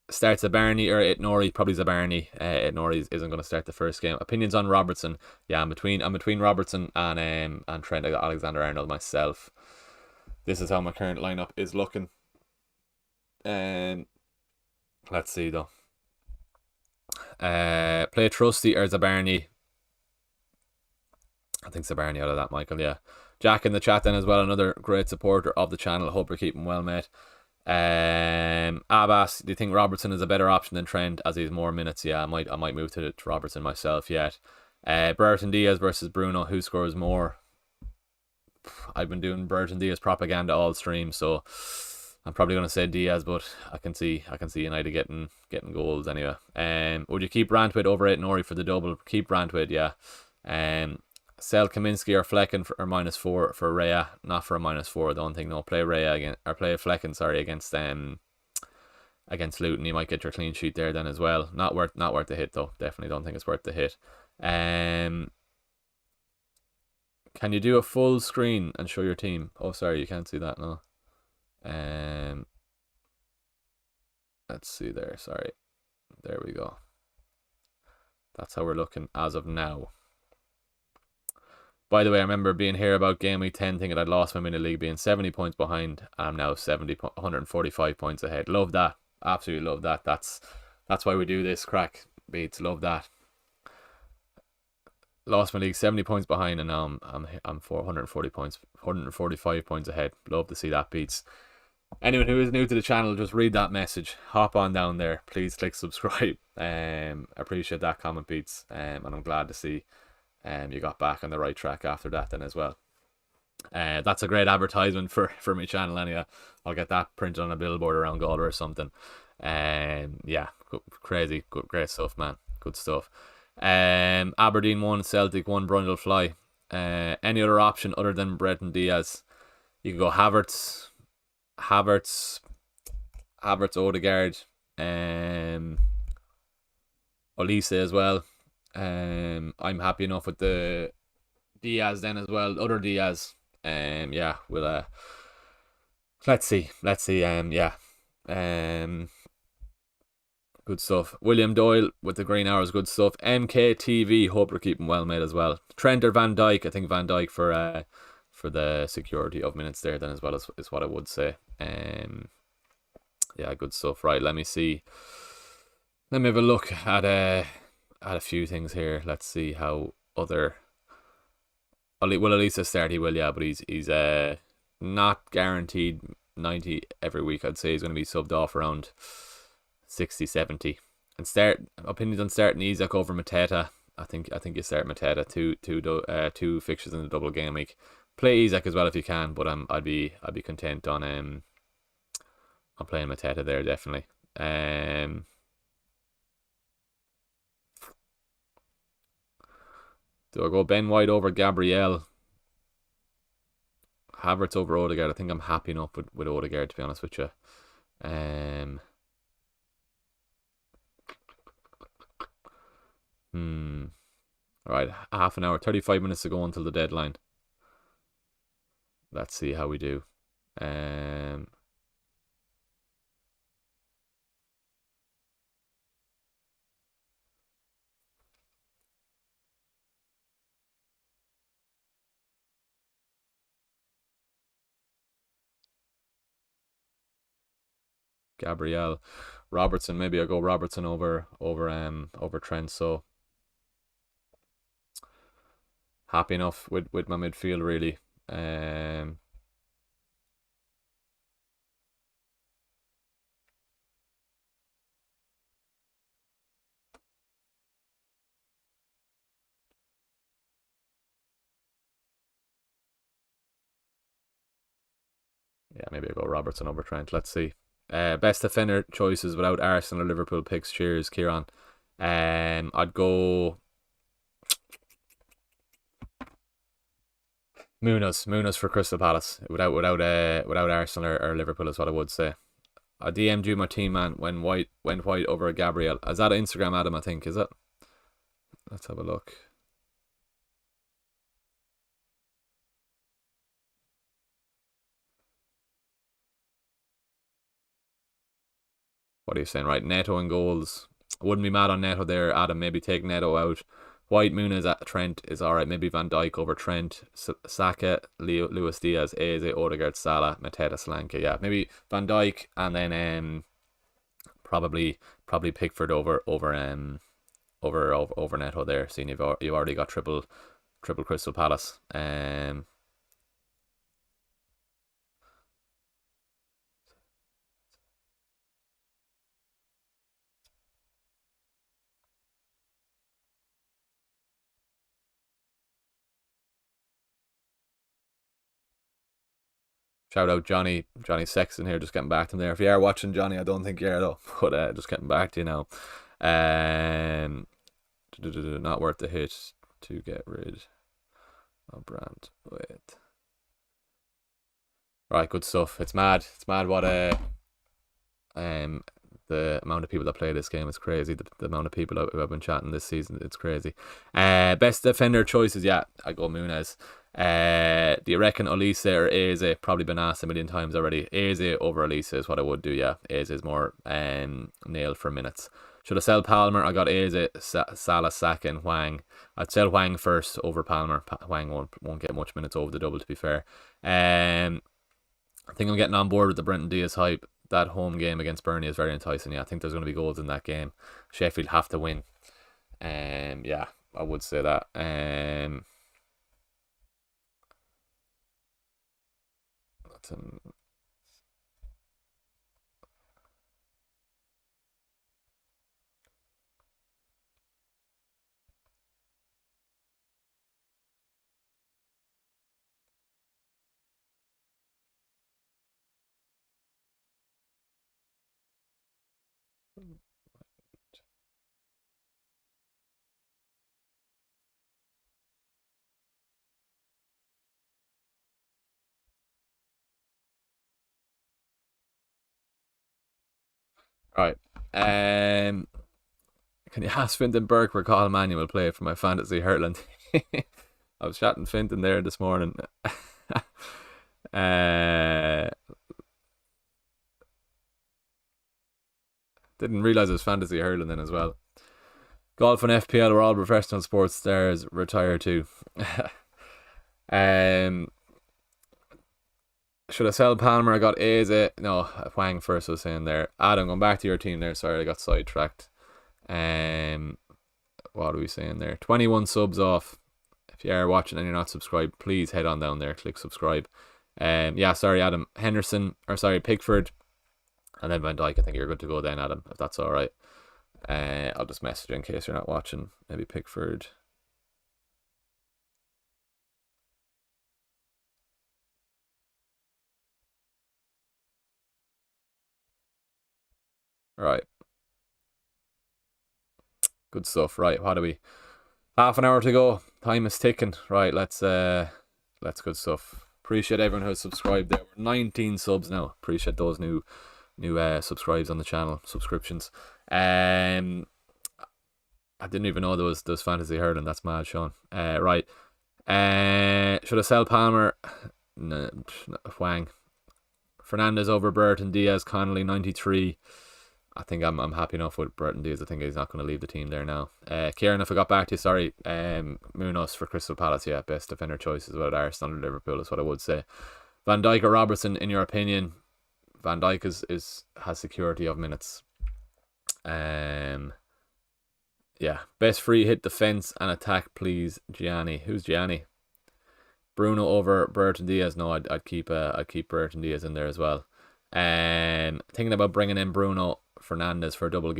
Starts a Barney or Itnori, probably Zabarney. Itnori isn't going to start the first game. Opinions on Robertson? Yeah, I'm between Robertson and Trent Alexander-Arnold myself. This is how my current lineup is looking. Let's see though. Play Trusty or Zabarney. I think Zabarney out of that, Michael. Yeah, Jack in the chat then as well. Another great supporter of the channel. Hope you're keeping well, mate. Abbas, do you think Robertson is a better option than Trent as he's more minutes? Yeah, I might move to Robertson myself yet. Burton Diaz versus Bruno, who scores more? I've been doing Burton Diaz propaganda all stream, so I'm probably gonna say Diaz, but I can see United getting goals anyway. Would you keep Rantwit over Nori for the double? Keep Rantwit, yeah. Sell Kaminsky or Flecken for -4 for Raya, not for a -4. I don't think. No, play Raya again or play Flecken. Sorry, against Luton. You might get your clean sheet there then as well. Not worth the hit though. Definitely don't think it's worth the hit. Can you do a full screen and show your team? Oh, sorry, you can't see that. No. Let's see there. Sorry, there we go. That's how we're looking as of now. By the way, I remember being here about game week 10 thinking I'd lost my mini league, being 70 points behind, and I'm now 145 points ahead. Love that. Absolutely love that. That's why we do this crack, Beats. Love that. Lost my league 70 points behind, and now I'm 145 points ahead. Love to see that, Beats. Anyone who is new to the channel, just read that message. Hop on down there. Please click subscribe. Appreciate that comment, Beats. And I'm glad to see you got back on the right track after that then as well. That's a great advertisement for my channel anyway. I'll get that printed on a billboard around Galway or something. Yeah, crazy, great stuff, man. Good stuff. Aberdeen 1, Celtic 1, Brundle Fly. Any other option other than Breton Diaz? You can go Havertz, Odegaard, Olise as well. I'm happy enough with the Diaz then as well. Other Diaz. Yeah, we'll let's see. Yeah. Good stuff. William Doyle with the green hours, good stuff. MKTV, hope you're keeping well, mate, as well. Trent or Van Dijk? I think Van Dijk for the security of minutes there then as well is what I would say. Yeah, good stuff. Right, let me see. Let me have a look at a few things here. Let's see how other. Will Elisa start? He will, yeah, but he's not guaranteed 90 every week. I'd say he's going to be subbed off around 60, 70. And opinions on starting Isak over Mateta. I think you start Mateta. Two fixtures in the double game week. Play Isak as well if you can, but I'd be content on playing Mateta there definitely. Do I go Ben White over Gabriel? Havertz over Odegaard? I think I'm happy enough with Odegaard, to be honest with you. Alright, half an hour, 35 minutes to go until the deadline. Let's see how we do. Gabriel. Robertson, maybe I'll go Robertson over Trent, so happy enough with my midfield really. Yeah, maybe I'll go Robertson over Trent. Let's see. Best defender choices without Arsenal or Liverpool picks. Cheers, Kieran. I'd go Munoz for Crystal Palace. Without Arsenal or Liverpool is what I would say. I DM'd you my team, man, when White went White over Gabriel. Is that an Instagram, Adam? I think, is it? Let's have a look. What are you saying? Right, Neto and goals. Wouldn't be mad on Neto there, Adam. Maybe take Neto out. White, Muniz at Trent is alright. Maybe Van Dijk over Trent. Saka, Luis Diaz, Eze, Odegaard, Salah, Mateta, Solanke. Yeah, maybe Van Dijk and then probably Pickford over Neto there. Seeing you've already got triple Crystal Palace. Shout out Johnny Sexton here, just getting back to him there. If you are watching, Johnny, I don't think you are though, but just getting back to you now. Not worth the hit to get rid of Brand. Wait. Right, good stuff. It's mad. It's mad what the amount of people that play this game is crazy. The amount of people who have been chatting this season, it's crazy. Best defender choices, yeah, I go Muniz. Do you reckon Olise or Eze? Probably been asked a million times already. Eze over Olise is what I would do, yeah. Eze is more nailed for minutes. Should I sell Palmer? I got Eze, Salah, Saka and Hwang. I'd sell Hwang first over Palmer. Hwang won't get much minutes over the double, to be fair. I think I'm getting on board with the Brenton Diaz hype. That home game against Burnley is very enticing. Yeah, I think there's going to be goals in that game. Sheffield have to win. Yeah, I would say that. Right. Can you ask Fintan Burke where Colin Manuel play for my fantasy Hurtland? I was chatting Fintan there this morning. Didn't realise it was fantasy hurling then as well. Golf and FPL are all professional sports stars. Retire too. Should I sell Palmer? I got Eze. No, Hwang first was saying there. Adam, going back to your team there. Sorry, I got sidetracked. What are we saying there? 21 subs off. If you are watching and you're not subscribed, please head on down there, click subscribe. Yeah, sorry, Adam. Pickford. And then Van Dijk, I think you're good to go then, Adam, if that's alright. I'll just message you in case you're not watching. Maybe Pickford. Right. Good stuff. Right, what do we? Half an hour to go. Time is ticking. Right, let's good stuff. Appreciate everyone who's subscribed there. We're 19 subs now. Appreciate those new subscribes on the channel, subscriptions. I didn't even know there was fantasy hurling. That's mad, Sean. Right. Should I sell Palmer? No, Wang. Fernandez over Burton Diaz. Connolly 93. I think I'm happy enough with Burton Diaz. I think he's not going to leave the team there now. Kieran, if I got back to you, sorry. Munoz for Crystal Palace. Yeah, best defender choice is about Arsenal or Liverpool is what I would say. Van Dijk or Robertson, in your opinion? Van Dijk has security of minutes. Yeah, best free hit defense and attack, please. Gianni. Who's Gianni? Bruno over Burton Diaz. No, I'd keep Burton Diaz in there as well. Thinking about bringing in Bruno Fernandes for a double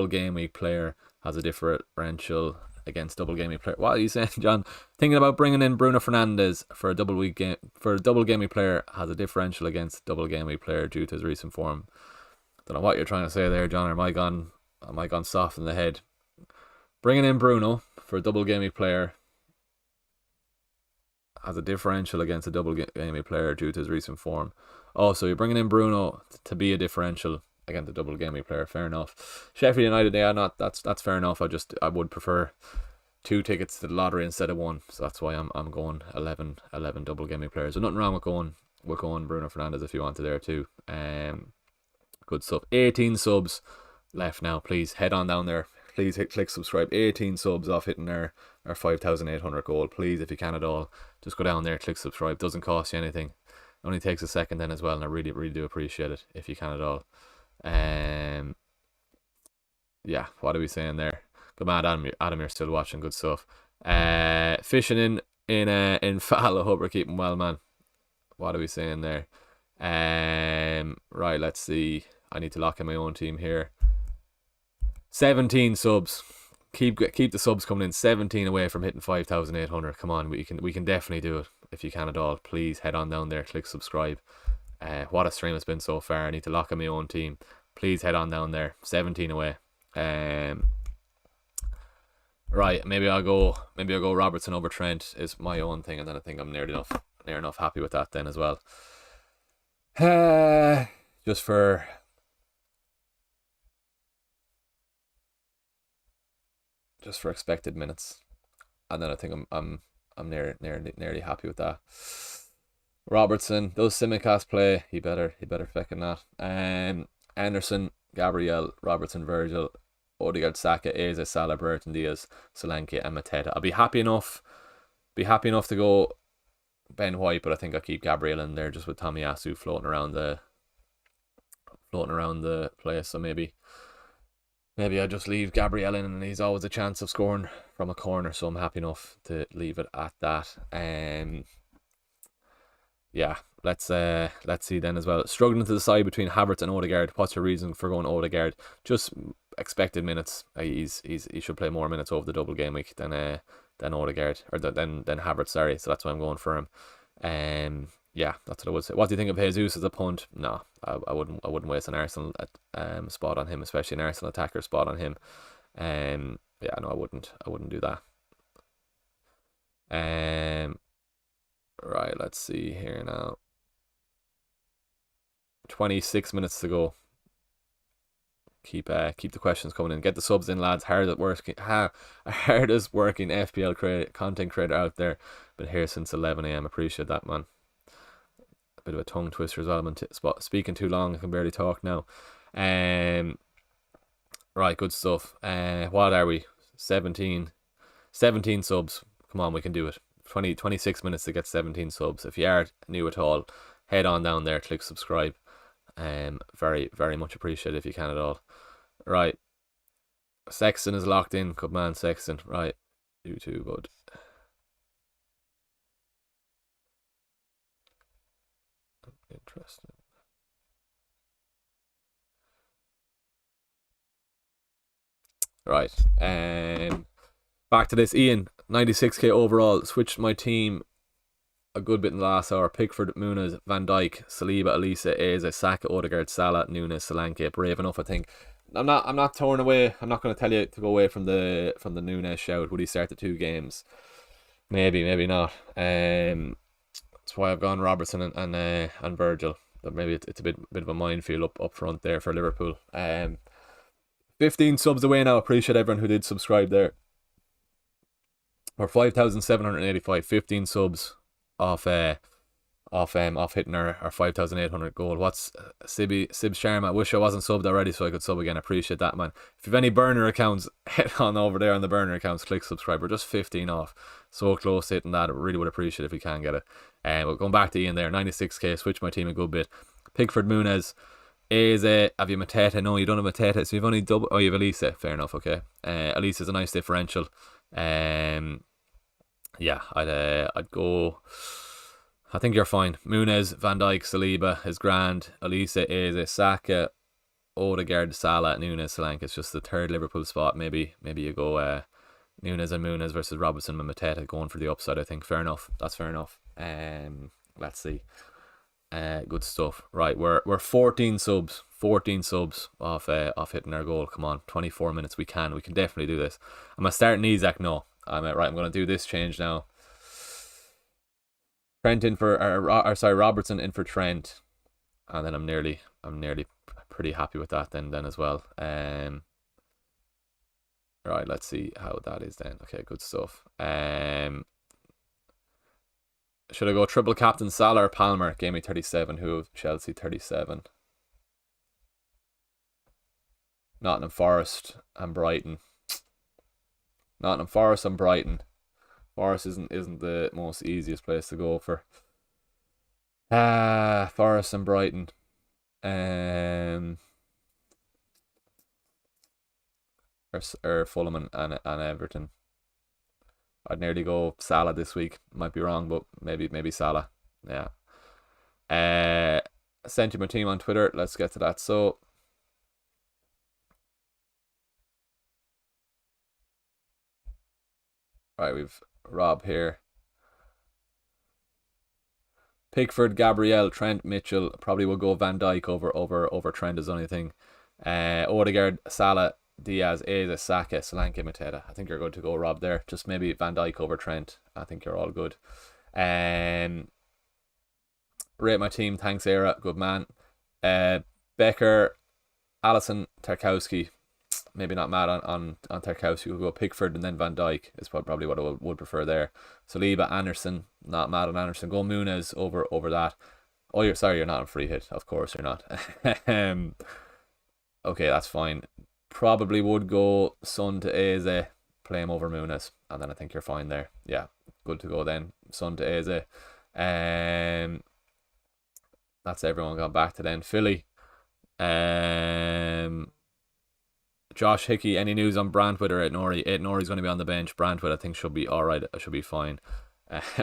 game week player has a differential against double game week player. What are you saying, John? Thinking about bringing in Bruno Fernandes for a double game week player has a differential against double game week player due to his recent form. Don't know what you're trying to say there, John. Or am I gone soft in the head? Bringing in Bruno for a double game week player has a differential against a double game week player due to his recent form. Oh, so you're bringing in Bruno to be a differential against the double game week player. Fair enough. Sheffield United, yeah, that's fair enough. I would prefer 2 tickets to the lottery instead of 1, so that's why I'm going 11 double game week players. There's nothing wrong with going Bruno Fernandes if you wanted there too. Good stuff. 18 subs left now. Please head on down there. Please click subscribe. 18 subs off hitting our 5,800 goal. Please, if you can at all, just go down there, click subscribe. Doesn't cost you anything. It only takes a second then as well, and I really, really do appreciate it if you can at all. Yeah, what are we saying there? Good man, Adam, you're still watching. Good stuff. Fishing in Fal. I hope we're keeping well, man. What are we saying there? Right, let's see. I need to lock in my own team here. 17 subs. Keep the subs coming in. 17 away from hitting 5,800. Come on, we can definitely do it if you can at all. Please head on down there, click subscribe. What a stream it's been so far. I need to lock in my own team. Please head on down there. 17 away. Right, maybe I'll go Robertson over Trent is my own thing, and then I think I'm near enough happy with that then as well. Just for expected minutes, and then I think I'm nearly happy with that. Robertson, those Simicast play, he better feckin' that. Anderson, Gabriel, Robertson, Virgil, Odegaard, Saka, Eze, Salah, Burton Diaz, Solanke, and Mateta. I'll be happy enough to go Ben White, but I think I'll keep Gabriel in there just with Tomiyasu floating around the place. So maybe I just leave Gabriel in, and he's always a chance of scoring from a corner. So I'm happy enough to leave it at that. Yeah, let's see then as well. Struggling to decide between Havertz and Odegaard. What's your reason for going Odegaard? Just expected minutes. He should play more minutes over the double game week than Odegaard, or than Havertz. Sorry, so that's why I'm going for him. Yeah, that's what I would say. What do you think of Jesus as a punt? No, I wouldn't waste an Arsenal spot on him, especially an Arsenal attacker spot on him. Yeah, no, I wouldn't do that. Right, let's see here now. 26 minutes to go. Keep the questions coming in. Get the subs in, lads. Hardest working FPL content creator out there. Been here since 11 a.m. Appreciate that, man. A bit of a tongue twister as well. I'm speaking too long. I can barely talk now. Right, good stuff. What are we? 17 subs. Come on, we can do it. 26 minutes to get 17 subs. If you are new at all, head on down there, click subscribe. Very, very much appreciated if you can at all. Right, Sexton is locked in. Good man, Sexton. Right, you too, bud. Interesting. Right, back to this. Ian, 96k overall. Switched my team a good bit in the last hour. Pickford, Muniz, Van Dijk, Saliba, Elisa, Eze, Saka, Odegaard, Salah, Nunes, Solanke. Brave enough, I think. I'm not torn away. I'm not going to tell you to go away from the Nunes shout. Would he start the 2 games? Maybe not. That's why I've gone Robertson and Virgil. But maybe it's a bit of a minefield up front there for Liverpool. 15 subs away now. Appreciate everyone who did subscribe there. We're 5,785. 15 subs off hitting our 5,800 goal. What's Sib Sharma? I wish I wasn't subbed already so I could sub again. I appreciate that, man. If you've any burner accounts, head on over there on the burner accounts, click subscribe. We're just 15 off. So close to hitting that. I really would appreciate it if we can get it. But going back to Ian there, 96k, switch my team a good bit. Pickford, Muniz, Eze, have you Mateta? No, you don't have Mateta, so you've only double. Oh, you have Elise. Fair enough, okay. Elise is a nice differential. Yeah, I'd go. I think you're fine. Muniz, Van Dijk, Saliba is grand. Elise, Eze, Saka, Odegaard, Salah, Nunes, Solanke. It's just the third Liverpool spot. Maybe you go Nunes and Muniz versus Robertson and Mateta going for the upside. I think fair enough. That's fair enough. Let's see. Good stuff. Right, we're 14 subs. 14 subs off hitting our goal. Come on, 24 minutes. We can definitely do this. Am I starting Isaac? No. I'm gonna do this change now. Trent in for Robertson in for Trent, and then I'm nearly pretty happy with that then as well. Right, let's see how that is then. Okay, good stuff. Should I go triple captain Salah or Palmer? Gave me 37. Who of Chelsea 37? Nottingham Forest and Brighton. Nottingham Forest and Brighton. Forest isn't the most easiest place to go for. Forest and Brighton. Or Fulham and Everton. I'd nearly go Salah this week. Might be wrong, but maybe Salah. Yeah. Sent you my team on Twitter. Let's get to that. So right, we've Rob here. Pickford, Gabriel, Trent, Mitchell. Probably will go Van Dijk over Trent is the only thing. Odegaard, Salah, Diaz, Eze, Saka, Solanke, Mateta. I think you're good to go, Rob, there. Just maybe Van Dijk over Trent. I think you're all good. Rate my team. Thanks, Era. Good man. Becker, Allison, Tarkowski. Maybe not mad on Tarkowski. We'll go Pickford and then Van Dijk is probably what I would prefer there. Saliba, Anderson. Not mad on Anderson. Go Muniz over that. Oh, you're not on free hit. Of course you're not. Okay, that's fine. Probably would go Son to Eze, play him over Muniz, and then I think you're fine there. Yeah, good to go then. Son to Eze. That's everyone gone back to then. Philly. Josh Hickey, any news on Brantwood or Aitnori? Aitnori's going to be on the bench. Brantwood, I think, should be alright. Should be fine.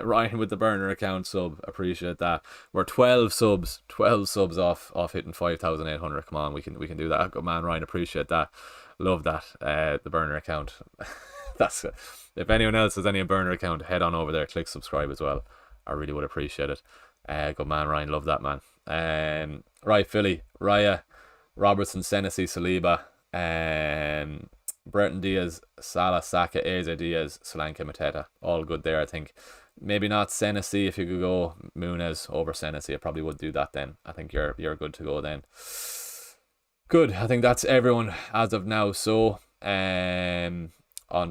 Ryan with the burner account sub. Appreciate that. We're 12 subs off hitting 5,800. Come on, we can do that. Good man, Ryan. Appreciate that. Love that. The burner account. That's it. If anyone else has any burner account, head on over there. Click subscribe as well. I really would appreciate it. Good man, Ryan. Love that, man. Right, Philly, Raya, Robertson, Senesi, Saliba, Brereton, Diaz, Salah, Saka, Eze, Diaz, Solanke, Mateta. All good there, I think. Maybe not Senesi. If you could go Muniz over Senesi, I probably would do that then. I think you're good to go then. Good. I think that's everyone as of now. So on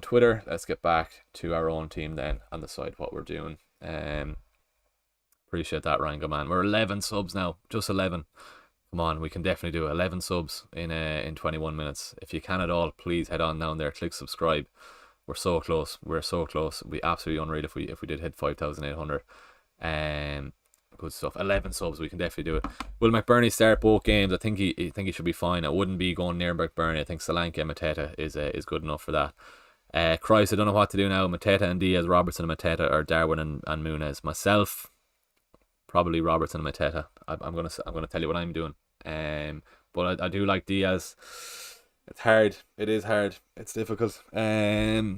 Twitter, let's get back to our own team then and decide what we're doing. Appreciate that, Ryan. Good man. We're 11 subs now. Just 11. Come on, we can definitely do 11 subs in 21 minutes. If you can at all, please head on down there, click subscribe. We're so close. We're so close. It'd be absolutely unreal if we did hit 5,800. Good stuff. 11 subs, we can definitely do it. Will McBurney start both games? I think he should be fine. I wouldn't be going near McBurney. I think Solanke and Mateta is good enough for that. Christ, I don't know what to do now. Mateta and Diaz, Robertson and Mateta, or Darwin and Muniz. Myself, probably Robertson and Mateta. I'm gonna tell you what I'm doing. But I do like Diaz. It's hard. It is hard. It's difficult. I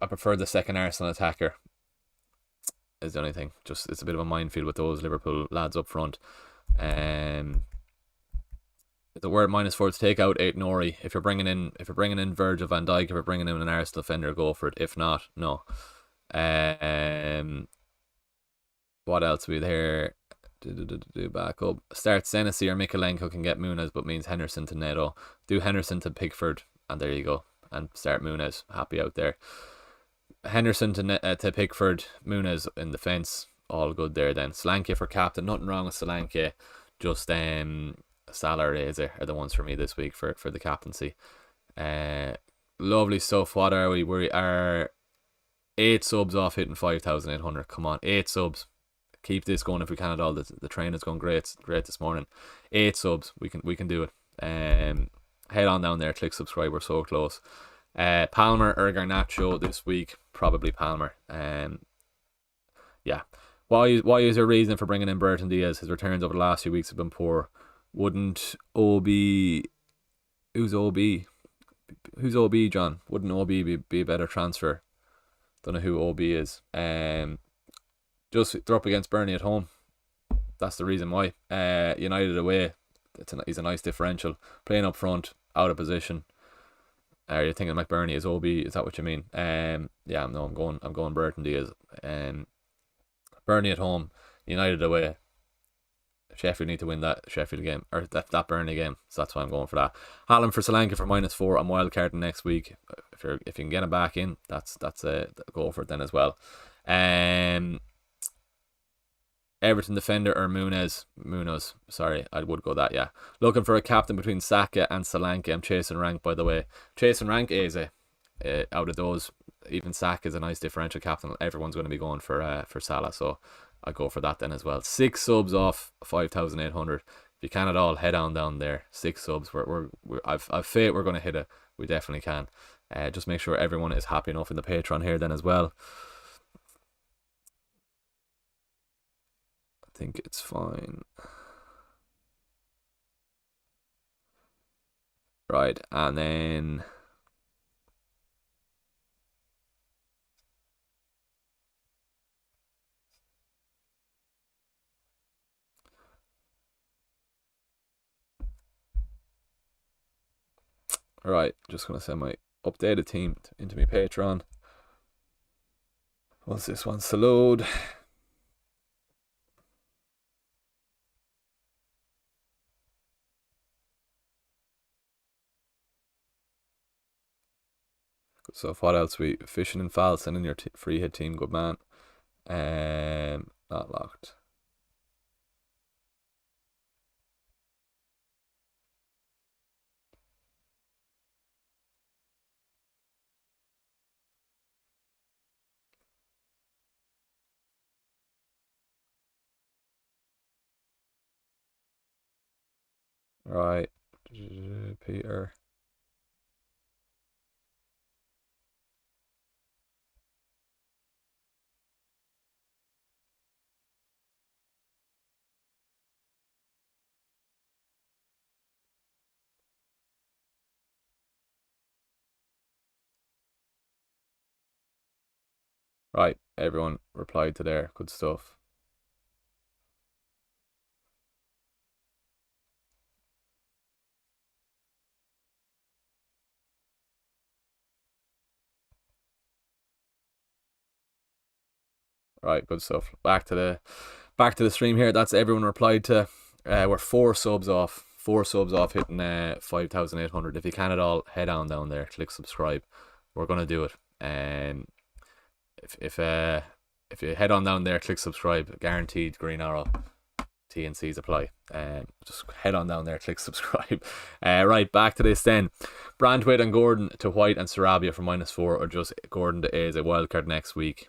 prefer the second Arsenal attacker. Is the only thing. Just it's a bit of a minefield with those Liverpool lads up front. If the word -4 to take out Aitnori. If you're bringing in Virgil van Dijk, if you're bringing in an Arsenal defender, go for it. If not, no. What else we there? Back up. Start Senesi or Mikalenko can get Muniz, but means Henderson to Neto. Do Henderson to Pickford, and there you go. And start Muniz. Happy out there. Henderson to Pickford, Muniz in defence. All good there then. Solanke for captain. Nothing wrong with Solanke. Just Salah or Eze are the ones for me this week for the captaincy. Lovely stuff. What are we? We are 8 subs off hitting 5,800. Come on, 8 subs. Keep this going if we can at all. The train is going great this morning. 8 subs. We can do it. Head on down there. Click subscribe. We're so close. Palmer or Garnacho this week? Probably Palmer. Yeah. Why is your reason for bringing in Burton Diaz? His returns over the last few weeks have been poor. Wouldn't OB... Who's OB? Who's OB, John? Wouldn't OB be a better transfer? Don't know who OB is. Just they're up against Burnley at home. That's the reason why. United away. He's a nice differential. Playing up front, out of position. Are you thinking McBurney is OB? Is that what you mean? Yeah, no, I'm going Burton Diaz. Burnley at home, United away. Sheffield need to win that Sheffield game, or that Burnley game. So that's why I'm going for that. Haaland for Solanke for -4. I'm wildcarding next week. If you can get him back in, that's a go for it then as well. Everton defender or Munoz, sorry, I would go that, yeah. Looking for a captain between Saka and Solanke. I'm chasing rank, by the way. Chasing rank is out of those. Even Saka is a nice differential captain. Everyone's going to be going for Salah, so I'll go for that then as well. 6 subs off 5,800. If you can at all, head on down there. 6 subs. I've faith we're going to hit it. We definitely can. Just make sure everyone is happy enough in the Patreon here then as well. I think it's fine. Right, and then right, just gonna send my updated team into my Patreon. Once this wants to load. So what else we fishing and foul, sending your free hit team, good man. Not locked. Right, Peter. Right, everyone replied to there. Good stuff. Right, good stuff. Back to the stream here. That's everyone replied to. We're 4 subs off. 4 subs off hitting 5,800. If you can at all, head on down there. Click subscribe. We're gonna do it. If you head on down there, click subscribe. Guaranteed green arrow. T&Cs apply. Just head on down there, click subscribe. Right, back to this then. Brandwaite and Gordon to White and Sarabia for -4, or just Gordon to A as a wildcard next week.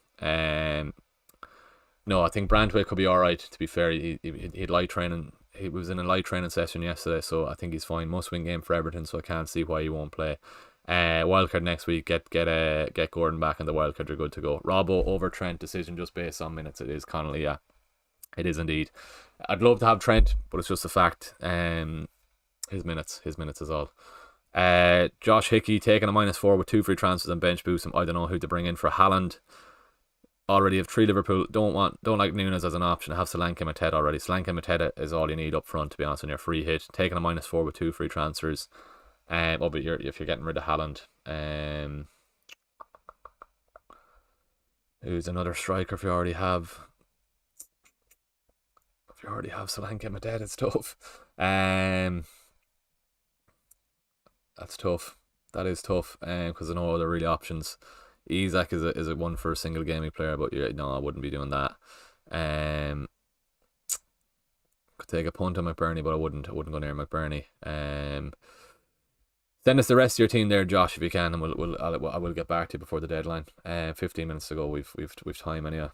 No, I think Brandwaite could be alright, to be fair. He'd light training. He was in a light training session yesterday, so I think he's fine. Must win game for Everton, so I can't see why he won't play. Wildcard next week. Get Gordon back in the wildcard. You're good to go. Robbo over Trent decision just based on minutes. It is Connolly, yeah. It is indeed. I'd love to have Trent, but it's just a fact. His minutes is all. Josh Hickey taking a -4 with 2 free transfers and bench boost him. I don't know who to bring in for Haaland. Already have 3 Liverpool. Don't like Nunes as an option. Have Solanke and Mateta already. Solanke and Mateta is all you need up front, to be honest, on your free hit. Taking a -4 with 2 free transfers. But if you're getting rid of Haaland, who's another striker if you already have? you already have Solanke and Mateta, it's tough. That's tough. That is tough. Because I know other really options. Isak is a one for a single gaming player, but no, I wouldn't be doing that. Could take a punt on McBurney, but I wouldn't go near McBurney. Send us the rest of your team there, Josh, if you can, and I will get back to you before the deadline. 15 minutes to go. We've time anyway.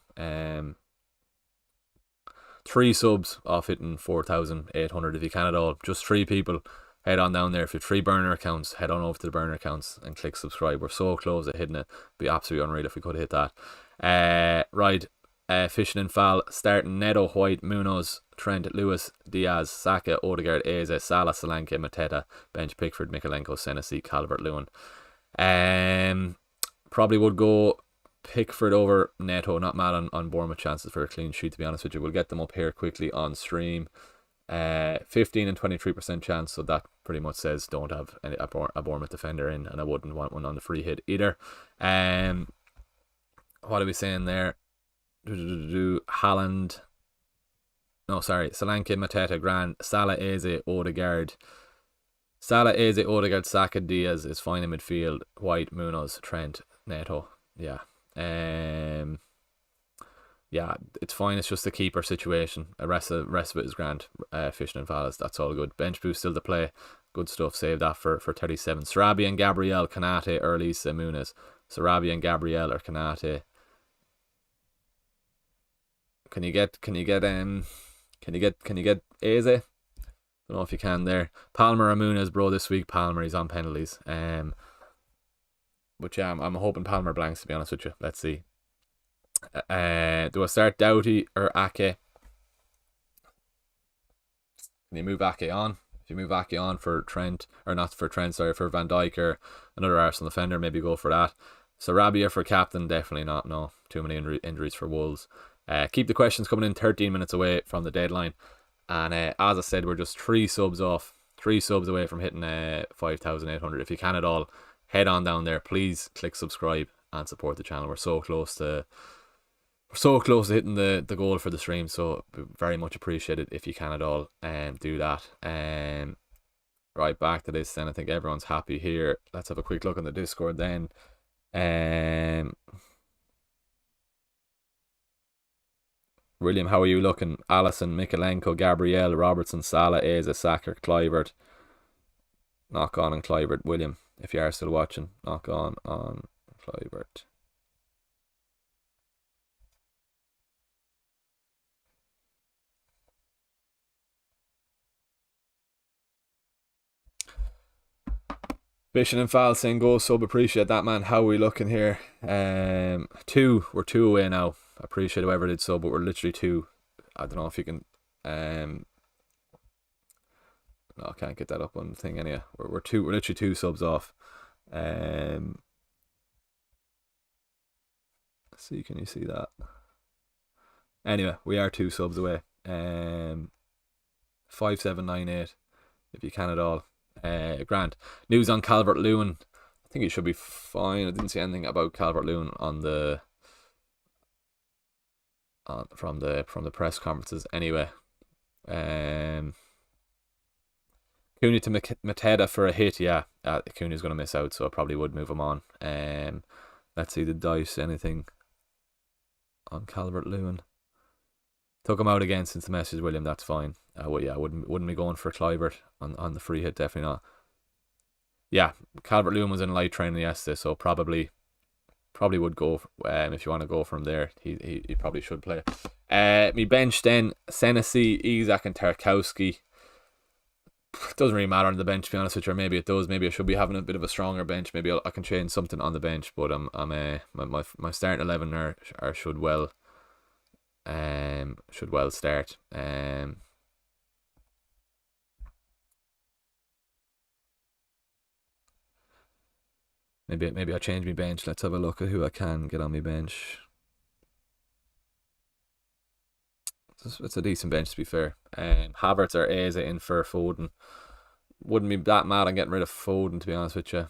3 subs off hitting 4,800 if you can at all. Just 3 people. Head on down there. If you have 3 burner accounts, head on over to the burner accounts and click subscribe. We're so close at hitting it. It'd be absolutely unreal if we could hit that. Right. Fishing and Foul starting Neto, White, Munoz, Trent, Lewis, Diaz, Saka, Odegaard, Eze, Salah, Solanke, Mateta, bench Pickford, Mikalenko, Senesi, Calvert-Lewin. Probably would go Pickford over Neto. Not mad on Bournemouth chances for a clean sheet, to be honest with you. We'll get them up here quickly on stream. 15 and 23% chance, so that pretty much says don't have a Bournemouth defender in, and I wouldn't want one on the free hit either. What are we saying there? Haaland, no, sorry, Solanke, Mateta, Grand, Salah, Eze, Odegaard. Salah, Eze, Odegaard, Saka, Diaz is fine in midfield. White, Munoz, Trent, Neto. Yeah. Yeah, it's fine. It's just a keeper situation. The rest of it is grand. Fishing and Valles, that's all good. Bench boost still to play. Good stuff. Save that for 37. Sarabi and Gabriel, Kanate, Erlis, Muniz. Sarabi and Gabriel or Kanate. Can you get Eze? Don't know if you can there. Palmer or Muniz, bro, this week. Palmer, he's on penalties. But yeah, I'm hoping Palmer blanks, to be honest with you. Let's see. Do I start Doughty or Ake? Can you move Ake on? If you move Ake on for Trent, or not for Trent, sorry, for Van Dijk or another Arsenal defender, maybe go for that. Sarabia for captain, definitely not. No, too many injuries for Wolves. Keep the questions coming in. 13 minutes away from the deadline, and as I said, we're just 3 subs off, 3 subs away from hitting 5,800. If you can at all, head on down there. Please click subscribe and support the channel. We're so close to hitting the goal for the stream, so very much appreciated if you can at all do that. Right, back to this then. I think everyone's happy here. Let's have a quick look on the Discord then. William, how are you looking? Allison, Mikalenko, Gabriel, Robertson, Salah, Eze, Saka, Kluivert. Knock on Kluivert, William, if you are still watching. Knock on Kluivert. Fishing and Foul saying go sub, appreciate that, man. How are we looking here? We're 2 away now. Appreciate whoever did sub, but we're literally 2. I don't know if you can no, I can't get that up on the thing anyway. We're literally 2 subs off. See, can you see that? Anyway, we are 2 subs away. 5798 if you can at all. Grant, news on Calvert-Lewin. I think he should be fine. I didn't see anything about Calvert-Lewin on the from the press conferences anyway. Cooney to Mateta for a hit. Yeah, Cooney's going to miss out, so I probably would move him on. Let's see the dice. Anything on Calvert-Lewin? Took him out again since the message, William. That's fine. Well, yeah, wouldn't be going for Kluivert on the free hit. Definitely not. Yeah, Calvert-Lewin was in light training yesterday, so probably would go. If you want to go from there, he probably should play. Me bench then: Senesi, Isak, and Tarkowski. Doesn't really matter on the bench, to be honest with you. Or maybe it does. Maybe I should be having a bit of a stronger bench. Maybe I can change something on the bench. But my starting 11 are should well start. Maybe I'll change my bench. Let's have a look at who I can get on my bench. It's a decent bench, to be fair. Havertz or Eze in for Foden. Wouldn't be that mad on getting rid of Foden, to be honest with you.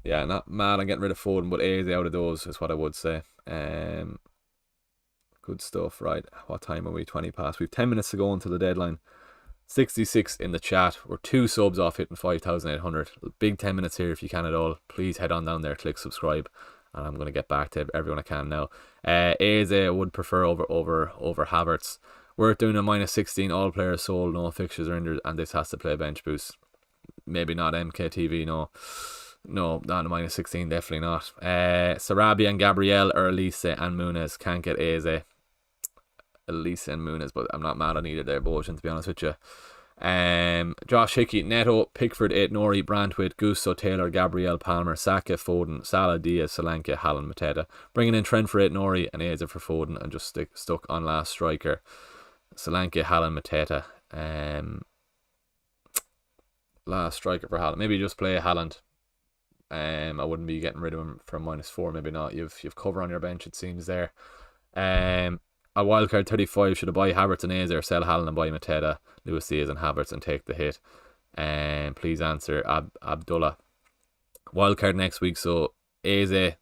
Yeah, not mad on getting rid of Foden, but Eze out of those is what I would say. Good stuff, right? What time are we? 20 past. We've 10 minutes to go until the deadline. 66 in the chat. We're 2 subs off hitting 5,800. Big 10 minutes here if you can at all. Please head on down there, click subscribe, and I'm going to get back to everyone I can now. Eze I would prefer over Havertz. We're doing a -16, all players sold, no fixtures are injured, and this has to play bench boost. Maybe not MKTV, no. No, not a -16, definitely not. Sarabia and Gabriel or Elise and Muniz. Can't get Eze. Elise and Muniz, but I'm not mad on either there, boys, to be honest with you. Josh Hickey, Neto, Pickford, Nori, Brantwaite, Gusto, Taylor, Gabriel, Palmer, Saka, Foden, Salah, Diaz, Solanke, Haaland, Mateta. Bringing in Trent for Nori and Eze for Foden, and just stuck on last striker. Solanke, Haaland, Mateta. Last striker for Haaland. Maybe just play Haaland. I wouldn't be getting rid of him from -4. Maybe not. You've cover on your bench, it seems there. A wildcard 35. Should I buy Havertz and Eze or sell Haaland and buy Mateta, Luis Diaz and Havertz and take the hit? Please answer. Abdullah. Wildcard next week, so Eze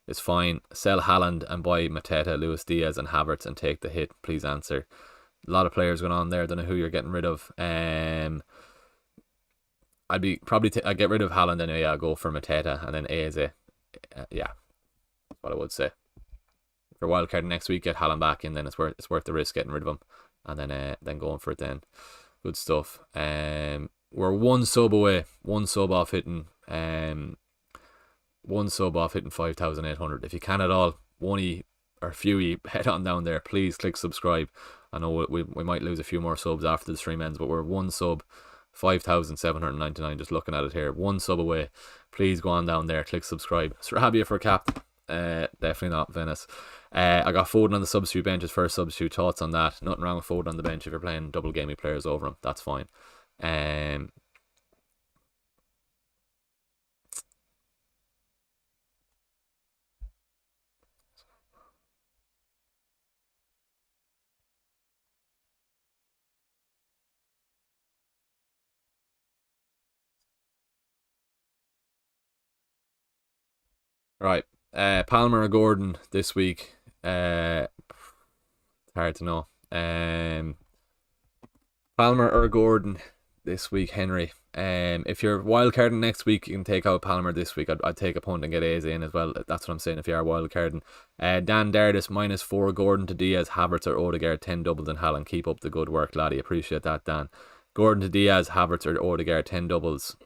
is fine. Sell Haaland and buy Mateta, Luis Diaz and Havertz and take the hit. Please answer. A lot of players going on there. Don't know who you're getting rid of. I'd be probably I'd get rid of Haaland anyway. I'll go for Mateta and then Eze. Yeah, that's what I would say. For wildcard next week, get Haaland back in, then it's worth the risk getting rid of him, and then going for it then. Good stuff. We're one sub away, one sub off hitting 5,800. If you can at all, one or few, head on down there. Please click subscribe. I know we might lose a few more subs after the stream ends, but we're one sub, 5,799. Just looking at it here, one sub away. Please go on down there, click subscribe. Sarabia for captain. Definitely not Venice. I got Foden on the substitute bench as first substitute. Thoughts on that? Nothing wrong with Foden on the bench if you're playing double gaming players over him. That's fine. Right. Palmer or Gordon this week? Hard to know. Palmer or Gordon this week, Henry. If you're wildcarding next week, you can take out Palmer this week. I'd take a punt and get Eze in as well. That's what I'm saying if you are wildcarding. Dan Dardis, -4. Gordon to Diaz, Havertz or Odegaard, 10 doubles and Haaland. Keep up the good work, laddie. Appreciate that, Dan. Gordon to Diaz, Havertz or Odegaard, 10 doubles.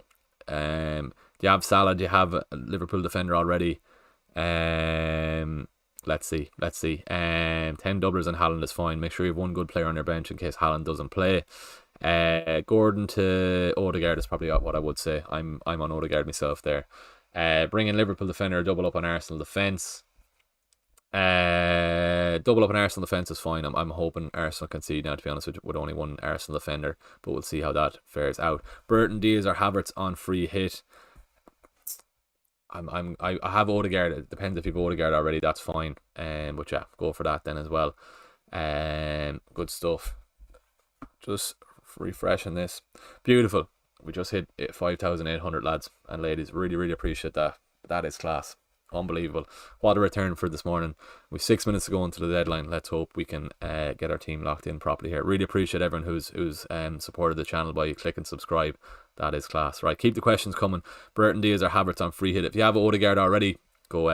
Do you have Salah? Do you have a Liverpool defender already? Let's see. 10 doublers and Haaland is fine. Make sure you have one good player on your bench in case Haaland doesn't play. Gordon to Odegaard is probably what I would say. I'm on Odegaard myself there. Bring in Liverpool defender, double up on Arsenal defence. Double up on Arsenal defence is fine. I'm hoping Arsenal concede now, to be honest with only one Arsenal defender, but we'll see how that fares out. Burton, Diaz or Havertz on free hit. I have Odegaard. It depends if you've Odegaard already. That's fine. But yeah, go for that then as well. Good stuff. Just refreshing this. Beautiful. We just hit 5,800, lads and ladies. Really appreciate that. That is class. Unbelievable. What a return for this morning. We've 6 minutes to go into the deadline. Let's hope we can get our team locked in properly here. Really appreciate everyone who's supported the channel by clicking subscribe. That is class. Right, keep the questions coming. Burton, Diaz or Havertz on free hit. If you have Odegaard already, go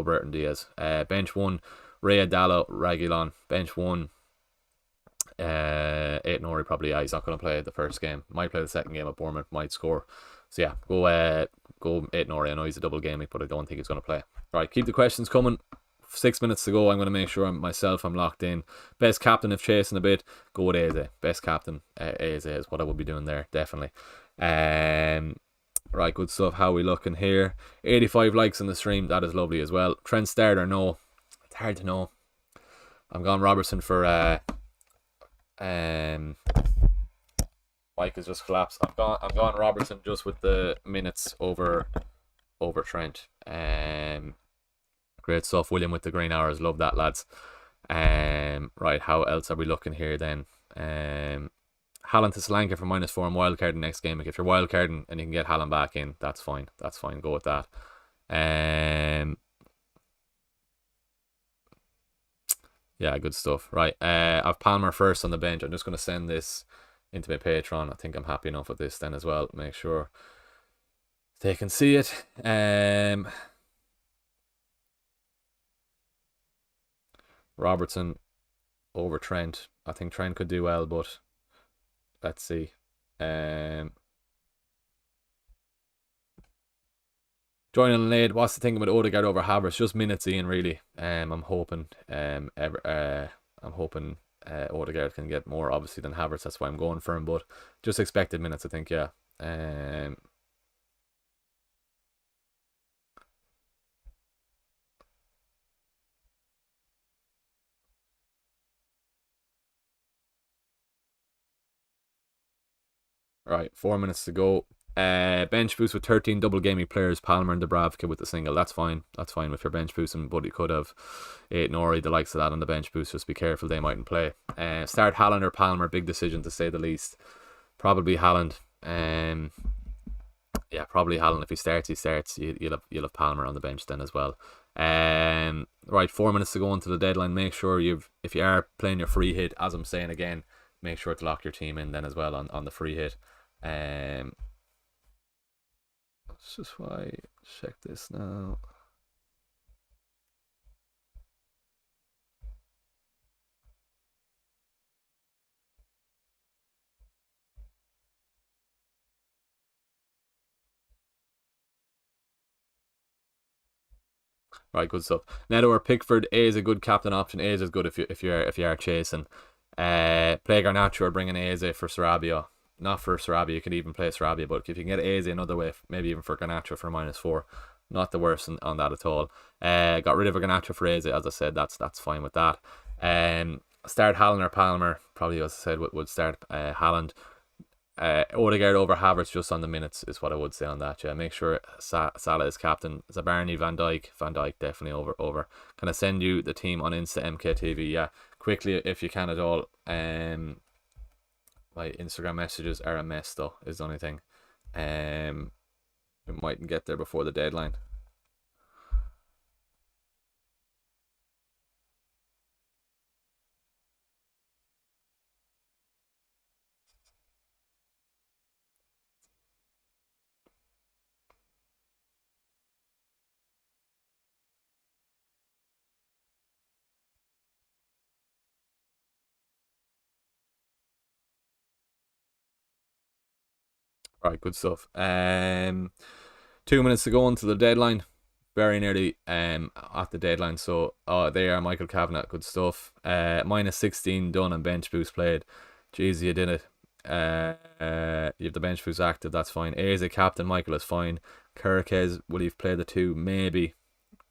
Burton, Diaz. Bench 1, Ray Adala, Regulon. Bench 1, Nori probably. Yeah, he's not going to play the first game. Might play the second game at Bournemouth. Might score. So yeah, go Nori. I know he's a double gaming, but I don't think he's going to play. Right, keep the questions coming. 6 minutes to go. I'm going to make sure I'm locked in. Best captain if chasing a bit, go with Eze. Best captain, Eze is what I would be doing there, definitely. Right, good stuff. How are we looking here? 85 likes on the stream. That is lovely as well. Trent starter, no. It's hard to know. I'm going Robertson for Mike has just collapsed. I'm going Robertson just with the minutes over Trent. Great stuff. William with the green hours. Love that, lads. Right, how else are we looking here then? Haaland to Solanke for -4 and wildcarding next game. If you're wildcarding and you can get Haaland back in, that's fine. Go with that. Yeah, good stuff. Right, I've Palmer first on the bench. I'm just going to send this into my Patreon. I think I'm happy enough with this then as well. Make sure they can see it. Robertson over Trent. I think Trent could do well, but let's see. Joining late. What's the thing with Odegaard over Havertz? Just minutes in, really. I'm hoping. I'm hoping Odegaard can get more, obviously, than Havertz. That's why I'm going for him. But just expected minutes, I think. Yeah. Right, 4 minutes to go. Bench boost with 13 double gaming players. Palmer and Dubravka with the single. That's fine. That's fine with your bench boost. But you could have 8 Nori, the likes of that on the bench boost. Just be careful, they mightn't play. Start Haaland or Palmer. Big decision to say the least. Probably Haaland. Yeah, probably Haaland. If he starts, he starts. You'll have Palmer on the bench then as well. Right, 4 minutes to go into the deadline. Make sure if you are playing your free hit, as I'm saying again, make sure to lock your team in then as well on the free hit. Let's just check this now. Right, good stuff. Neto or Pickford. A is a good captain option. A is good if you are chasing. Play Garnacho or bring in Eze for Sarabia. Not for Sarabia, you could even play Sarabia, but if you can get Eze another way, maybe even for Garnacho for -4, not the worst on that at all. Got rid of a Garnacho for Eze, as I said, that's fine with that. Start Haaland or Palmer, probably as I said would start Haaland. Odegaard over Havertz just on the minutes is what I would say on that. Yeah, make sure Salah is captain. Zabarny, Van Dijk definitely over. Can I send you the team on Insta MKTV? Yeah, quickly if you can at all. My Instagram messages are a mess though, is the only thing. We mightn't get there before the deadline. Right, good stuff. 2 minutes to go until the deadline. Very nearly at the deadline. So they are Michael Kavanagh. Good stuff. -16 done and bench boost played. Jeez, you did it. You have the bench boost active. That's fine. Eze captain. Michael is fine. Kirkes, will he play the two? Maybe.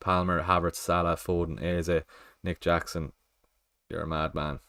Palmer, Havertz, Salah, Foden, Eze, Nick Jackson. You're a madman.